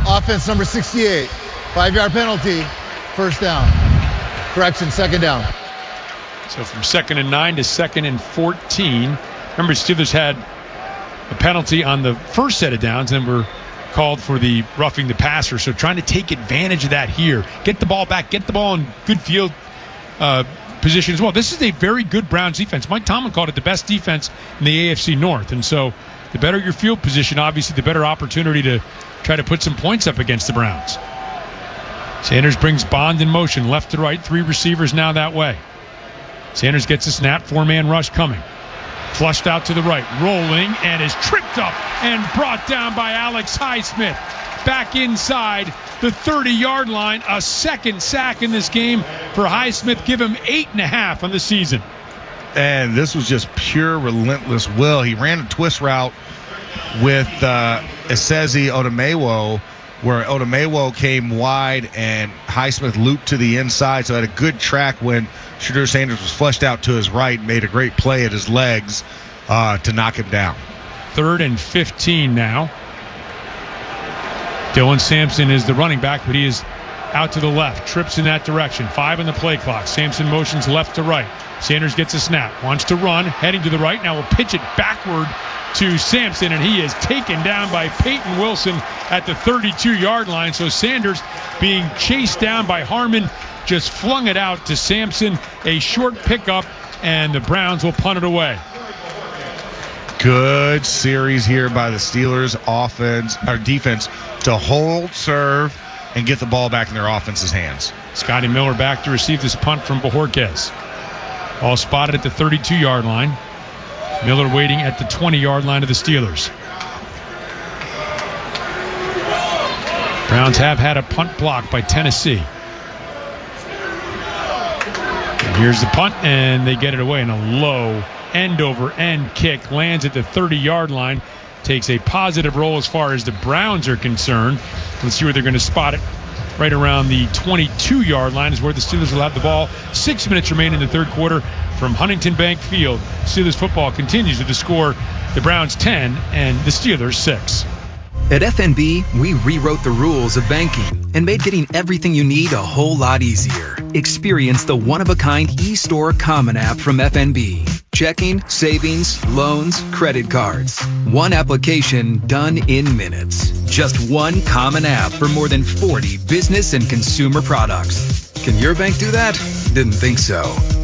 Offense number 68. 5-yard penalty. First down. Correction, 2nd down. So from 2nd and 9 to 2nd and 14. Remember, Steelers had a penalty on the first set of downs and were called for the roughing the passer. So trying to take advantage of that here. Get the ball back. Get the ball in good field position as well. This is a very good Browns defense. Mike Tomlin called it the best defense in the AFC North. And so the better your field position, obviously, the better opportunity to try to put some points up against the Browns. Sanders brings Bond in motion, left to right. 3 receivers now that way. Sanders gets a snap. 4-man rush coming. Flushed out to the right. Rolling and is tripped up and brought down by Alex Highsmith. Back inside the 30-yard line. A 2nd sack in this game for Highsmith. Give him 8.5 on the season. And this was just pure relentless will. He ran a twist route with Esezi Odumewo, where Odumewo came wide and Highsmith looped to the inside, so had a good track when Shadur Sanders was flushed out to his right and made a great play at his legs to knock him down. 3rd and 15 now. Dylan Sampson is the running back, but he is out to the left. Trips in that direction. 5 on the play clock. Sampson motions left to right. Sanders gets a snap. Wants to run. Heading to the right. Now will pitch it backward to Sampson, and he is taken down by Peyton Wilson at the 32-yard line. So Sanders, being chased down by Harmon, just flung it out to Sampson. A short pickup, and the Browns will punt it away. Good series here by the Steelers defense to hold, serve, and get the ball back in their offense's hands. Scotty Miller back to receive this punt from Bojorquez. All spotted at the 32-yard line. Miller waiting at the 20-yard line of the Steelers. Browns have had a punt block by Tennessee. And here's the punt, and they get it away in a low end-over-end kick. Lands at the 30-yard line. Takes a positive roll as far as the Browns are concerned. Let's see where they're going to spot it. Right around the 22-yard line is where the Steelers will have the ball. 6 minutes remain in the 3rd quarter from Huntington Bank Field. Steelers football continues to score the Browns 10 and the Steelers 6. At FNB, we rewrote the rules of banking and made getting everything you need a whole lot easier. Experience the one-of-a-kind e-store Common App from FNB. Checking, savings, loans, credit cards. One application done in minutes. Just one common app for more than 40 business and consumer products. Can your bank do that? Didn't think so.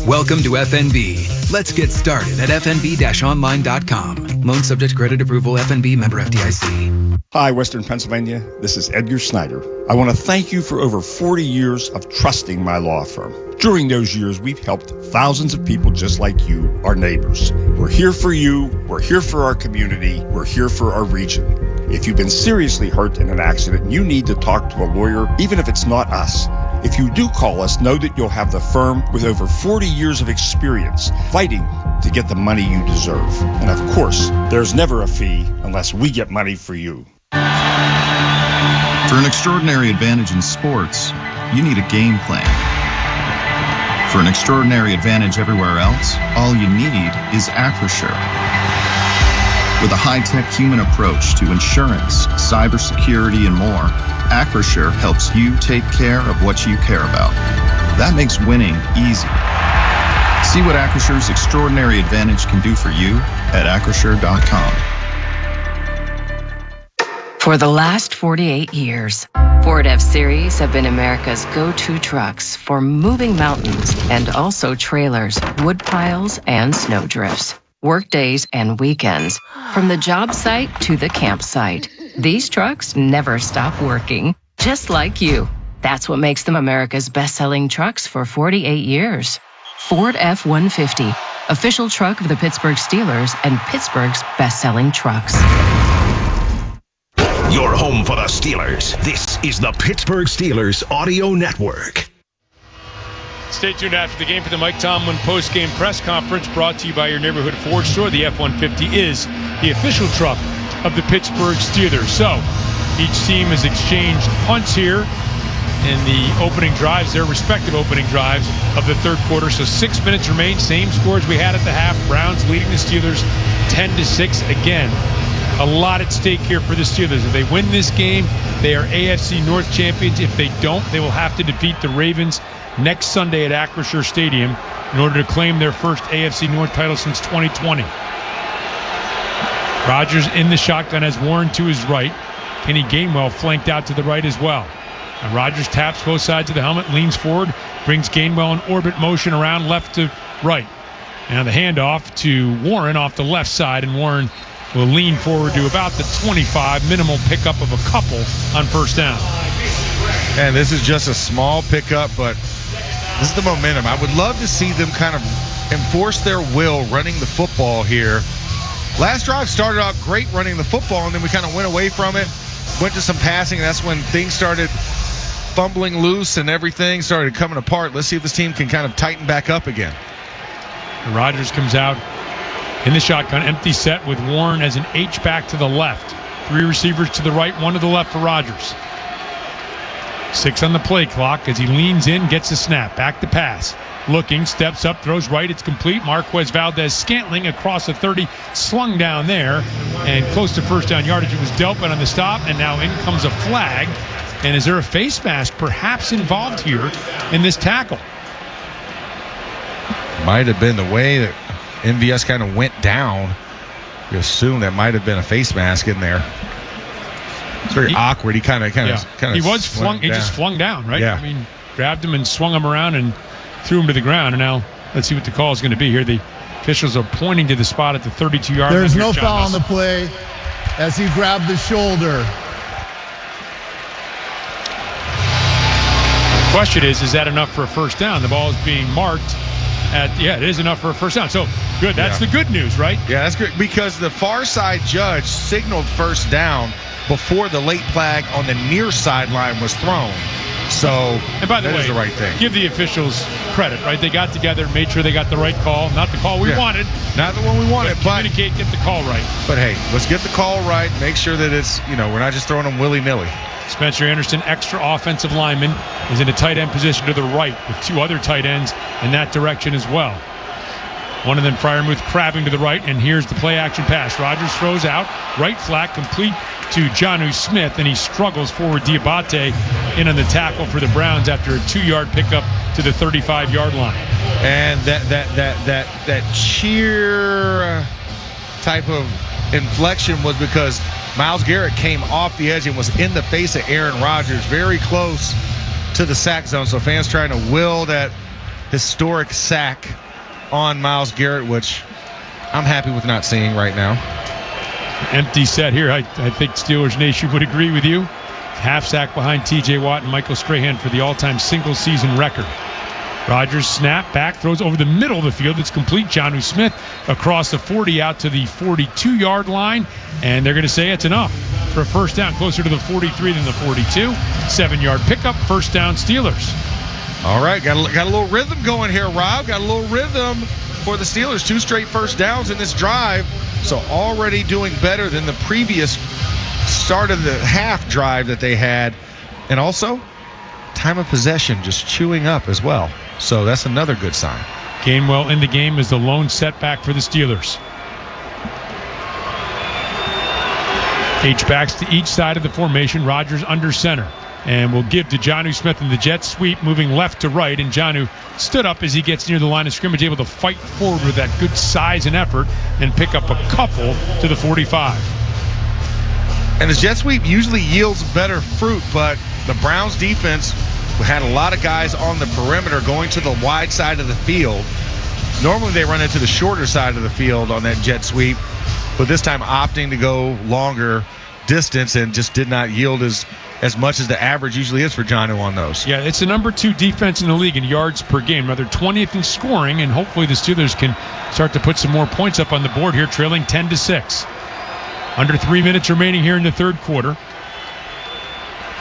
Welcome to FNB. Let's get started at fnb-online.com. Loan subject to credit approval. FNB member FDIC. Hi, Western Pennsylvania. This is Edgar Snyder. I want to thank you for over 40 years of trusting my law firm. During those years, we've helped thousands of people just like you, our neighbors. We're here for you. We're here for our community. We're here for our region. If you've been seriously hurt in an accident, you need to talk to a lawyer, even if it's not us. If you do call us, know that you'll have the firm with over 40 years of experience fighting to get the money you deserve. And of course, there's never a fee unless we get money for you. For an extraordinary advantage in sports, you need a game plan. For an extraordinary advantage everywhere else, all you need is Acrisure. With a high-tech human approach to insurance, cybersecurity, and more, Acrisure helps you take care of what you care about. That makes winning easy. See what Acrissure's extraordinary advantage can do for you at Acrisure.com. For the last 48 years, Ford F-Series have been America's go-to trucks for moving mountains and also trailers, wood piles, and snow drifts. Work days and weekends, from the job site to the campsite. These trucks never stop working, just like you. That's what makes them America's best-selling trucks for 48 years. Ford F-150, official truck of the Pittsburgh Steelers and Pittsburgh's best-selling trucks. Your home for the Steelers. This is the Pittsburgh Steelers Audio Network. Stay tuned after the game for the Mike Tomlin post-game press conference brought to you by your neighborhood Ford store. The F-150 is the official truck of the Pittsburgh Steelers. So each team has exchanged punts here in the opening drives, their respective opening drives of the third quarter. So 6 minutes remain. Same scores we had at the half. Browns leading the Steelers 10-6 again. A lot at stake here for the Steelers. If they win this game, they are AFC North champions. If they don't, they will have to defeat the Ravens next Sunday at Acrisure Stadium in order to claim their first AFC North title since 2020. Rodgers in the shotgun has Warren to his right. Kenny Gainwell flanked out to the right as well. And Rodgers taps both sides of the helmet, leans forward, brings Gainwell in orbit motion around left to right. Now the handoff to Warren off the left side, and Warren will lean forward to about the 25, minimal pickup of a couple on first down. And this is just a small pickup, but this is the momentum. I would love to see them kind of enforce their will running the football here. Last drive started out great running the football, and then we kind of went away from it, went to some passing, and that's when things started fumbling loose and everything started coming apart. Let's see if this team can kind of tighten back up again. And Rodgers comes out in the shotgun, empty set with Warren as an H-back to the left. 3 receivers to the right, 1 to the left for Rodgers. 6 on the play clock as he leans in, gets the snap. Back to pass. Looking, steps up, throws right. It's complete. Marquez Valdez-Scantling across the 30, slung down there, and close to first down yardage. It was Delpit on the stop, and now in comes a flag. And is there a face mask perhaps involved here in this tackle? Might have been the way that MVS kind of went down. You assume that might have been a face mask in there. It's very awkward. He kind of. He was flung. He just flung down, right? Yeah. I mean, grabbed him and swung him around and threw him to the ground. And now let's see what the call is going to be here. The officials are pointing to the spot at the 32-yard line. There's no foul on the play as he grabbed the shoulder. The question is that enough for a first down? The ball is being marked. It is enough for a first down. So, good. That's the good news, right? Yeah, that's good because the far side judge signaled first down before the late flag on the near sideline was thrown. So, and by the way, that is the right thing. Give the officials credit, right? They got together, made sure they got the right call. Not the call we wanted. Not the one we wanted, but communicate, get the call right. But, hey, let's get the call right. Make sure that it's, we're not just throwing them willy-nilly. Spencer Anderson, extra offensive lineman, is in a tight end position to the right with 2 other tight ends in that direction as well. One of them, Fryermuth, crabbing to the right, and here's the play-action pass. Rogers throws out, right flat, complete to Jonnu Smith, and he struggles forward. Diabate in on the tackle for the Browns after a 2-yard pickup to the 35-yard line. And that cheer type of inflection was because Myles Garrett came off the edge and was in the face of Aaron Rodgers, very close to the sack zone. So fans trying to will that historic sack on Myles Garrett, which I'm happy with not seeing right now. Empty set here. I think Steelers Nation would agree with you. Half sack behind T.J. Watt and Michael Strahan for the all-time single-season record. Rodgers snap back, throws over the middle of the field. It's complete. Jonnu Smith across the 40 out to the 42-yard line, and they're going to say it's enough for a first down, closer to the 43 than the 42. 7-yard pickup, first down Steelers. All right, got a little rhythm going here, Rob. Got a little rhythm for the Steelers. 2 straight first downs in this drive, so already doing better than the previous start of the half drive that they had. And also, time of possession just chewing up as well. So that's another good sign. Gainwell in the game is the lone setback for the Steelers. H-backs to each side of the formation. Rodgers under center. And we'll give to Jonnu Smith in the jet sweep, moving left to right. And Jonnu stood up as he gets near the line of scrimmage, able to fight forward with that good size and effort and pick up a couple to the 45. And the jet sweep usually yields better fruit, but the Browns defense had a lot of guys on the perimeter going to the wide side of the field. Normally they run into the shorter side of the field on that jet sweep, but this time opting to go longer distance and just did not yield as much as the average usually is for Jonnu on those. Yeah, it's the number 2 defense in the league in yards per game. Now they're 20th in scoring, and hopefully the Steelers can start to put some more points up on the board here, trailing 10-6. Under 3 minutes remaining here in the third quarter.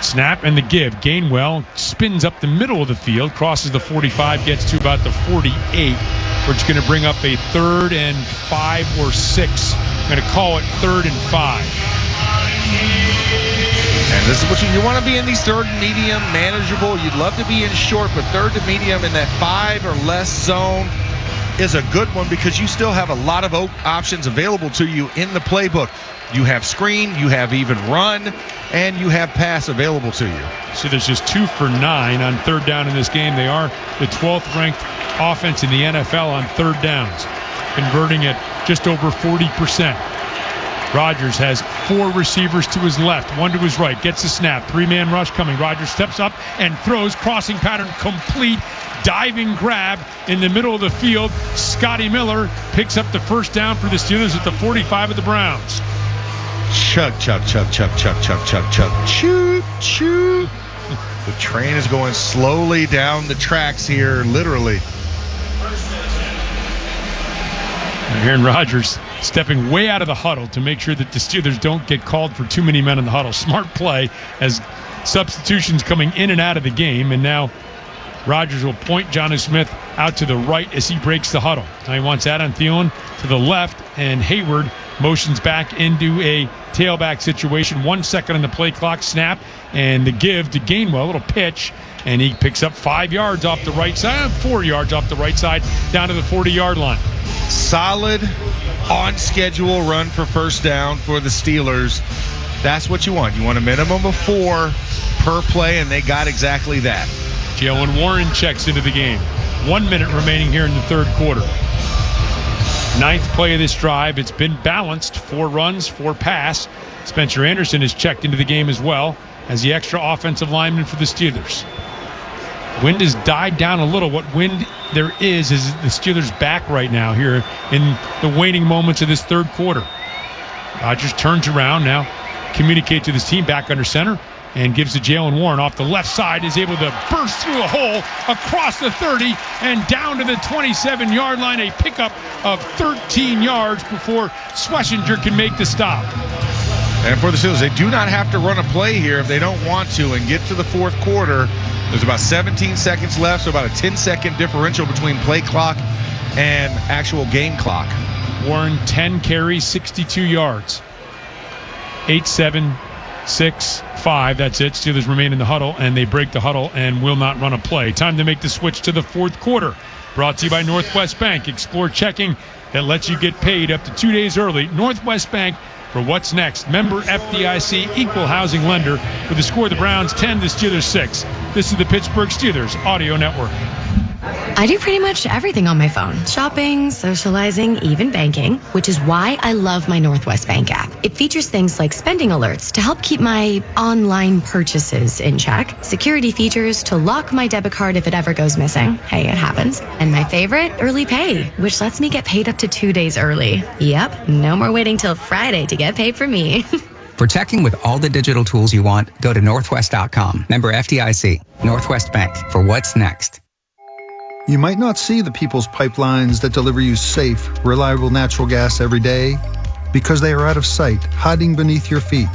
Snap and the give. Gainwell spins up the middle of the field, crosses the 45, gets to about the 48, which is going to bring up a 3rd and 5 or 6. I'm going to call it 3rd and 5. And this is what you want to be in these 3rd and medium, manageable. You'd love to be in short, but 3rd and medium in that 5 or less zone is a good one because you still have a lot of options available to you in the playbook. You have screen, you have even run, and you have pass available to you. So there's just 2 for 9 on 3rd down in this game. They are the 12th ranked offense in the NFL on 3rd downs, converting at just over 40%. Rodgers has 4 receivers to his left, 1 to his right, gets the snap, 3-man rush coming. Rodgers steps up and throws, crossing pattern complete, diving grab in the middle of the field. Scotty Miller picks up the first down for the Steelers at the 45 of the Browns. Chug, chug, chug, chug, chug, chug, chug, chug, choo, choo. The train is going slowly down the tracks here, literally. And Aaron Rodgers stepping way out of the huddle to make sure that the Steelers don't get called for too many men in the huddle. Smart play as substitutions coming in and out of the game. And now Rodgers will point Jonnu Smith out to the right as he breaks the huddle. Now he wants Adam Thielen to the left, and Hayward motions back into a tailback situation. 1 second on the play clock. Snap and the give to Gainwell. A little pitch, and he picks up 5 yards off the right side, 4 yards off the right side, down to the 40-yard line. Solid, on-schedule run for first down for the Steelers. That's what you want. You want a minimum of 4 per play, and they got exactly that. Jalen Warren checks into the game. 1 minute remaining here in the third quarter. 9th play of this drive. It's been balanced. 4 runs, 4 pass. Spencer Anderson has checked into the game as well as the extra offensive lineman for the Steelers. Wind has died down a little. What wind there is the Steelers back right now here in the waning moments of this third quarter. Rodgers turns around now, communicates to his team back under center, and gives to Jalen Warren off the left side, is able to burst through a hole across the 30 and down to the 27-yard line, a pickup of 13 yards before Schlesinger can make the stop. And for the Steelers, they do not have to run a play here if they don't want to and get to the fourth quarter. There's about 17 seconds left, so about a 10-second differential between play clock and actual game clock. Warren, 10 carries, 62 yards. 8-7. 6-5, that's it. Steelers remain in the huddle, and they break the huddle and will not run a play. Time to make the switch to the fourth quarter. Brought to you by Northwest Bank. Explore checking that lets you get paid up to 2 days early. Northwest Bank for what's next. Member FDIC, equal housing lender. With the score, the Browns 10, the Steelers 6. This is the Pittsburgh Steelers Audio Network. I do pretty much everything on my phone. Shopping, socializing, even banking, which is why I love my Northwest Bank app. It features things like spending alerts to help keep my online purchases in check, security features to lock my debit card if it ever goes missing. Hey, it happens. And my favorite, early pay, which lets me get paid up to 2 days early. Yep, no more waiting till Friday to get paid for me. For checking with all the digital tools you want, go to northwest.com. Member FDIC. Northwest Bank for what's next. You might not see the people's pipelines that deliver you safe, reliable natural gas every day because they are out of sight, hiding beneath your feet.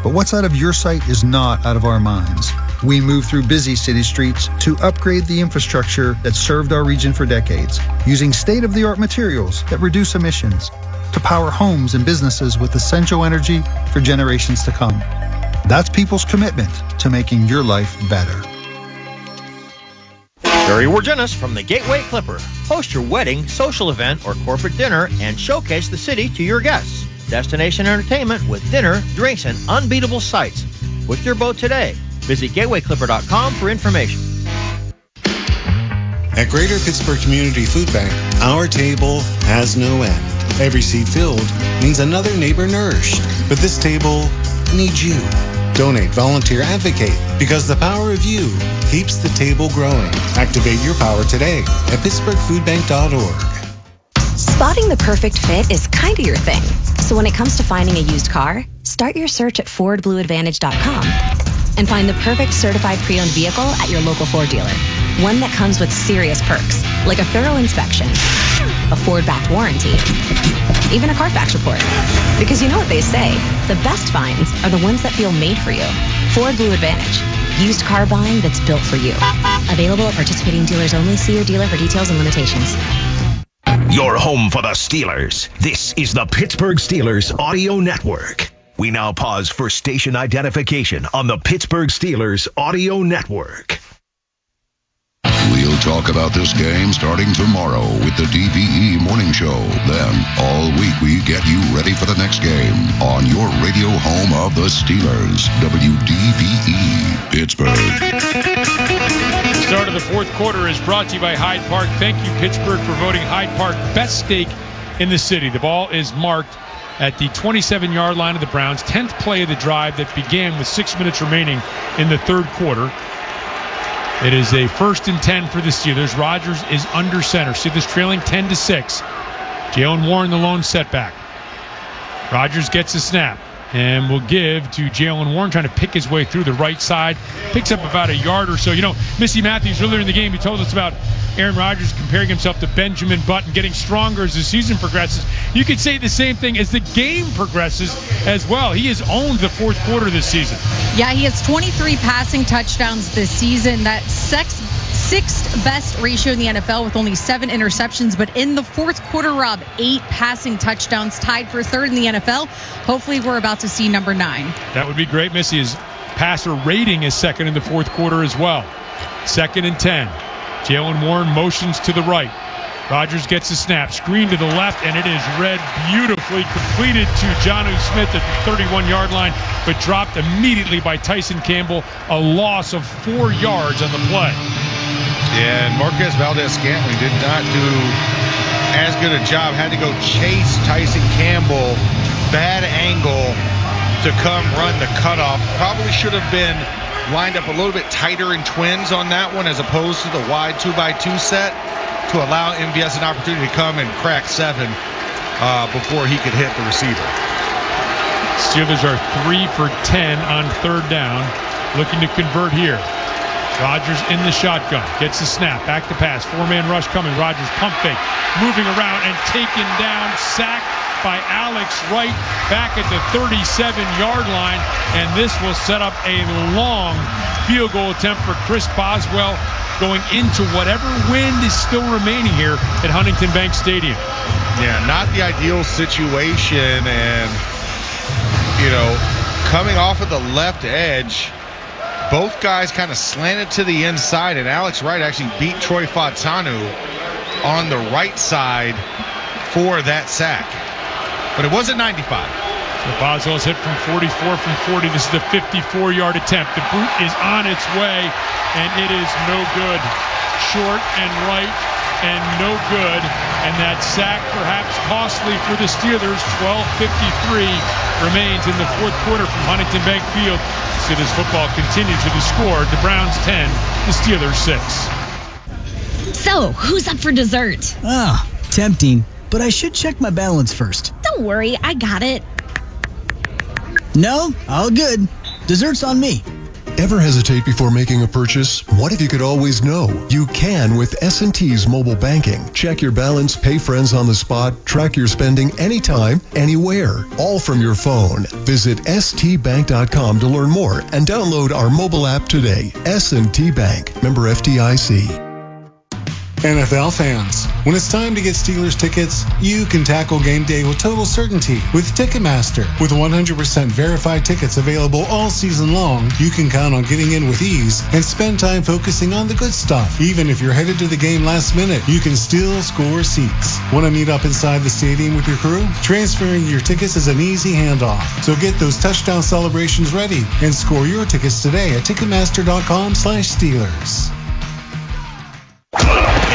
But what's out of your sight is not out of our minds. We move through busy city streets to upgrade the infrastructure that served our region for decades, using state-of-the-art materials that reduce emissions to power homes and businesses with essential energy for generations to come. That's people's commitment to making your life better. Barry Wargenis from the Gateway Clipper. Host your wedding, social event, or corporate dinner and showcase the city to your guests. Destination entertainment with dinner, drinks, and unbeatable sights. Book your boat today. Visit gatewayclipper.com for information. At Greater Pittsburgh Community Food Bank, our table has no end. Every seat filled means another neighbor nourished. But this table needs you. Donate, volunteer, advocate, because the power of you keeps the table growing. Activate your power today at pittsburghfoodbank.org. Spotting the perfect fit is kind of your thing. So when it comes to finding a used car, start your search at FordBlueAdvantage.com and find the perfect certified pre-owned vehicle at your local Ford dealer. One that comes with serious perks, like a thorough inspection, a Ford-backed warranty, even a Carfax report. Because you know what they say, the best finds are the ones that feel made for you. Ford Blue Advantage. Used car buying that's built for you. Available at participating dealers only. See your dealer for details and limitations. Your home for the Steelers. This is the Pittsburgh Steelers Audio Network. We now pause for station identification on the Pittsburgh Steelers Audio Network. We'll talk about this game starting tomorrow with the DBE Morning Show. Then, all week, we get you ready for the next game on your radio home of the Steelers, WDBE, Pittsburgh. The start of the fourth quarter is brought to you by Hyde Park. Thank you, Pittsburgh, for voting Hyde Park best steak in the city. The ball is marked at the 27-yard line of the Browns. 10th play of the drive that began with 6 minutes remaining in the third quarter. It is a 1st and 10 for the Steelers. Rodgers is under center. Steelers trailing 10-6. Jalen Warren the lone setback. Rodgers gets a snap and will give to Jalen Warren, trying to pick his way through the right side. Picks up about a yard or so. You know, Missy Matthews earlier in the game, he told us about Aaron Rodgers comparing himself to Benjamin Button, getting stronger as the season progresses. You could say the same thing as the game progresses as well. He has owned the fourth quarter this season. Yeah, he has 23 passing touchdowns this season. That's sixth best ratio in the NFL with only 7 interceptions. But in the fourth quarter, Rob, 8 passing touchdowns, tied for third in the NFL. Hopefully we're about to see number 9. That would be great. Missy, his passer rating is second in the fourth quarter as well. 2nd and 10. Jalen Warren motions to the right. Rodgers gets a snap. Screen to the left, and it is read beautifully. Completed to Jonnu Smith at the 31-yard line, but dropped immediately by Tyson Campbell. A loss of 4 yards on the play. Yeah, and Marquez Valdez-Scantling did not do as good a job. Had to go chase Tyson Campbell. Bad angle to come run the cutoff. Probably should have been lined up a little bit tighter in twins on that one as opposed to the wide 2x2 set to allow MVS an opportunity to come and crack 7 before he could hit the receiver. Steelers are 3 for 10 on third down, looking to convert here. Rodgers in the shotgun, gets the snap, back to pass, 4-man rush coming. Rodgers pump fake, moving around and taken down, sacked by Alex Wright back at the 37-yard line, and this will set up a long field goal attempt for Chris Boswell going into whatever wind is still remaining here at Huntington Bank Stadium. Yeah, not the ideal situation, and, you know, coming off of the left edge, both guys kind of slanted to the inside, and Alex Wright actually beat Troy Fautanu on the right side for that sack. But it wasn't 95. So Boswell's hit from 44 from 40. This is the 54-yard attempt. The boot is on its way, and it is no good. Short and right and no good. And that sack perhaps costly for the Steelers. 12:53 remains in the fourth quarter from Huntington Bank Field. Steelers football continues with the score. The Browns 10, the Steelers 6. So, who's up for dessert? Tempting, but I should check my balance first. Don't worry, I got it. No, all good. Dessert's on me. Ever hesitate before making a purchase? What if you could always know? You can with S&T's mobile banking. Check your balance, pay friends on the spot, track your spending anytime, anywhere, all from your phone. Visit stbank.com to learn more and download our mobile app today. S&T Bank, member FDIC. NFL fans, when it's time to get Steelers tickets, you can tackle game day with total certainty with Ticketmaster. With 100% verified tickets available all season long, you can count on getting in with ease and spend time focusing on the good stuff. Even if you're headed to the game last minute, you can still score seats. Want to meet up inside the stadium with your crew? Transferring your tickets is an easy handoff. So get those touchdown celebrations ready and score your tickets today at Ticketmaster.com/Steelers.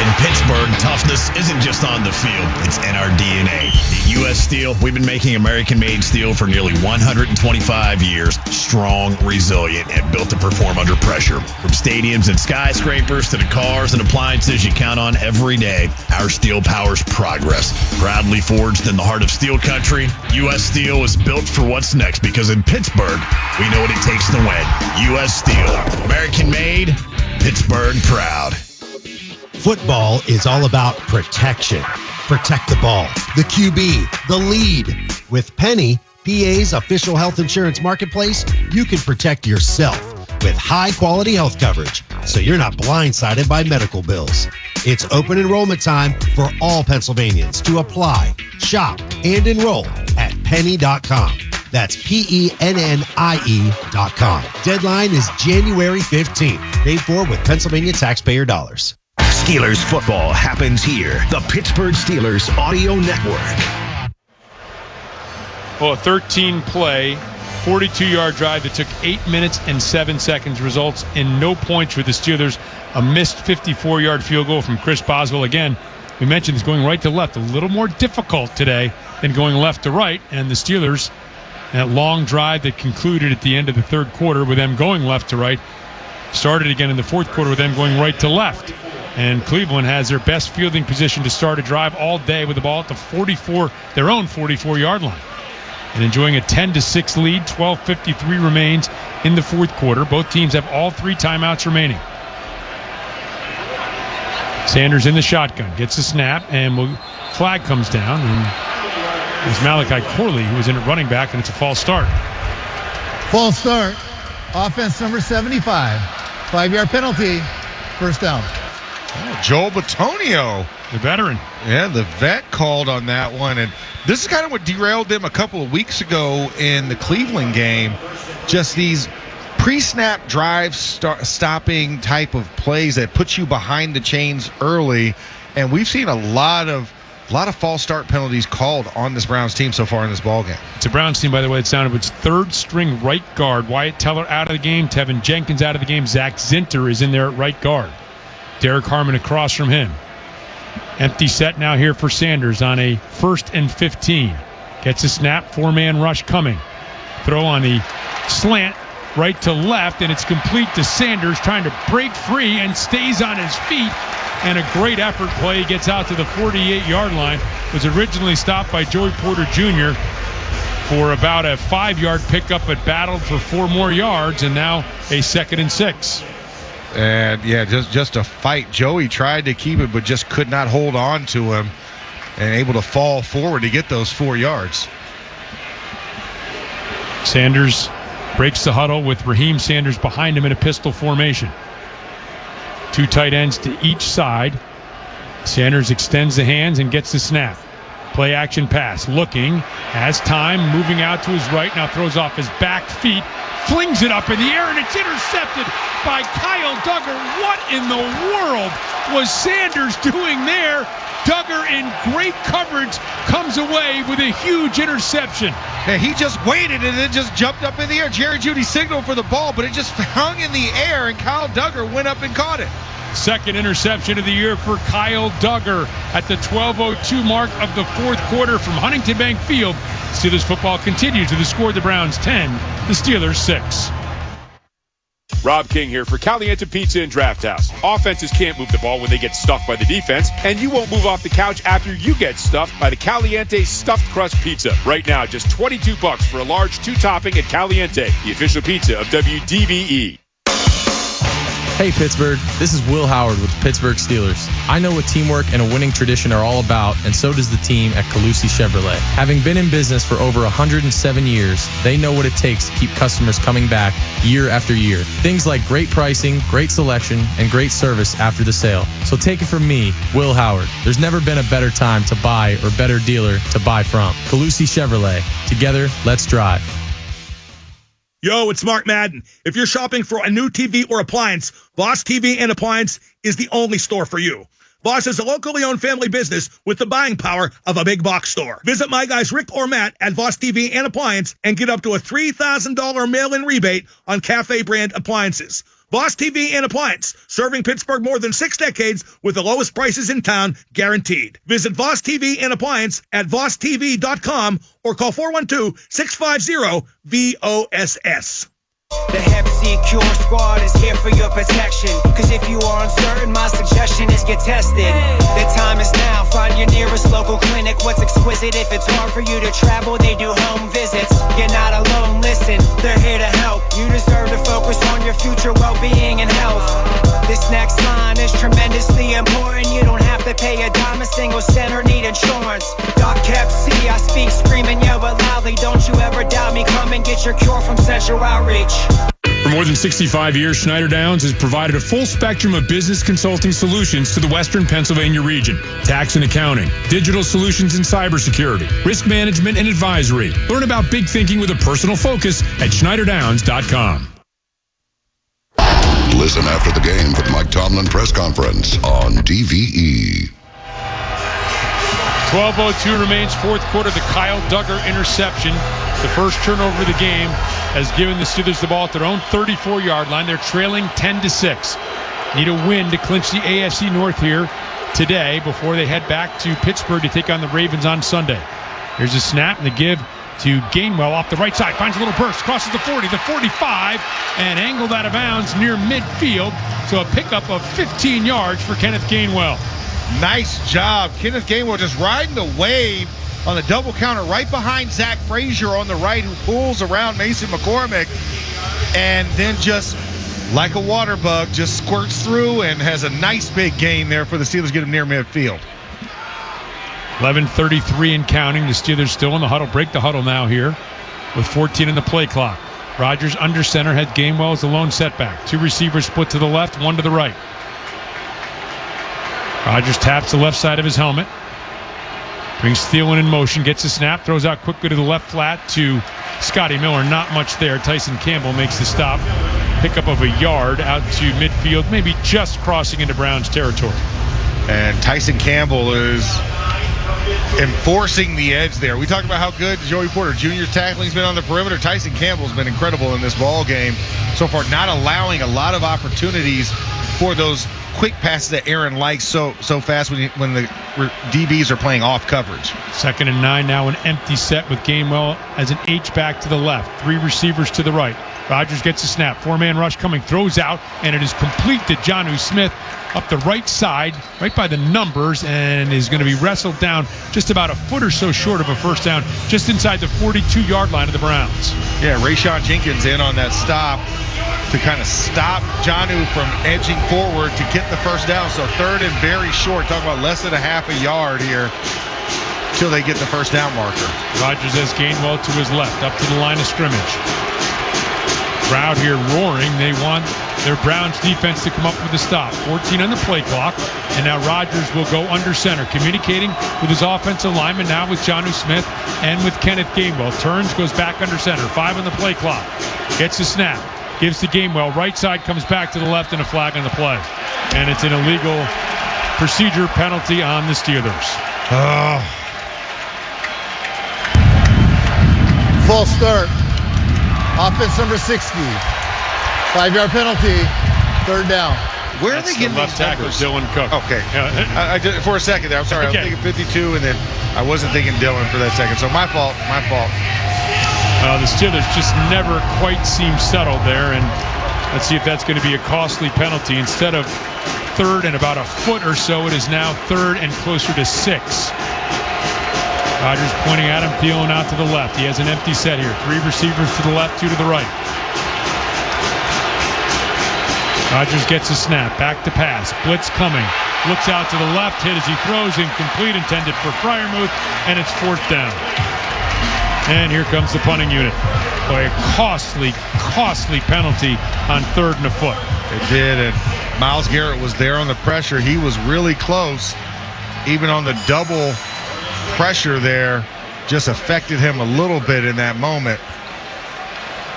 In Pittsburgh, toughness isn't just on the field, it's in our DNA. At U.S. Steel, we've been making American-made steel for nearly 125 years, strong, resilient, and built to perform under pressure. From stadiums and skyscrapers to the cars and appliances you count on every day, our steel powers progress. Proudly forged in the heart of steel country, U.S. Steel is built for what's next because in Pittsburgh, we know what it takes to win. U.S. Steel, American-made, Pittsburgh proud. Football is all about protection. Protect the ball, the QB, the lead. With Penny, PA's official health insurance marketplace, you can protect yourself with high-quality health coverage so you're not blindsided by medical bills. It's open enrollment time for all Pennsylvanians to apply, shop, and enroll at penny.com. That's PENNIE.com. Deadline is January 15th. Paid for with Pennsylvania taxpayer dollars. Steelers football happens here. The Pittsburgh Steelers Audio Network. Well, a 13-play, 42-yard drive that took 8 minutes and 7 seconds results in no points for the Steelers. A missed 54-yard field goal from Chris Boswell. Again, we mentioned it's going right to left. A little more difficult today than going left to right. And the Steelers, that long drive that concluded at the end of the third quarter with them going left to right, started again in the fourth quarter with them going right to left. And Cleveland has their best fielding position to start a drive all day with the ball at the 44, their own 44-yard line. And enjoying a 10-6 lead, 12:53 remains in the fourth quarter. Both teams have all 3 timeouts remaining. Sanders in the shotgun, gets a snap, and flag comes down. And it's Malachi Corley who was in at running back, and it's a false start. False start. Offense number 75. 5-yard penalty. First down. Joel Bitonio, the veteran. Yeah, the vet called on that one. And this is kind of what derailed them a couple of weeks ago in the Cleveland game. Just these pre-snap drive stopping type of plays that put you behind the chains early. And we've seen a lot of false start penalties called on this Browns team so far in this ballgame. It's a Browns team, by the way, that sounded with third-string right guard. Wyatt Teller out of the game. Tevin Jenkins out of the game. Zach Zinter is in there at right guard. Derek Harmon across from him. Empty set now here for Sanders on a 1st and 15. Gets a snap, 4-man rush coming. Throw on the slant, right to left, and it's complete to Sanders trying to break free and stays on his feet. And a great effort play. He gets out to the 48-yard line. Was originally stopped by Joey Porter Jr. for about a 5-yard pickup, but battled for 4 more yards, and now a 2nd and 6. And yeah, just a fight. Joey tried to keep it, but just could not hold on to him, and able to fall forward to get those 4 yards. Sanders breaks the huddle with Raheem Sanders behind him in a pistol formation. 2 tight ends to each side. Sanders extends the hands and gets the snap. Play action pass. Looking. Has time. Moving out to his right. Now throws off his back feet. Flings it up in the air, and it's intercepted by Kyle Duggar. What in the world was Sanders doing there? Duggar, in great coverage, comes away with a huge interception. Yeah, he just waited and it just jumped up in the air. Jerry Jeudy signaled for the ball, but it just hung in the air, and Kyle Duggar went up and caught it. Second interception of the year for Kyle Duggar at the 12:02 mark of the fourth quarter from Huntington Bank Field. Steelers football continues with the score: the Browns 10, the Steelers 6. Rob King here for Caliente Pizza and Draft House. Offenses can't move the ball when they get stuffed by the defense, and you won't move off the couch after you get stuffed by the Caliente Stuffed Crust Pizza. Right now, just $22 for a large 2-topping at Caliente, the official pizza of WDVE. Hey Pittsburgh, this is Will Howard with the Pittsburgh Steelers. I know what teamwork and a winning tradition are all about, and so does the team at Calusi Chevrolet. Having been in business for over 107 years, they know what it takes to keep customers coming back year after year. Things like great pricing, great selection, and great service after the sale. So take it from me, Will Howard. There's never been a better time to buy or better dealer to buy from. Calusi Chevrolet. Together, let's drive. Yo, it's Mark Madden. If you're shopping for a new TV or appliance, Boss TV and Appliance is the only store for you. Boss is a locally owned family business with the buying power of a big box store. Visit my guys Rick or Matt at Boss TV and Appliance and get up to a $3,000 mail-in rebate on Cafe brand appliances. Boss TV and Appliance, serving Pittsburgh more than 6 decades with the lowest prices in town, guaranteed. Visit Voss TV and Appliance at VossTV.com or call 412-650-VOSS. The Heavy Secure Squad is here for your protection. Cause if you are uncertain, my suggestion is get tested. The time is now. Find your nearest local clinic. What's exquisite? If it's hard for you to travel, they do home visits. You're not alone, listen, they're here to help. You deserve to focus on your future well-being and health. This next line is tremendously important. You don't have to pay a dime, a single cent, or need insurance. Doc Kept C, I speak screaming, yell it loudly. Don't you ever doubt me, come and get your cure from Central Outreach. For more than 65 years, Schneider Downs has provided a full spectrum of business consulting solutions to the Western Pennsylvania region. Tax and accounting, digital solutions and cybersecurity, risk management and advisory. Learn about big thinking with a personal focus at SchneiderDowns.com. Listen after the game for the Mike Tomlin press conference on DVE. 12:02 remains, fourth quarter. The Kyle Duggar interception, the first turnover of the game, has given the Steelers the ball at their own 34-yard line. They're trailing 10-6. Need a win to clinch the AFC North here today before they head back to Pittsburgh to take on the Ravens on Sunday. Here's a snap and the give to Gainwell off the right side. Finds a little burst, crosses the 40, the 45, and angled out of bounds near midfield. So a pickup of 15 yards for Kenneth Gainwell. Nice job. Kenneth Gainwell just riding the wave on the double counter right behind Zach Frazier on the right, who pulls around Mason McCormick, and then just like a water bug just squirts through and has a nice big gain there for the Steelers, get him near midfield. 11:33 and counting. The Steelers still in the huddle. Break the huddle now here with 14 in the play clock. Rodgers under center, had Gainwell as the lone setback. Two receivers split to the left, one to the right. Rodgers taps the left side of his helmet. Brings Thielen in motion, gets a snap, throws out quickly to the left flat to Scotty Miller. Not much there. Tyson Campbell makes the stop. Pickup of a yard out to midfield, maybe just crossing into Browns territory. And Tyson Campbell is enforcing the edge there. We talked about how good Joey Porter Jr.'s tackling's been on the perimeter. Tyson Campbell's been incredible in this ball game so far, not allowing a lot of opportunities for those quick passes that Aaron likes so fast when the DBs are playing off coverage. 2nd and 9 now, an empty set with Gainwell as an H-back to the left. Three receivers to the right. Rodgers gets a snap. 4-man rush coming, throws out, and it is complete to Jonnu Smith up the right side, right by the numbers, and is going to be wrestled down just about a foot or so short of a first down, just inside the 42-yard line of the Browns. Yeah, Rayshawn Jenkins in on that stop to kind of stop Jonnu from edging forward to get the first down. So 3rd and very short. Talking about less than a half a yard here till they get the first down marker. Rodgers has Gainwell to his left, up to the line of scrimmage. Crowd here roaring. They want their Browns defense to come up with a stop. 14 on the play clock, and now Rodgers will go under center, communicating with his offensive lineman, now with Jonnu Smith and with Kenneth Gainwell. Turns, goes back under center. 5 on the play clock. Gets the snap. Gives to Gainwell. Right side comes back to the left, and a flag on the play. And it's an illegal procedure penalty on the Steelers. False start. Offense number 60. 5-yard penalty. 3rd down. Where are they getting left tackle, Dylan Cook? Okay. I just, for a second there, I'm sorry. Okay. I was thinking 52, and then I wasn't thinking Dylan for that second. So my fault. The Steelers just never quite seem settled there, and let's see if that's going to be a costly penalty. Instead of 3rd and about a foot or so, it is now 3rd and closer to 6. Rodgers pointing at him, Thielen out to the left. He has an empty set here. 3 receivers to the left, 2 to the right. Rodgers gets a snap, back to pass. Blitz coming. Looks out to the left, hit as he throws, incomplete, intended for Freiermuth, and it's 4th down. And here comes the punting unit. Boy, a costly penalty on 3rd and a foot. It did, and Myles Garrett was there on the pressure. He was really close. Even on the double pressure there, just affected him a little bit in that moment.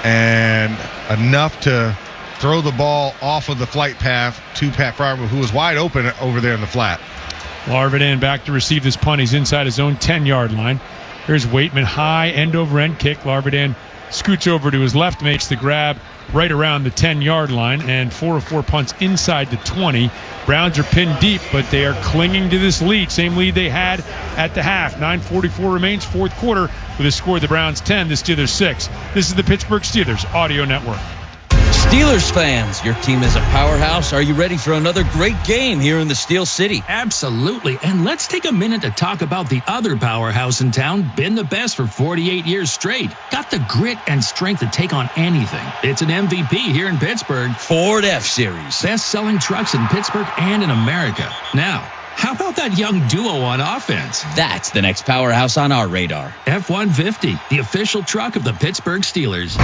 And enough to throw the ball off of the flight path to Pat Freiermuth, who was wide open over there in the flat. Larvidan back to receive this punt. He's inside his own 10-yard line. Here's Waitman, high end-over-end kick. Larvidan scoots over to his left, makes the grab right around the 10-yard line, and 4 of 4 punts inside the 20. Browns are pinned deep, but they are clinging to this lead. Same lead they had at the half. 9:44 remains, 4th quarter, with a score: the Browns 10, the Steelers 6. This is the Pittsburgh Steelers Audio Network. Steelers fans, your team is a powerhouse. Are you ready for another great game here in the Steel City? Absolutely. And let's take a minute to talk about the other powerhouse in town, been the best for 48 years straight. Got the grit and strength to take on anything. It's an MVP here in Pittsburgh. Ford F-Series. Best-selling trucks in Pittsburgh and in America. Now, how about that young duo on offense? That's the next powerhouse on our radar. F-150, the official truck of the Pittsburgh Steelers.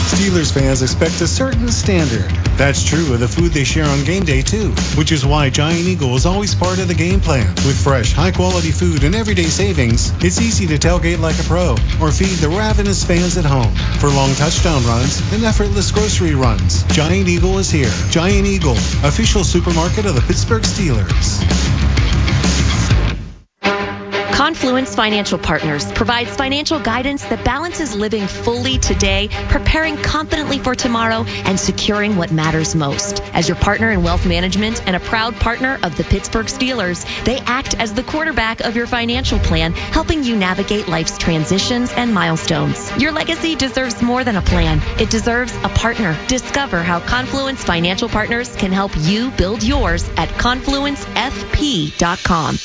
Steelers fans expect a certain standard. That's true of the food they share on game day, too, which is why Giant Eagle is always part of the game plan. With fresh, high-quality food and everyday savings, it's easy to tailgate like a pro or feed the ravenous fans at home. For long touchdown runs and effortless grocery runs, Giant Eagle is here. Giant Eagle, official supermarket of the Pittsburgh Steelers. Confluence Financial Partners provides financial guidance that balances living fully today, preparing confidently for tomorrow, and securing what matters most. As your partner in wealth management and a proud partner of the Pittsburgh Steelers, they act as the quarterback of your financial plan, helping you navigate life's transitions and milestones. Your legacy deserves more than a plan. It deserves a partner. Discover how Confluence Financial Partners can help you build yours at confluencefp.com.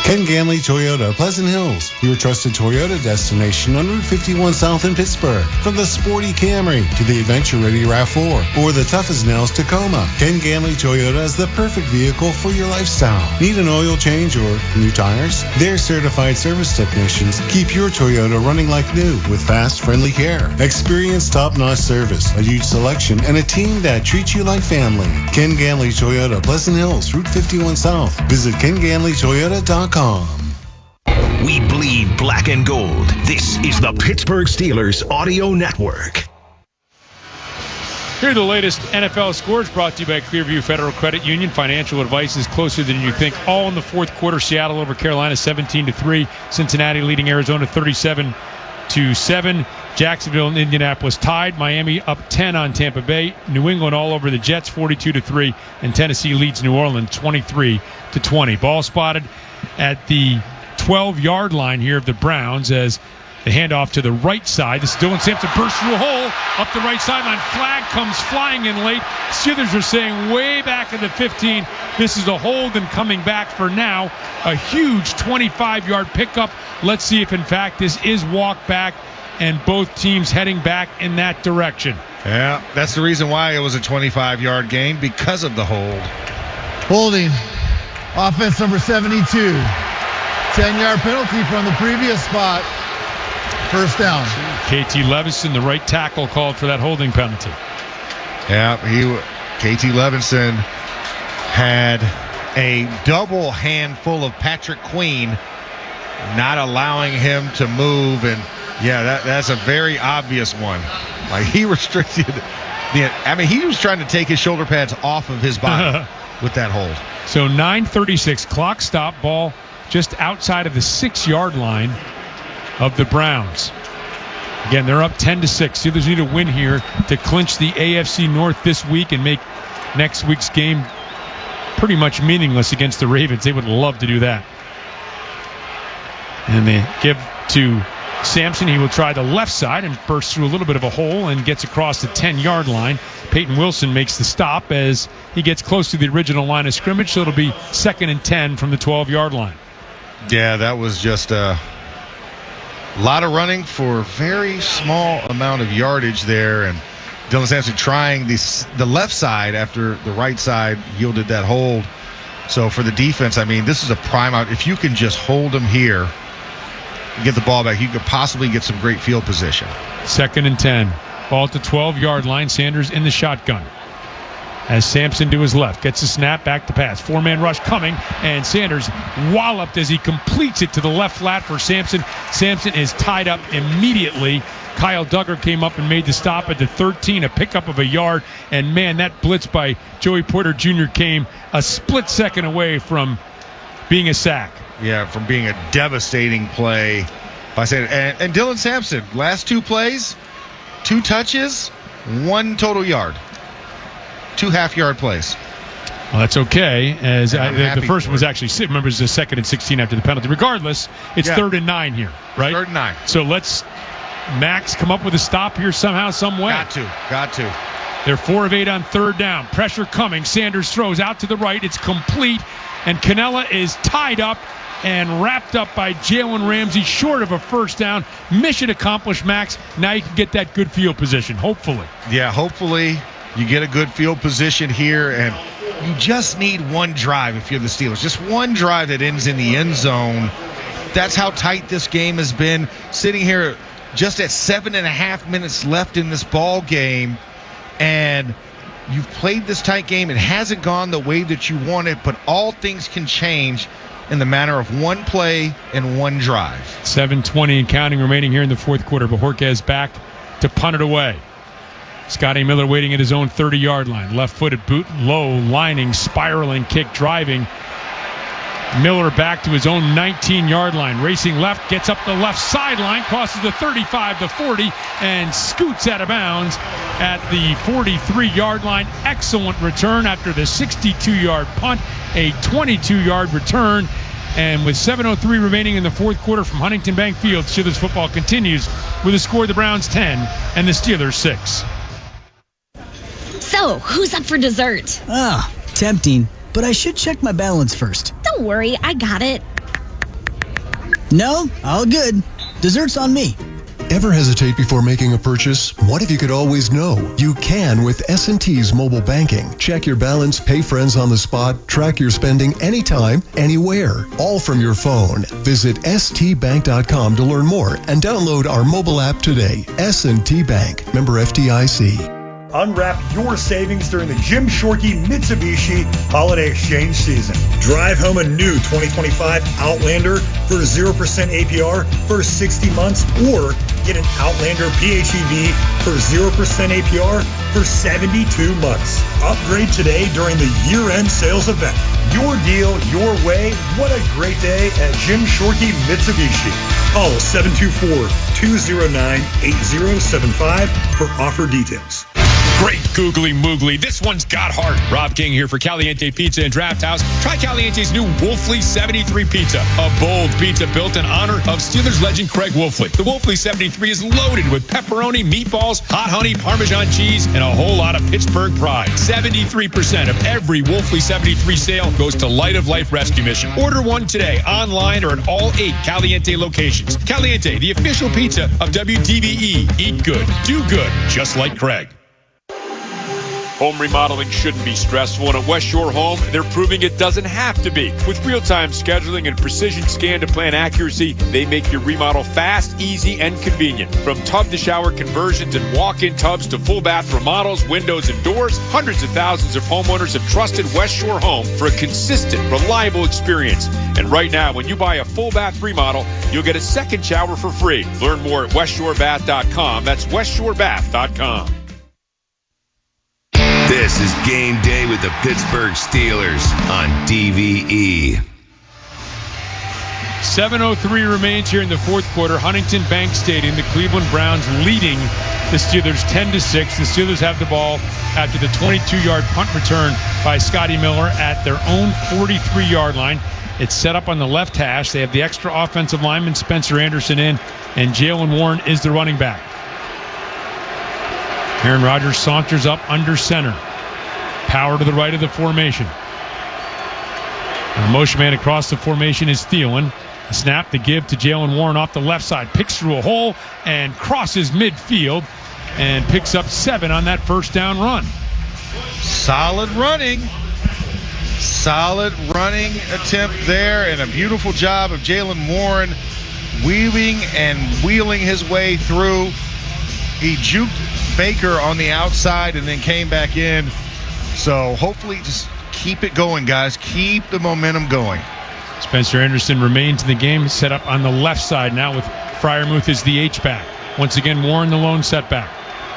Ken Ganley Toyota, Pleasant Hills, your trusted Toyota destination on Route 51 South in Pittsburgh. From the sporty Camry to the adventure-ready RAV4 or the tough as nails Tacoma, Ken Ganley Toyota is the perfect vehicle for your lifestyle. Need an oil change or new tires? Their certified service technicians keep your Toyota running like new with fast, friendly care. Experience top-notch service, a huge selection, and a team that treats you like family. Ken Ganley Toyota, Pleasant Hills, Route 51 South. Visit KenGanleyToyota.com. We bleed black and gold. This is the Pittsburgh Steelers Audio Network. Here are the latest NFL scores brought to you by Clearview Federal Credit Union. Financial advice is closer than you think. All in the 4th quarter. Seattle over Carolina 17-3. Cincinnati leading Arizona 37-7. Jacksonville and Indianapolis tied. Miami up 10 on Tampa Bay. New England all over the Jets 42-3. And Tennessee leads New Orleans 23-20. Ball spotted at the 12-yard line here of the Browns as the handoff to the right side. This is Dylan Sampson bursts through a hole up the right sideline. Flag comes flying in late. Steelers are saying way back in the 15. This is a hold and coming back for now. A huge 25-yard pickup. Let's see if, in fact, this is walk back and both teams heading back in that direction. Yeah, that's the reason why it was a 25-yard gain, because of the hold. Holding. Offense number 72. 10-yard penalty from the previous spot. First down. KT Levinson, the right tackle, called for that holding penalty. Yeah, KT Levinson had a double handful of Patrick Queen, not allowing him to move, and that's a very obvious one. Like, he restricted he was trying to take his shoulder pads off of his body with that hold. So 9:36, clock stop, ball just outside of the 6-yard line of the Browns. Again, they're up 10-6. Steelers need a win here to clinch the AFC North this week and make next week's game pretty much meaningless against the Ravens. They would love to do that. And they give to Sampson. He will try the left side and bursts through a little bit of a hole and gets across the 10-yard line. Peyton Wilson makes the stop as he gets close to the original line of scrimmage, so it'll be 2nd and 10 from the 12-yard line. Yeah, that was just a lot of running for a very small amount of yardage there, and Dylan Sampson trying the left side after the right side yielded that hold. So for the defense, this is a prime out. If you can just hold them here, get the ball back, you could possibly get some great field position. 2nd and 10. Ball at the 12-yard line. Sanders in the shotgun. As Sampson to his left. Gets the snap, back to pass. 4-man rush coming, and Sanders walloped as he completes it to the left flat for Sampson. Sampson is tied up immediately. Kyle Duggar came up and made the stop at the 13, a pickup of a yard. And, man, that blitz by Joey Porter Jr. came a split second away from being a sack. Yeah, from being a devastating play by Sanders. And Dylan Sampson, last 2 plays, 2 touches, 1 total yard. 2 half-yard plays. Well, that's okay. As the first one was actually, remember, it was the 2nd and 16 after the penalty. Regardless, it's 3rd and 9 here, right? 3rd and 9. So let's, Max, come up with a stop here somehow, some way. Got to. They're 4 of 8 on 3rd down. Pressure coming. Sanders throws out to the right. It's complete. And Canella is tied up and wrapped up by Jalen Ramsey, short of a first down. Mission accomplished, Max. Now you can get that good field position, hopefully. Yeah, hopefully you get a good field position here, and you just need one drive if you're the Steelers. Just one drive that ends in the end zone. That's how tight this game has been. Sitting here just at 7.5 minutes left in this ball game, and you've played this tight game. It hasn't gone the way that you wanted, but all things can change in the matter of one play and one drive. 7:20 and counting remaining here in the fourth quarter. Bajorquez back to punt it away. Scotty Miller waiting at his own 30-yard line. Left-footed boot, low, lining, spiraling kick, driving. Miller back to his own 19-yard line. Racing left, gets up the left sideline, crosses the 35, the 40, and scoots out of bounds at the 43-yard line. Excellent return after the 62-yard punt. A 22-yard return. And with 7:03 remaining in the fourth quarter from Huntington Bank Field, Steelers football continues with a score: the Browns 10 and the Steelers 6. So, who's up for dessert? Tempting, but I should check my balance first. Don't worry, I got it. No, all good. Dessert's on me. Ever hesitate before making a purchase? What if you could always know? You can with S&T's mobile banking. Check your balance, pay friends on the spot, track your spending anytime, anywhere, all from your phone. Visit stbank.com to learn more and download our mobile app today. S&T Bank, member FDIC. Unwrap your savings during the Jim Shorkey Mitsubishi Holiday Exchange season. Drive home a new 2025 Outlander for 0% APR for 60 months, or get an Outlander PHEV for 0% APR for 72 months. Upgrade today during the year-end sales event. Your deal, your way. What a great day at Jim Shorkey Mitsubishi. Call 724-209-8075 for offer details. Great googly moogly. This one's got heart. Rob King here for Caliente Pizza and Draft House. Try Caliente's new Wolfley 73 Pizza, a bold pizza built in honor of Steelers legend Craig Wolfley. The Wolfley 73 is loaded with pepperoni, meatballs, hot honey, Parmesan cheese, and a whole lot of Pittsburgh pride. 73% of every Wolfley 73 sale goes to Light of Life Rescue Mission. Order one today, online or at all 8 Caliente locations. Caliente, the official pizza of WDBE. Eat good, do good, just like Craig. Home remodeling shouldn't be stressful, and at West Shore Home, they're proving it doesn't have to be. With real-time scheduling and precision scan-to-plan accuracy, they make your remodel fast, easy, and convenient. From tub-to-shower conversions and walk-in tubs to full-bath remodels, windows, and doors, hundreds of thousands of homeowners have trusted West Shore Home for a consistent, reliable experience. And right now, when you buy a full-bath remodel, you'll get a second shower for free. Learn more at westshorebath.com. That's westshorebath.com. This is Game Day with the Pittsburgh Steelers on DVE. 7:03 remains here in the fourth quarter. Huntington Bank Stadium, the Cleveland Browns leading the Steelers 10-6. The Steelers have the ball after the 22-yard punt return by Scotty Miller at their own 43-yard line. It's set up on the left hash. They have the extra offensive lineman, Spencer Anderson, in, and Jalen Warren is the running back. Aaron Rodgers saunters up under center. Power to the right of the formation. The motion man across the formation is Thielen. A snap to give to Jalen Warren off the left side. Picks through a hole and crosses midfield and picks up 7 on that first down run. Solid running attempt there, and a beautiful job of Jalen Warren weaving and wheeling his way through. He juked Baker on the outside and then came back in. So hopefully just keep it going, guys. Keep the momentum going. Spencer Anderson remains in the game, set up on the left side now with Freiermuth as the H-back. Once again, Warren the lone setback.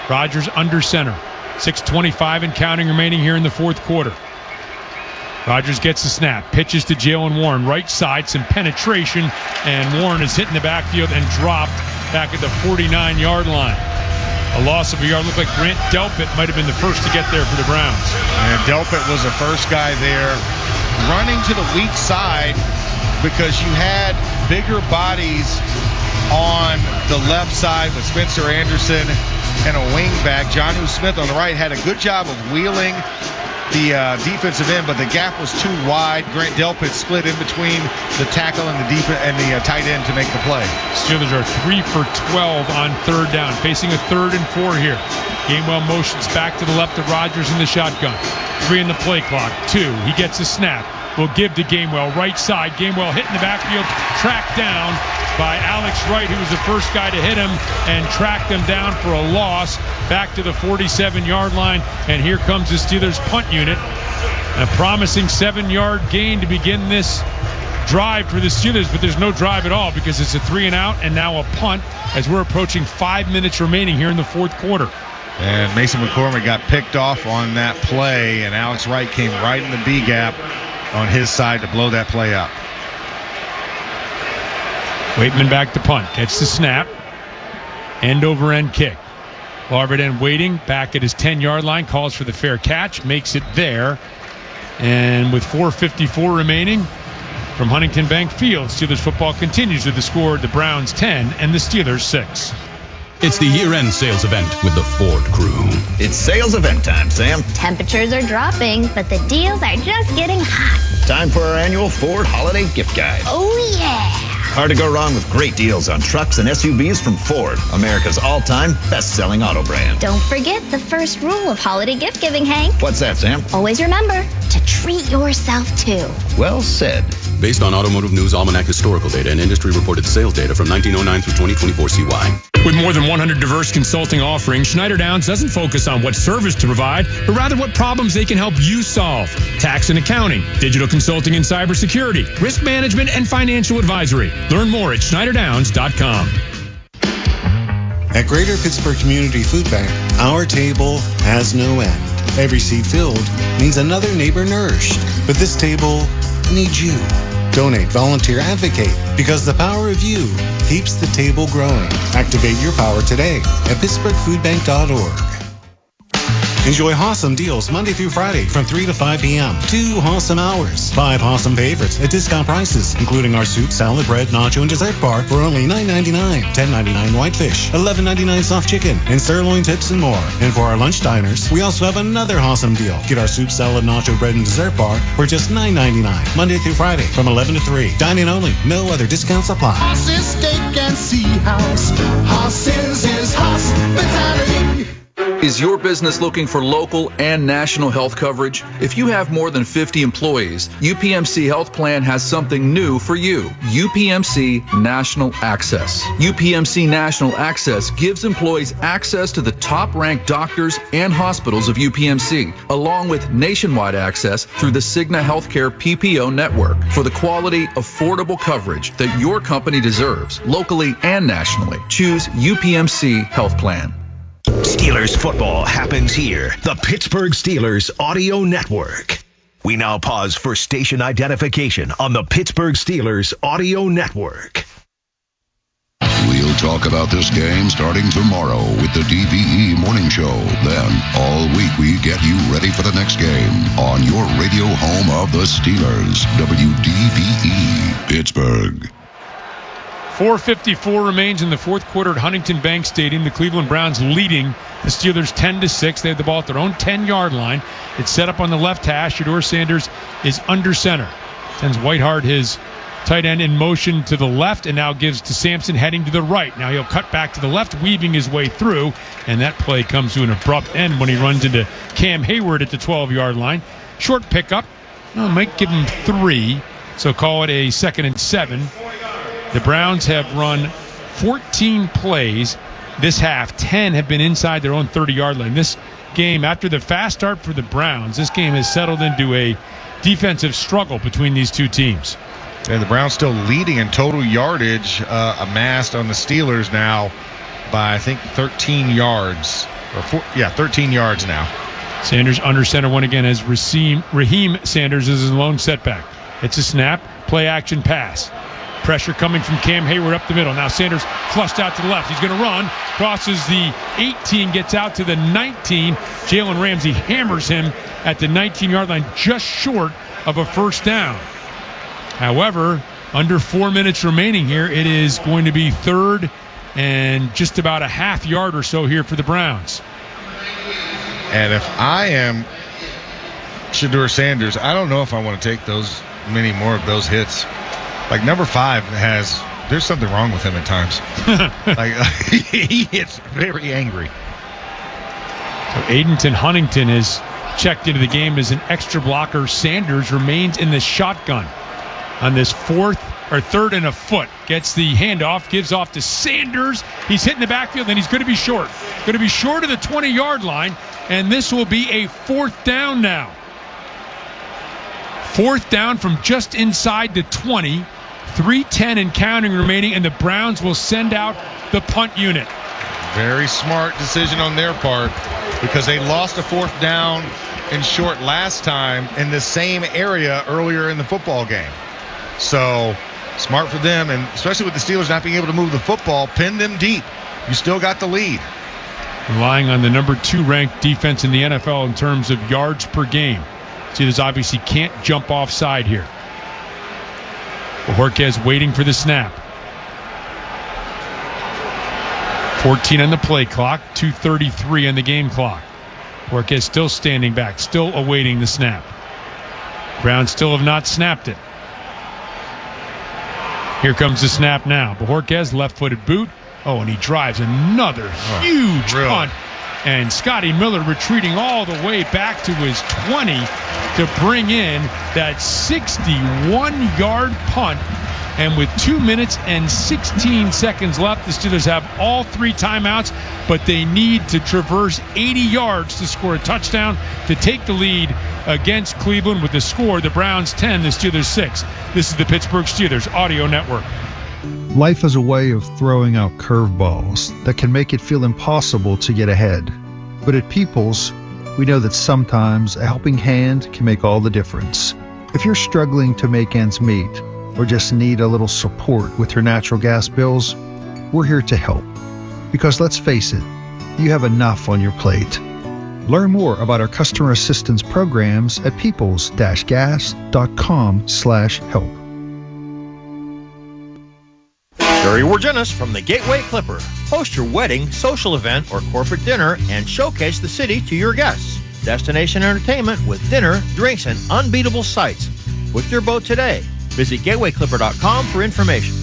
Rodgers under center. 6:25 and counting remaining here in the fourth quarter. Rodgers gets the snap, pitches to Jalen Warren, right side, some penetration, and Warren is hit in the backfield and dropped back at the 49-yard line. A loss of a yard. Looked like Grant Delpit might have been the first to get there for the Browns. And Delpit was the first guy there, running to the weak side because you had bigger bodies on the left side with Spencer Anderson and a wingback. Jonnu Smith on the right had a good job of wheeling the defensive end, but the gap was too wide. Grant Delpit split in between the tackle and the tight end to make the play. Steelers are 3 for 12 on third down, facing a 3rd and 4 here. Gainwell motions back to the left of Rodgers in the shotgun. 3 in the play clock. 2. He gets a snap. Will give to Gainwell. Right side. Gainwell hit in the backfield. Tracked down by Alex Wright, who was the first guy to hit him, and tracked him down for a loss back to the 47-yard line. And here comes the Steelers punt unit. A promising 7-yard gain to begin this drive for the Steelers, but there's no drive at all because it's a 3-and-out and now a punt as we're approaching 5 minutes remaining here in the fourth quarter. And Mason McCormick got picked off on that play, and Alex Wright came right in the B gap on his side to blow that play up. Waitman back to punt. Gets the snap. End over end kick. Larvard end waiting back at his 10-yard line. Calls for the fair catch. Makes it there. And with 4:54 remaining from Huntington Bank Field, Steelers football continues with the score: the Browns 10 and the Steelers 6. It's the year-end sales event with the Ford crew. It's sales event time, Sam. Temperatures are dropping, but the deals are just getting hot. Time for our annual Ford Holiday Gift Guide. Oh, yeah. Hard to go wrong with great deals on trucks and SUVs from Ford, America's all-time best-selling auto brand. Don't forget the first rule of holiday gift giving, Hank. What's that, Sam? Always remember to treat yourself, too. Well said. Based on Automotive News Almanac historical data and industry-reported sales data from 1909 through 2024 CY. With more than 100 diverse consulting offerings, Schneider Downs doesn't focus on what service to provide, but rather what problems they can help you solve. Tax and accounting, digital consulting and cybersecurity, risk management, and financial advisory. Learn more at SchneiderDowns.com. At Greater Pittsburgh Community Food Bank, our table has no end. Every seat filled means another neighbor nourished. But this table needs you. Donate, volunteer, advocate, because the power of you keeps the table growing. Activate your power today at PittsburghFoodBank.org. Enjoy awesome deals Monday through Friday from 3 to 5 p.m. 2 awesome hours. 5 awesome favorites at discount prices, including our soup, salad, bread, nacho, and dessert bar for only $9.99. $10.99 whitefish, $11.99 soft chicken, and sirloin tips and more. And for our lunch diners, we also have another awesome deal. Get our soup, salad, nacho, bread, and dessert bar for just $9.99. Monday through Friday from 11 to 3. Dine-in only. No other discounts apply. Horses, steak, and sea house. Horses is hospitality. Is your business looking for local and national health coverage? If you have more than 50 employees, UPMC Health Plan has something new for you. UPMC National Access. UPMC National Access gives employees access to the top-ranked doctors and hospitals of UPMC, along with nationwide access through the Cigna Healthcare PPO network for the quality, affordable coverage that your company deserves, locally and nationally. Choose UPMC Health Plan. Steelers football happens here. The Pittsburgh Steelers Audio Network. We now pause for station identification on the Pittsburgh Steelers Audio Network. We'll talk about this game starting tomorrow with the DVE Morning Show. Then, all week we get you ready for the next game on your radio home of the Steelers, WDVE, Pittsburgh. 4:54 remains in the fourth quarter at Huntington Bank Stadium. The Cleveland Browns leading the Steelers 10-6. They have the ball at their own 10-yard line. It's set up on the left hash. Shedeur Sanders is under center. Sends Whitehart, his tight end, in motion to the left, and now gives to Sampson heading to the right. Now he'll cut back to the left, weaving his way through, and that play comes to an abrupt end when he runs into Cam Hayward at the 12-yard line. Short pickup. Might give him 3, so call it a 2nd and 7. The Browns have run 14 plays this half. 10 have been inside their own 30-yard line. This game, after the fast start for the Browns, this game has settled into a defensive struggle between these two teams. And the Browns still leading in total yardage amassed on the Steelers now by, I think, 13 yards. 13 yards now. Sanders under center one again as Raheem Sanders is his lone setback. It's a snap, play action pass. Pressure coming from Cam Hayward up the middle. Now Sanders flushed out to the left. He's going to run. Crosses the 18, gets out to the 19. Jalen Ramsey hammers him at the 19-yard line, just short of a first down. However, under 4 minutes remaining here, it is going to be 3rd and just about a half yard or so here for the Browns. And if I am Shedeur Sanders, I don't know if I want to take many more of those hits. Like number 5 there's something wrong with him at times. He gets very angry. So Adenton Huntington is checked into the game as an extra blocker. Sanders remains in the shotgun on this 3rd and a foot. Gets the handoff, gives off to Sanders. He's hitting the backfield, and he's going to be short. Going to be short of the 20-yard line, and this will be a 4th down now. 4th down from just inside the 20. 3:10 and counting remaining, and the Browns will send out the punt unit. Very smart decision on their part, because they lost a 4th down and short last time in the same area earlier in the football game. So smart for them, and especially with the Steelers not being able to move the football, pin them deep. You still got the lead. Relying on the number 2 ranked defense in the NFL in terms of yards per game. Steelers obviously can't jump offside here. Bojorquez waiting for the snap. 14 on the play clock, 2:33 on the game clock. Bojorquez still standing back, still awaiting the snap. Browns still have not snapped it. Here comes the snap now. Bojorquez, left-footed boot. Oh, and he drives another huge punt. And Scotty Miller retreating all the way back to his 20 to bring in that 61-yard punt. And with 2 minutes and 16 seconds left, the Steelers have all 3 timeouts, but they need to traverse 80 yards to score a touchdown to take the lead against Cleveland. With the score, the Browns 10, the Steelers 6. This is the Pittsburgh Steelers Audio Network. Life is a way of throwing out curveballs that can make it feel impossible to get ahead. But at Peoples, we know that sometimes a helping hand can make all the difference. If you're struggling to make ends meet, or just need a little support with your natural gas bills, we're here to help. Because let's face it, you have enough on your plate. Learn more about our customer assistance programs at peoples-gas.com/help. Jerry Wargenis from the Gateway Clipper. Host your wedding, social event, or corporate dinner and showcase the city to your guests. Destination entertainment with dinner, drinks, and unbeatable sights. Book your boat today. Visit gatewayclipper.com for information.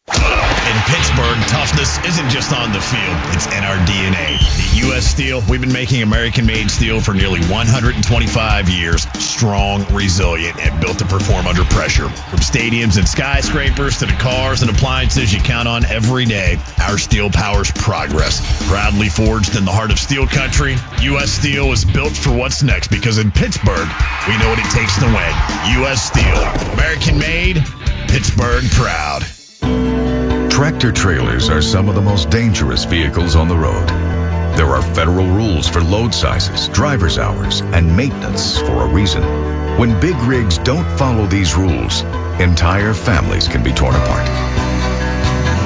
And Pittsburgh, toughness isn't just on the field, it's in our DNA. At U.S. Steel, we've been making American-made steel for nearly 125 years. Strong, resilient, and built to perform under pressure. From stadiums and skyscrapers to the cars and appliances you count on every day, our steel powers progress. Proudly forged in the heart of steel country, U.S. Steel is built for what's next because in Pittsburgh, we know what it takes to win. U.S. Steel, American-made, Pittsburgh proud. Tractor trailers are some of the most dangerous vehicles on the road. There are federal rules for load sizes, driver's hours, and maintenance for a reason. When big rigs don't follow these rules, entire families can be torn apart.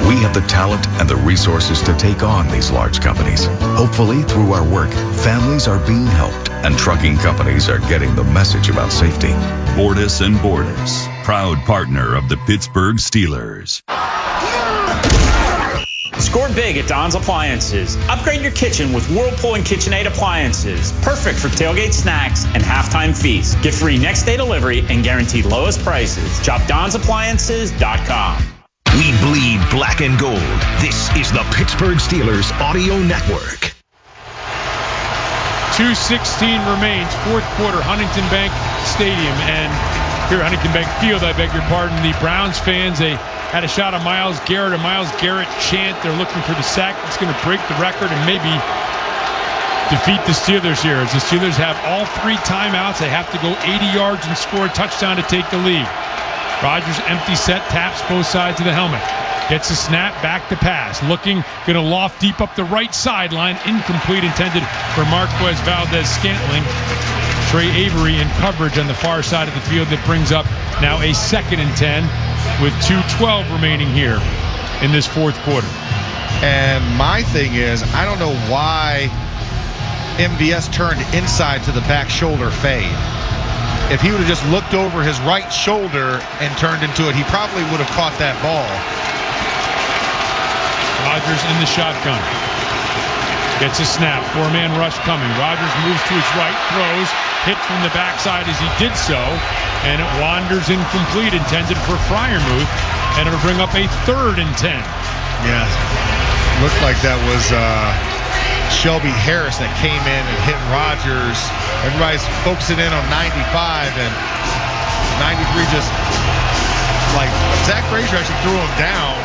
We have the talent and the resources to take on these large companies. Hopefully, through our work, families are being helped and trucking companies are getting the message about safety. Bordis and Bordis, proud partner of the Pittsburgh Steelers. Score big at Don's Appliances. Upgrade your kitchen with Whirlpool and KitchenAid appliances. Perfect for tailgate snacks and halftime feasts. Get free next day delivery and guaranteed lowest prices. Shop DonsAppliances.com. We bleed black and gold. This is the Pittsburgh Steelers Audio Network. 2:16 remains, fourth quarter, Huntington Bank Stadium, and here Huntington Bank Field, I beg your pardon. The Browns fans, they had a shot of Myles Garrett, a Myles Garrett chant. They're looking for the sack that's going to break the record and maybe defeat the Steelers here. As the Steelers have all three timeouts, they have to go 80 yards and score a touchdown to take the lead. Rodgers empty set, taps both sides of the helmet. Gets a snap, back to pass. Looking, going to loft deep up the right sideline. Incomplete, intended for Marquez Valdez-Scantling. Trey Avery in coverage on the far side of the field that brings up now a 2nd and 10 with 2:12 remaining here in this fourth quarter. And my thing is, I don't know why MVS turned inside to the back shoulder fade. If he would have just looked over his right shoulder and turned into it, he probably would have caught that ball. Rodgers in the shotgun. Gets a snap. 4-man rush coming. Rodgers moves to his right, throws, hit from the backside as he did so, and it wanders incomplete, intended for Freiermuth, and it'll bring up a 3rd and 10. Yeah, looked like that was Shelby Harris that came in and hit Rodgers. Everybody's focusing in on 95, and 93 just, like, Zach Frazier actually threw him down,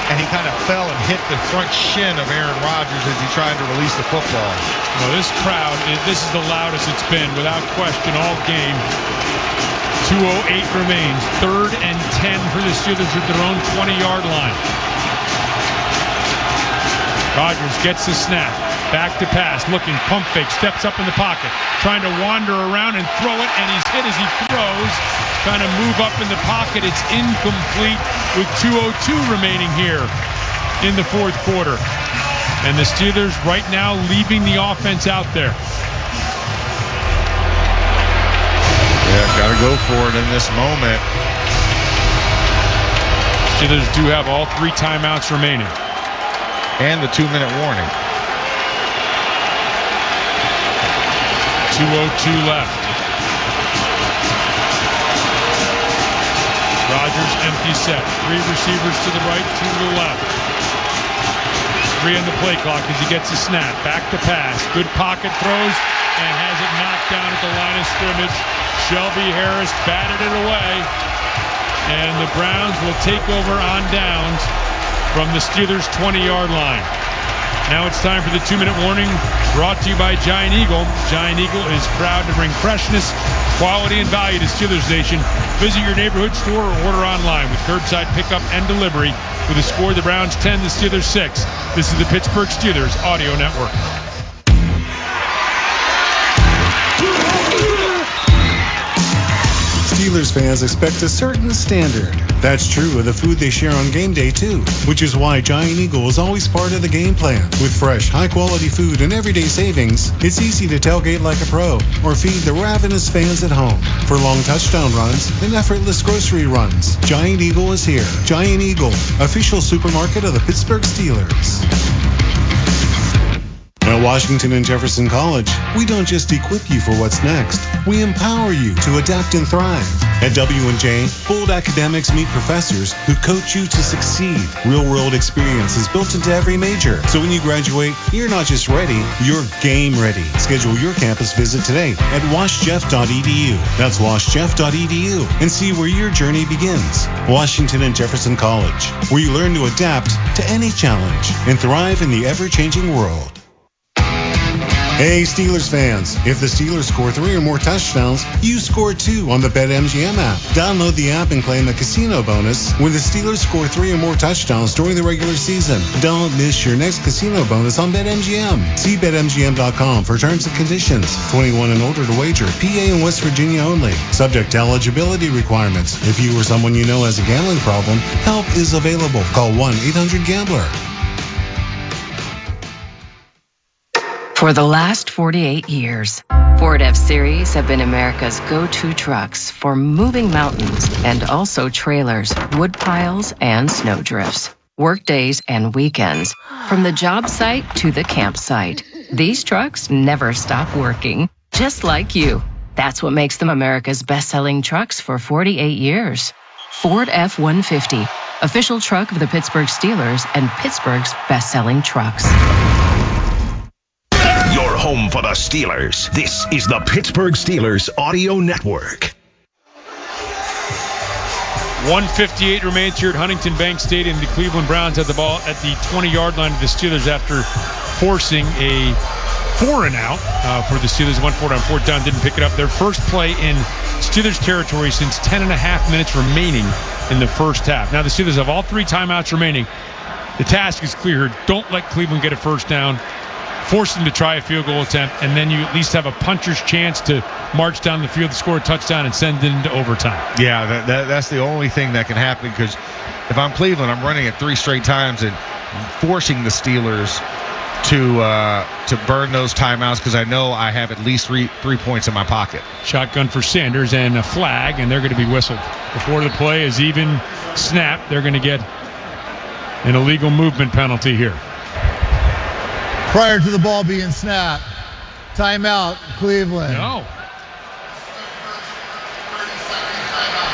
and he kind of fell and hit the front shin of Aaron Rodgers as he tried to release the football. Well, this crowd, this is the loudest it's been, without question, all game. 2:08 remains. 3rd and 10 for the Steelers at their own 20-yard line. Rodgers gets the snap. Back to pass. Looking. Pump fake. Steps up in the pocket. Trying to wander around and throw it. And he's hit as he throws. Trying to move up in the pocket. It's incomplete with 2:02 remaining here in the fourth quarter. And the Steelers right now leaving the offense out there. Yeah, got to go for it in this moment. Steelers do have all three timeouts remaining. And the 2-minute warning. 2:02 left. Rodgers empty set. 3 receivers to the right, 2 to the left. 3 on the play clock as he gets a snap. Back to pass. Good pocket throws and has it knocked down at the line of scrimmage. Shelby Harris batted it away. And the Browns will take over on downs from the Steelers' 20-yard line. Now it's time for the 2-minute warning, brought to you by Giant Eagle. Giant Eagle is proud to bring freshness, quality, and value to Steelers Nation. Visit your neighborhood store or order online with curbside pickup and delivery. With a score, the Browns 10, the Steelers 6. This is the Pittsburgh Steelers Audio Network. Steelers fans expect a certain standard. That's true of the food they share on game day, too, which is why Giant Eagle is always part of the game plan. With fresh, high-quality food and everyday savings, it's easy to tailgate like a pro or feed the ravenous fans at home. For long touchdown runs and effortless grocery runs, Giant Eagle is here. Giant Eagle, official supermarket of the Pittsburgh Steelers. At Washington and Jefferson College, we don't just equip you for what's next. We empower you to adapt and thrive. At W&J, bold academics meet professors who coach you to succeed. Real-world experience is built into every major. So when you graduate, you're not just ready, you're game ready. Schedule your campus visit today at washjeff.edu. That's washjeff.edu and see where your journey begins. Washington and Jefferson College, where you learn to adapt to any challenge and thrive in the ever-changing world. Hey, Steelers fans, if the Steelers score 3 or more touchdowns, you score 2 on the BetMGM app. Download the app and claim a casino bonus when the Steelers score 3 or more touchdowns during the regular season. Don't miss your next casino bonus on BetMGM. See BetMGM.com for terms and conditions. 21 and older to wager. PA and West Virginia only. Subject to eligibility requirements. If you or someone you know has a gambling problem, help is available. Call 1-800-GAMBLER. For the last 48 years, Ford F-Series have been America's go-to trucks for moving mountains and also trailers, wood piles, and snow drifts. Workdays and weekends, from the job site to the campsite. These trucks never stop working, just like you. That's what makes them America's best-selling trucks for 48 years. Ford F-150, official truck of the Pittsburgh Steelers and Pittsburgh's best-selling trucks. Your home for the Steelers. This is the Pittsburgh Steelers Audio Network. 1:58 remains here at Huntington Bank Stadium. The Cleveland Browns had the ball at the 20-yard line of the Steelers after forcing a 4-and-out for the Steelers. 1-4 on 4th down, didn't pick it up. Their first play in Steelers territory since 10.5 minutes remaining in the first half. Now the Steelers have all 3 timeouts remaining. The task is clear. Don't let Cleveland get a first down. Force them to try a field goal attempt, and then you at least have a puncher's chance to march down the field, score a touchdown, and send it into overtime. Yeah, that's the only thing that can happen, because if I'm Cleveland, I'm running it 3 straight times and forcing the Steelers to burn those timeouts, because I know I have at least three points in my pocket. Shotgun for Sanders and a flag, and they're going to be whistled. Before the play is even snapped, they're going to get an illegal movement penalty here. Prior to the ball being snapped. Timeout, Cleveland. No.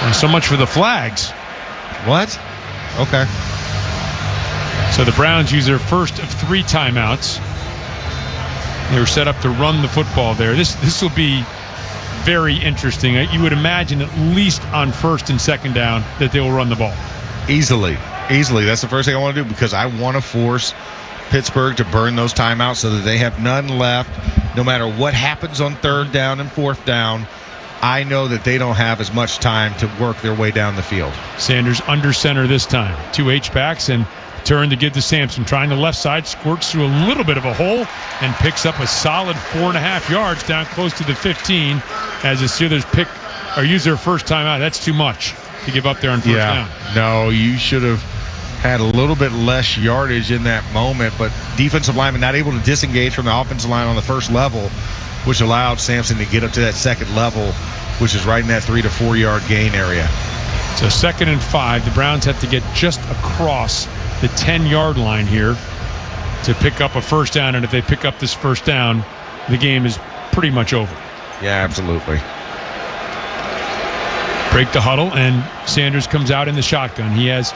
And so much for the flags. What? Okay. So the Browns use their first of 3 timeouts. They were set up to run the football there. This will be very interesting. You would imagine at least on 1st and 2nd down that they will run the ball. Easily. That's the first thing I want to do, because I want to force Pittsburgh to burn those timeouts so that they have none left. No matter what happens on 3rd down and 4th down, I know that they don't have as much time to work their way down the field. Sanders under center this time. 2 H-backs and turn to give to Sampson. Trying the left side, squirts through a little bit of a hole and picks up a solid 4.5 yards down close to the 15 as the Steelers use their first timeout. That's too much to give up there on 1st down. No, you should have had a little bit less yardage in that moment, but defensive lineman not able to disengage from the offensive line on the first level, which allowed Sampson to get up to that 2nd level, which is right in that 3 to 4 yard gain area. So 2nd and 5. The Browns have to get just across the 10-yard line here to pick up a first down, and if they pick up this first down, the game is pretty much over. Yeah, absolutely. Break the huddle, and Sanders comes out in the shotgun. He has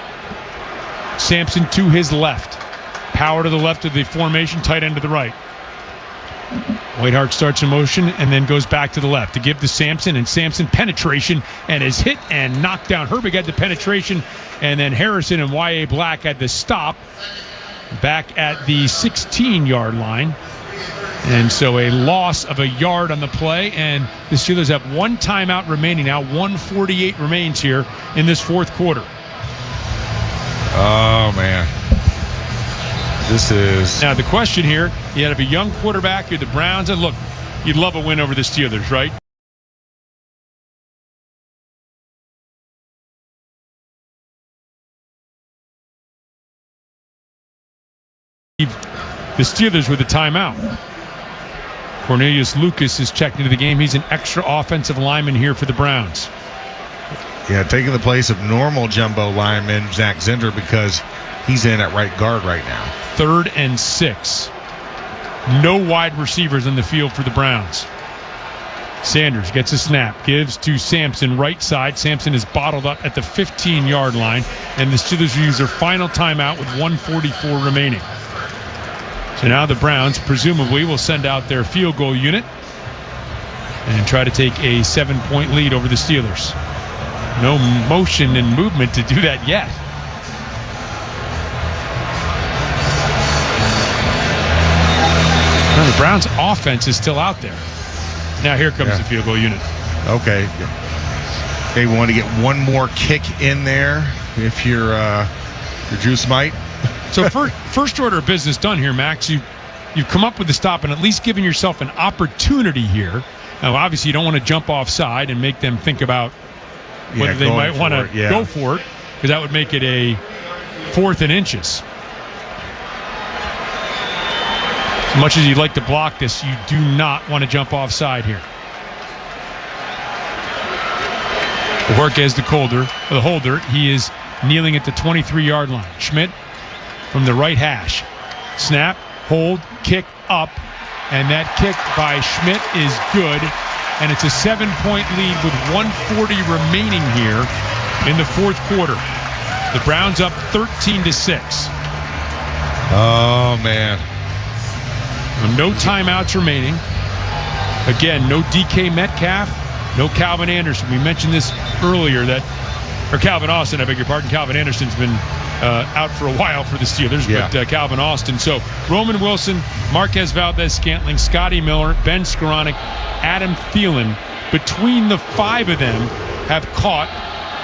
Sampson to his left. Power to the left of the formation, tight end to the right. Whiteheart starts in motion and then goes back to the left to give to Sampson, and Sampson penetration and is hit and knocked down. Herbig had the penetration, and then Harrison and Y.A. Black had the stop back at the 16-yard line. And so a loss of a yard on the play, and the Steelers have 1 timeout remaining now. 1:48 remains here in this 4th quarter. Oh, man. This is... Now, the question here, you have a young quarterback, you're the Browns, and look, you'd love a win over the Steelers, right? The Steelers with a timeout. Cornelius Lucas is checked into the game. He's an extra offensive lineman here for the Browns. Yeah, taking the place of normal jumbo lineman Zach Zender, because he's in at right guard right now. 3rd and 6. No wide receivers on the field for the Browns. Sanders gets a snap, gives to Sampson right side. Sampson is bottled up at the 15-yard line, and the Steelers use their final timeout with 1:44 remaining. So now the Browns presumably will send out their field goal unit and try to take a 7-point lead over the Steelers. No motion and movement to do that yet. Well, the Browns' offense is still out there. Now here comes the field goal unit. Okay. They want to get one more kick in there if you're Drew Smite. So first order of business done here, Max. You've come up with the stop and at least given yourself an opportunity here. Now, obviously, you don't want to jump offside and make them think about whether they might want to go for it, because that would make it a 4th and inches. As much as you'd like to block this, you do not want to jump offside here. Borges, the holder, he is kneeling at the 23-yard line. Schmidt from the right hash. Snap, hold, kick up, and that kick by Schmidt is good, and it's a 7-point lead with 1:40 remaining here in the 4th quarter. The Browns up 13-6. Oh, man. No timeouts remaining. Again, no DK Metcalf, no Calvin Anderson. We mentioned this earlier or Calvin Austin, I beg your pardon. Calvin Anderson's been out for a while for the Steelers, but Calvin Austin. So Roman Wilson, Marquez Valdez-Scantling, Scotty Miller, Ben Skoranek, Adam Thielen, between the 5 of them have caught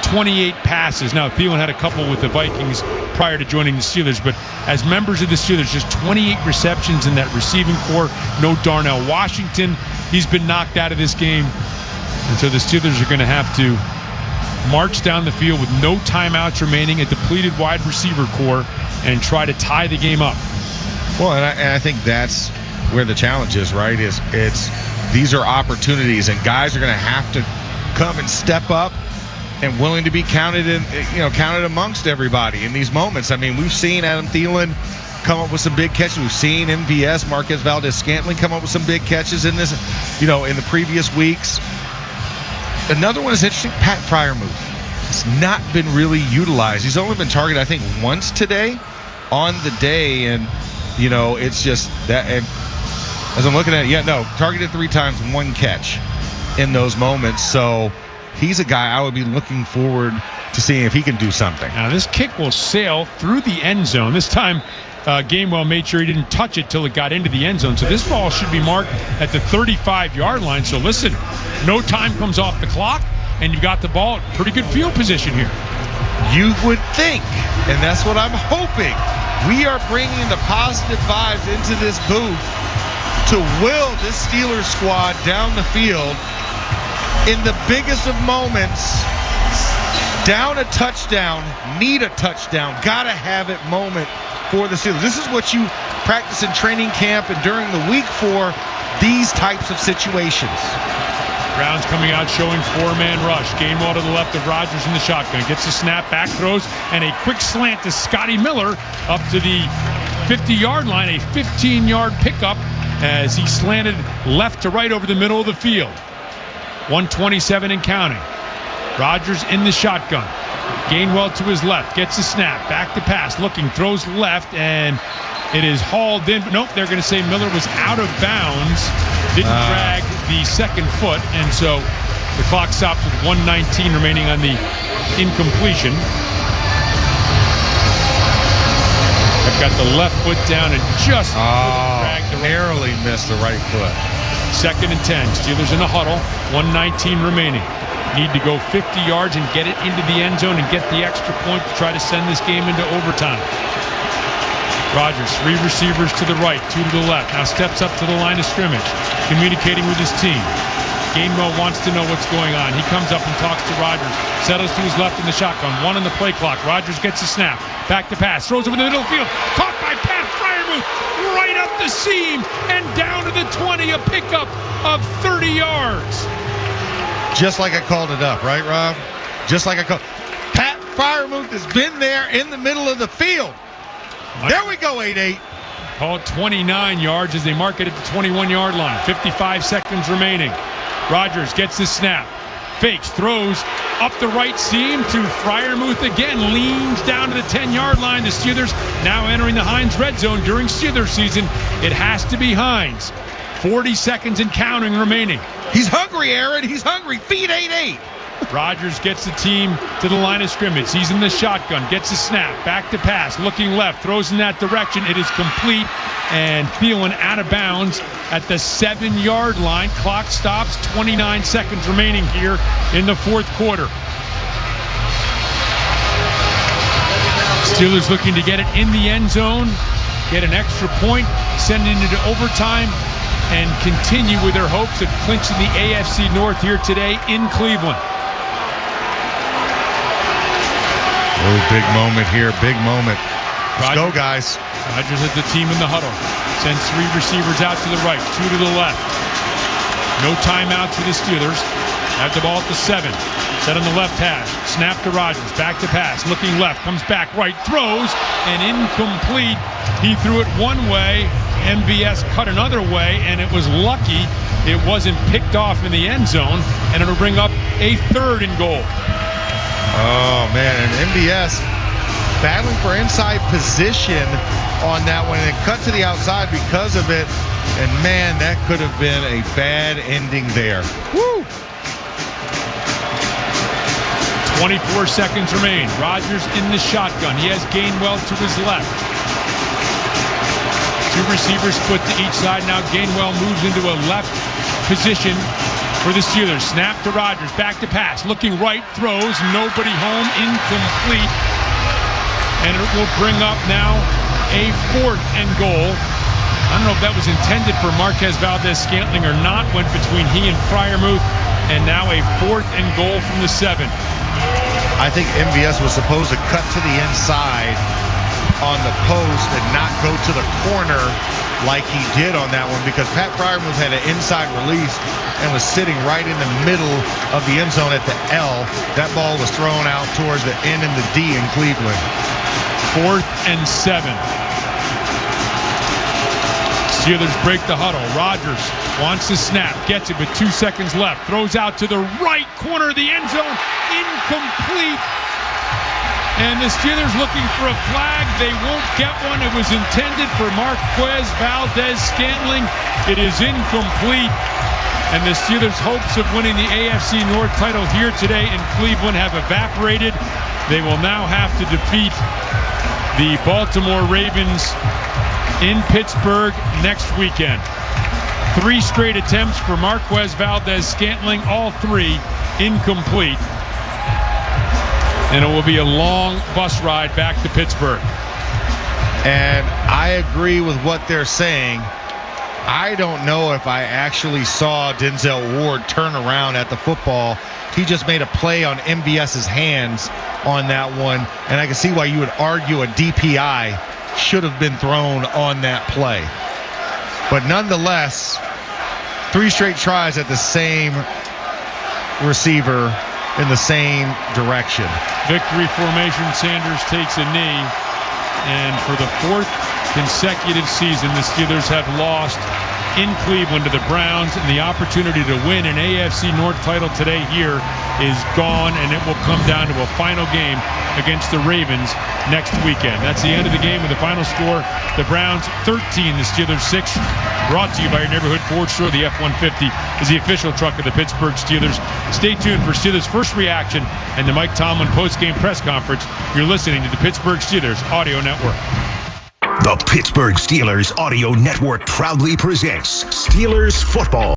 28 passes. Now, Thielen had a couple with the Vikings prior to joining the Steelers, but as members of the Steelers, just 28 receptions in that receiving corps. No Darnell Washington. He's been knocked out of this game. And so the Steelers are going to have to march down the field with no timeouts remaining, a depleted wide receiver corps, and try to tie the game up. Well, and I think that's where the challenge is, right? These are opportunities, and guys are going to have to come and step up and willing to be counted amongst everybody in these moments. I mean, we've seen Adam Thielen come up with some big catches. We've seen MVS, Marquez Valdez-Scantling, come up with some big catches in this, in the previous weeks. Another one is interesting, Pat Freiermuth. It's not been really utilized. He's only been targeted, I think, once today on the day, and it's just that. And as I'm looking at it, targeted 3 times, 1 catch in those moments. So he's a guy I would be looking forward to seeing if he can do something. Now this kick will sail through the end zone. This time, Gainwell made sure he didn't touch it till it got into the end zone. So this ball should be marked at the 35-yard line. So listen, no time comes off the clock, and you've got the ball at pretty good field position here. You would think, and that's what I'm hoping. We are bringing the positive vibes into this booth to will this Steelers squad down the field in the biggest of moments. Down a touchdown, need a touchdown, gotta have it moment for the Steelers. This is what you practice in training camp and during the week for these types of situations. Browns coming out showing 4-man rush. Gainwell to the left of Rodgers in the shotgun. Gets the snap, back throws, and a quick slant to Scotty Miller up to the 50-yard line. A 15-yard pickup as he slanted left to right over the middle of the field. 127 and counting. Rodgers in the shotgun. Gainwell to his left. Gets the snap. Back to pass. Looking. Throws left. And it is hauled in. Nope. They're going to say Miller was out of bounds. Didn't drag the second foot. And so the clock stops with 1:19 remaining on the incompletion. I've got the left foot down and just dragged the right narrowly missed the right foot. 2nd and 10. Steelers in the huddle. 1:19 remaining. Need to go 50 yards and get it into the end zone and get the extra point to try to send this game into overtime. Rodgers, 3 receivers to the right, 2 to the left. Now steps up to the line of scrimmage, communicating with his team. Gainwell wants to know what's going on. He comes up and talks to Rodgers. Settles to his left in the shotgun. 1 on the play clock. Rodgers gets a snap. Back to pass. Throws over the middle of the field. Caught by Pat Freiermuth. Right up the seam and down to the 20. A pickup of 30 yards. Just like I called it up, right, Rob? Just like I called. Pat Freiermuth has been there in the middle of the field. There we go, 8-8. Call it 29 yards as they mark it at the 21-yard line. 55 seconds remaining. Rodgers gets the snap. Fakes, throws up the right seam to Freiermuth again. Leans down to the 10-yard line. The Steelers now entering the Heinz red zone during Steelers season. It has to be Heinz. 40 seconds and counting remaining. He's hungry, Aaron. He's hungry. Feed 8-8. Rodgers gets the team to the line of scrimmage. He's in the shotgun. Gets a snap. Back to pass. Looking left. Throws in that direction. It is complete. And Thielen out of bounds at the 7-yard line. Clock stops. 29 seconds remaining here in the fourth quarter. Steelers looking to get it in the end zone. Get an extra point. Send it into overtime. And continue with their hopes of clinching the AFC North here today in Cleveland. Oh, big moment here. Big moment. Let's go, guys. Rodgers has the team in the huddle. Sends 3 receivers out to the right, 2 to the left. No timeouts for the Steelers. Have the ball at the 7. Set on the left hash. Snap to Rodgers. Back to pass. Looking left. Comes back right. Throws. And incomplete. He threw it one way. MVS cut another way. And it was lucky it wasn't picked off in the end zone. And it'll bring up a 3rd and goal. Oh, man. And MVS battling for inside position on that one. And it cut to the outside because of it. And, man, that could have been a bad ending there. Woo! 24 seconds remain. Rodgers in the shotgun. He has Gainwell to his left. 2 receivers split to each side. Now Gainwell moves into a left position for the Steelers. Snap to Rodgers. Back to pass. Looking right. Throws. Nobody home. Incomplete. And it will bring up now a 4th and goal. I don't know if that was intended for Marquez Valdez-Scantling or not. Went between he and Freiermuth. And now a 4th and goal from the 7. I think MVS was supposed to cut to the inside on the post and not go to the corner like he did on that one, because Pat Freiermuth had an inside release and was sitting right in the middle of the end zone at the L. That ball was thrown out towards the N and the D in Cleveland. 4th and 7. Steelers break the huddle. Rodgers wants to snap. Gets it with 2 seconds left. Throws out to the right corner of the end zone. Incomplete. And the Steelers looking for a flag. They won't get one. It was intended for Marquez Valdez-Scantling. It is incomplete. And the Steelers' hopes of winning the AFC North title here today in Cleveland have evaporated. They will now have to defeat the Baltimore Ravens in Pittsburgh next weekend. 3 straight attempts for Marquez Valdez-Scantling, all 3 incomplete. And it will be a long bus ride back to Pittsburgh. And I agree with what they're saying. I don't know if I actually saw Denzel Ward turn around at the football. He just made a play on MVS's hands on that one. And I can see why you would argue a DPI should have been thrown on that play. But nonetheless, 3 straight tries at the same receiver in the same direction. Victory formation. Sanders takes a knee. And for the 4th consecutive season, the Steelers have lost in Cleveland to the Browns, and the opportunity to win an AFC North title today here is gone, and it will come down to a final game against the Ravens next weekend. That's the end of the game with the final score. The Browns 13, the Steelers 6. Brought to you by your neighborhood Ford store. The F-150 is the official truck of the Pittsburgh Steelers. Stay tuned for Steelers' first reaction and the Mike Tomlin post-game press conference. You're listening to the Pittsburgh Steelers Audio Network. The Pittsburgh Steelers Audio Network proudly presents Steelers Football.